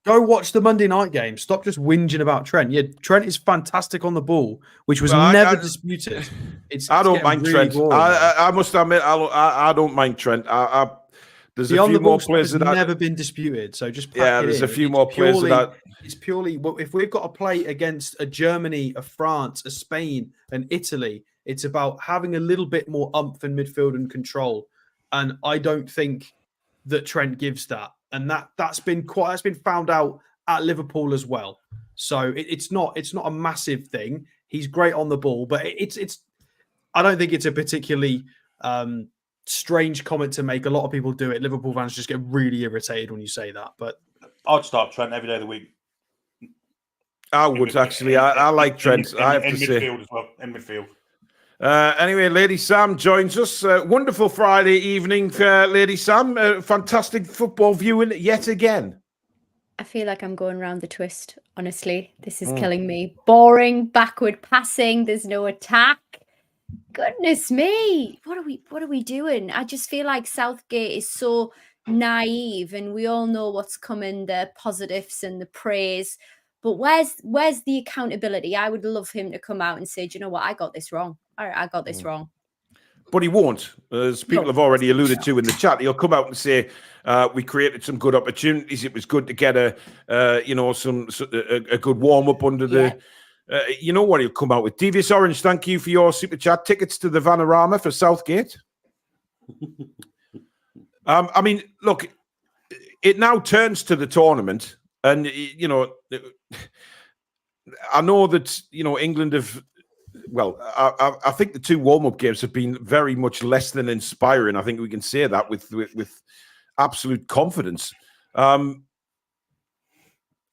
Go watch the Monday night game. Stop just whinging about Trent. Yeah, Trent is fantastic on the ball, which was never disputed. I don't mind really Trent. I must admit, I don't mind Trent. There's a few more players that never been disputed. So just there's a few more players that it's purely if we've got to play against a Germany, a France, a Spain, an Italy, it's about having a little bit more umph in midfield and control. And I don't think that Trent gives that. And that's been found out at Liverpool as well. So it's not a massive thing. He's great on the ball, but it's I don't think it's a particularly strange comment to make. A lot of people do it. Liverpool fans just get really irritated when you say that. But I'd start Trent every day of the week. I would actually. I like Trent. I have to say, midfield as well. In midfield. Anyway, Lady Sam joins us. Wonderful Friday evening, Lady Sam. Fantastic football viewing yet again. I feel like I'm going around the twist, honestly. This is killing me. Boring, backward passing, there's no attack. Goodness me. What are we doing? I just feel like Southgate is so naive, and we all know what's coming, the positives and the praise. But where's the accountability? I would love him to come out and say, do you know what? I got this wrong. I got this wrong. But he won't. As people have already alluded to in the chat, he'll come out and say, we created some good opportunities. It was good to get a good warm-up under the... you know what he'll come out with? Devious Orange, thank you for your super chat. Tickets to the Vanarama for Southgate. I mean, look, it now turns to the tournament. And, you know, I know that, you know, England have... Well, I think the 2 warm-up games have been very much less than inspiring. I think we can say that with absolute confidence. I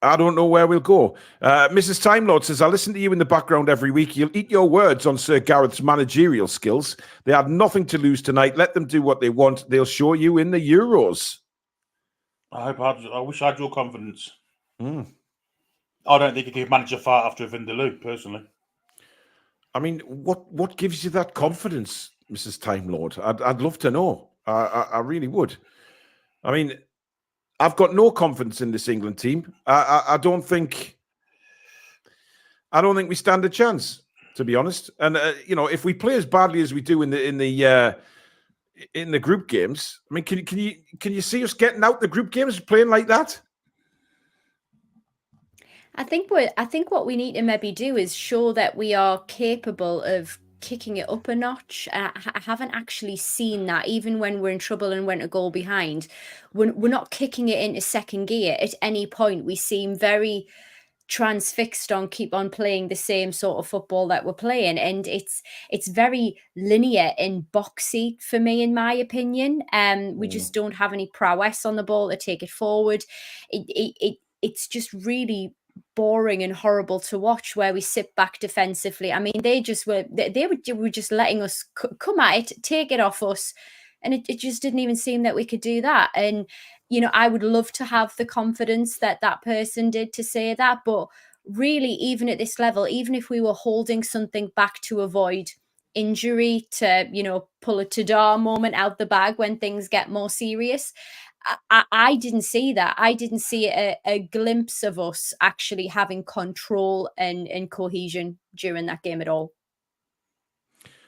don't know where we'll go. Mrs. Time Lord says, I listen to you in the background every week. You'll eat your words on Sir Gareth's managerial skills. They had nothing to lose tonight. Let them do what they want. They'll show you in the Euros. I wish I had your confidence. I don't think he could manage a fight after a Vindaloo, personally. I mean, what gives you that confidence, Mrs. Time Lord? I'd love to know. I really would. I mean, I've got no confidence in this England team. I don't think we stand a chance, to be honest. And you know, if we play as badly as we do in the group games, I mean, can you see us getting out the group games playing like that? I think what we need to maybe do is show that we are capable of kicking it up a notch. I haven't actually seen that. Even when we're in trouble and went a goal behind, we're not kicking it into second gear at any point. We seem very transfixed on keep on playing the same sort of football that we're playing, and it's very linear and boxy for me, in my opinion. We just don't have any prowess on the ball to take it forward. It's just really boring and horrible to watch, where we sit back defensively. I mean, they were just letting us come at it, take it off us, and it just didn't even seem that we could do that. And I would love to have the confidence that that person did to say that, but really, even at this level, even if we were holding something back to avoid injury, to pull a Tadar moment out the bag when things get more serious, I didn't see that. I didn't see a glimpse of us actually having control and cohesion during that game at all.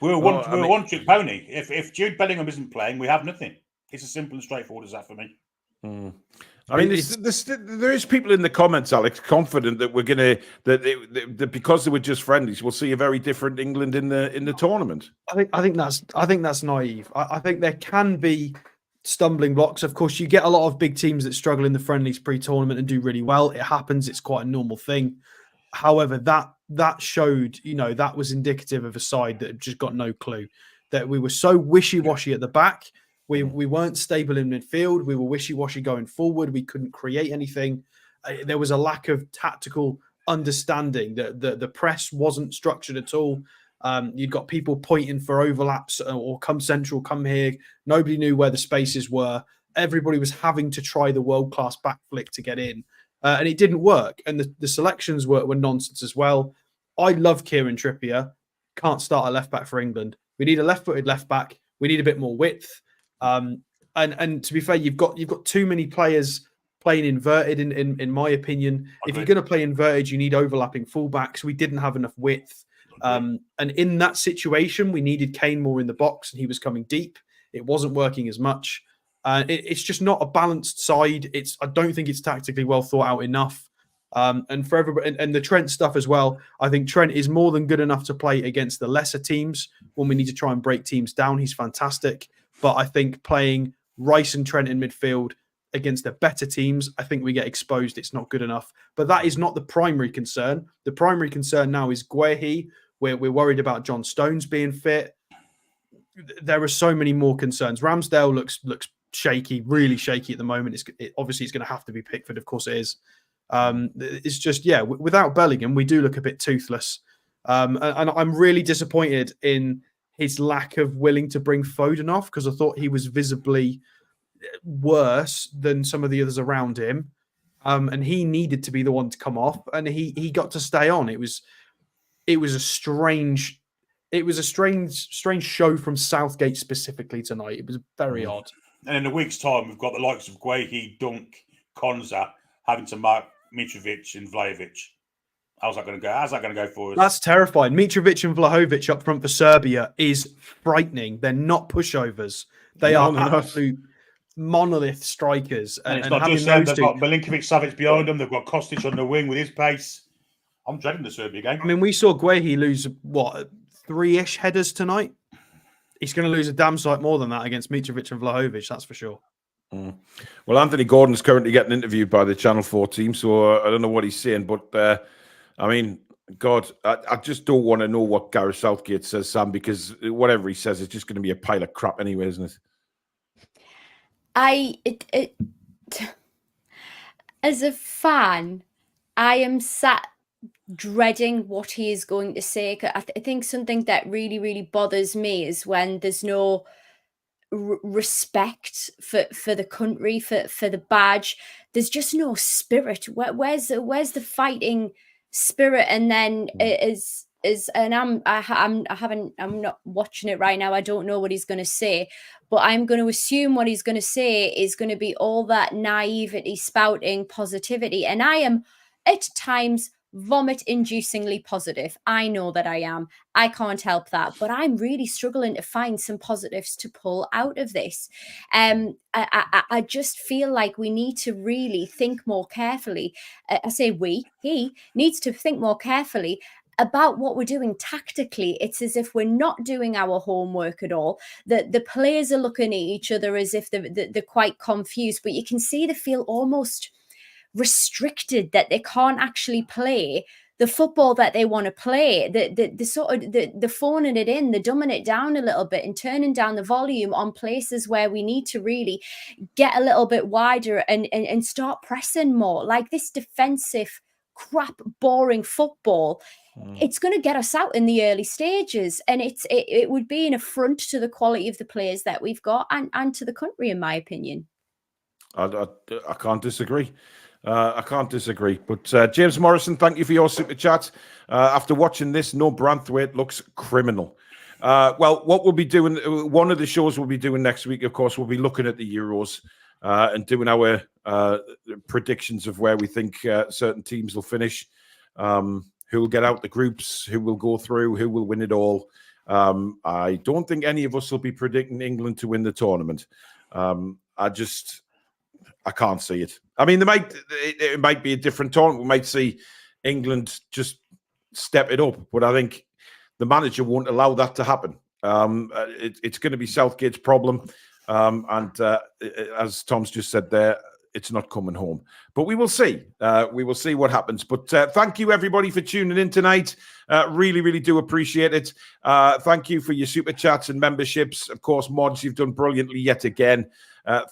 We're a one-trick pony. If Jude Bellingham isn't playing, we have nothing. It's as simple and straightforward as that for me. I mean, there is people in the comments, Alex, confident that we're gonna that because they were just friendlies, we'll see a very different England in the tournament. I think that's naive. I think there can be stumbling blocks. Of course, you get a lot of big teams that struggle in the friendlies pre-tournament and do really well. It happens. It's quite a normal thing. However, that showed, that was indicative of a side that had just got no clue. That we were so wishy-washy at the back. We weren't stable in midfield. We were wishy-washy going forward. We couldn't create anything. There was a lack of tactical understanding. The press wasn't structured at all. You'd got people pointing for overlaps or come central, come here. Nobody knew where the spaces were. Everybody was having to try the world-class back flick to get in. And it didn't work. And the selections were nonsense as well. I love Kieran Trippier. Can't start a left-back for England. We need a left-footed left-back. We need a bit more width. And to be fair, you've got too many players playing inverted, in my opinion. If you're going to play inverted, you need overlapping fullbacks. We didn't have enough width. And in that situation, we needed Kane more in the box, and he was coming deep. It wasn't working as much. It's just not a balanced side. I don't think it's tactically well thought out enough. And for everybody, and the Trent stuff as well, I think Trent is more than good enough to play against the lesser teams when we need to try and break teams down. He's fantastic. But I think playing Rice and Trent in midfield against the better teams, I think we get exposed. It's not good enough. But that is not the primary concern. The primary concern now is Guehi. We're worried about John Stones being fit. There are so many more concerns. Ramsdale looks shaky, really shaky at the moment. Obviously, it's going to have to be Pickford. Of course it is. It's just, without Bellingham, we do look a bit toothless. And I'm really disappointed in his lack of willing to bring Foden off, because I thought he was visibly worse than some of the others around him. And he needed to be the one to come off, and he got to stay on. It was a strange show from Southgate specifically tonight. It was very odd. And in a week's time, we've got the likes of Guehi, Dunk, Konza having to mark Mitrovic and Vlahovic. How's that going to go? How's that going to go for us? That's terrifying. Mitrovic and Vlahovic up front for Serbia is frightening. They're not pushovers. They are absolute monolith strikers. And it's not just them. They've got Milinkovic-Savic behind them. They've got Kostic on the wing with his pace. I'm dreading the Serbia game. I mean, we saw Guehi lose, 3-ish headers tonight? He's going to lose a damn sight more than that against Mitrovic and Vlahovic, that's for sure. Well, Anthony Gordon's currently getting interviewed by the Channel 4 team, so I don't know what he's saying, but I mean, God, I just don't want to know what Gareth Southgate says, Sam, because whatever he says, it's just going to be a pile of crap anyway, isn't it? As a fan, I am sat dreading what he is going to say. I think something that really, really bothers me is when there's no respect for the country, for the badge. There's just no spirit. Where's the fighting spirit? And then I'm not watching it right now. I don't know what he's going to say, but I'm going to assume what he's going to say is going to be all that naivety, spouting positivity, and I am at times vomit-inducingly positive. I know that I am. I can't help that, but I'm really struggling to find some positives to pull out of this. I just feel like we need to really think more carefully. I say he needs to think more carefully about what we're doing tactically. It's as if we're not doing our homework at all. The players are looking at each other as if they're quite confused, but you can see they feel almost restricted, that they can't actually play the football that they want to play. The sort of the phoning it in, the dumbing it down a little bit and turning down the volume on places where we need to really get a little bit wider and start pressing more. Like this defensive crap, boring football, it's going to get us out in the early stages, and it would be an affront to the quality of the players that we've got and to the country, in my opinion. I can't disagree. I can't disagree. But James Morrison, thank you for your super chat. After watching this, no Branthwaite looks criminal. Well, what we'll be doing, one of the shows we'll be doing next week, of course, we'll be looking at the Euros and doing our predictions of where we think certain teams will finish, who will get out the groups, who will go through, who will win it all. I don't think any of us will be predicting England to win the tournament. I can't see it. I mean, it might be a different tournament. We might see England just step it up, but I think the manager won't allow that to happen. It's going to be Southgate's problem. And as Tom's just said there, it's not coming home. But we will see. We will see what happens. But thank you, everybody, for tuning in tonight. Really, really do appreciate it. Thank you for your super chats and memberships. Of course, mods, you've done brilliantly yet again.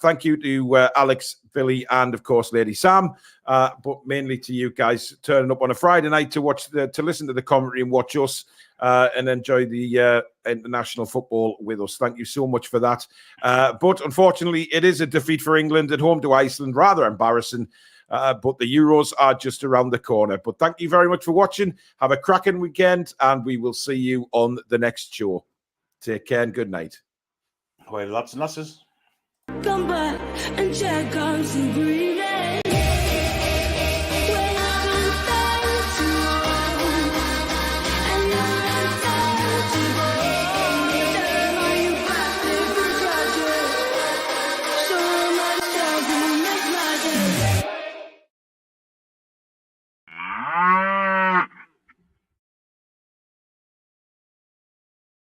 Thank you to Alex, Billy, and, of course, Lady Sam. But mainly to you guys turning up on a Friday night to listen to the commentary and watch us and enjoy the international football with us. Thank you so much for that. But unfortunately, it is a defeat for England at home to Iceland. Rather embarrassing. But the Euros are just around the corner. But thank you very much for watching. Have a cracking weekend, and we will see you on the next show. Take care and good night. Well, lads and lasses. Come back and check on some green.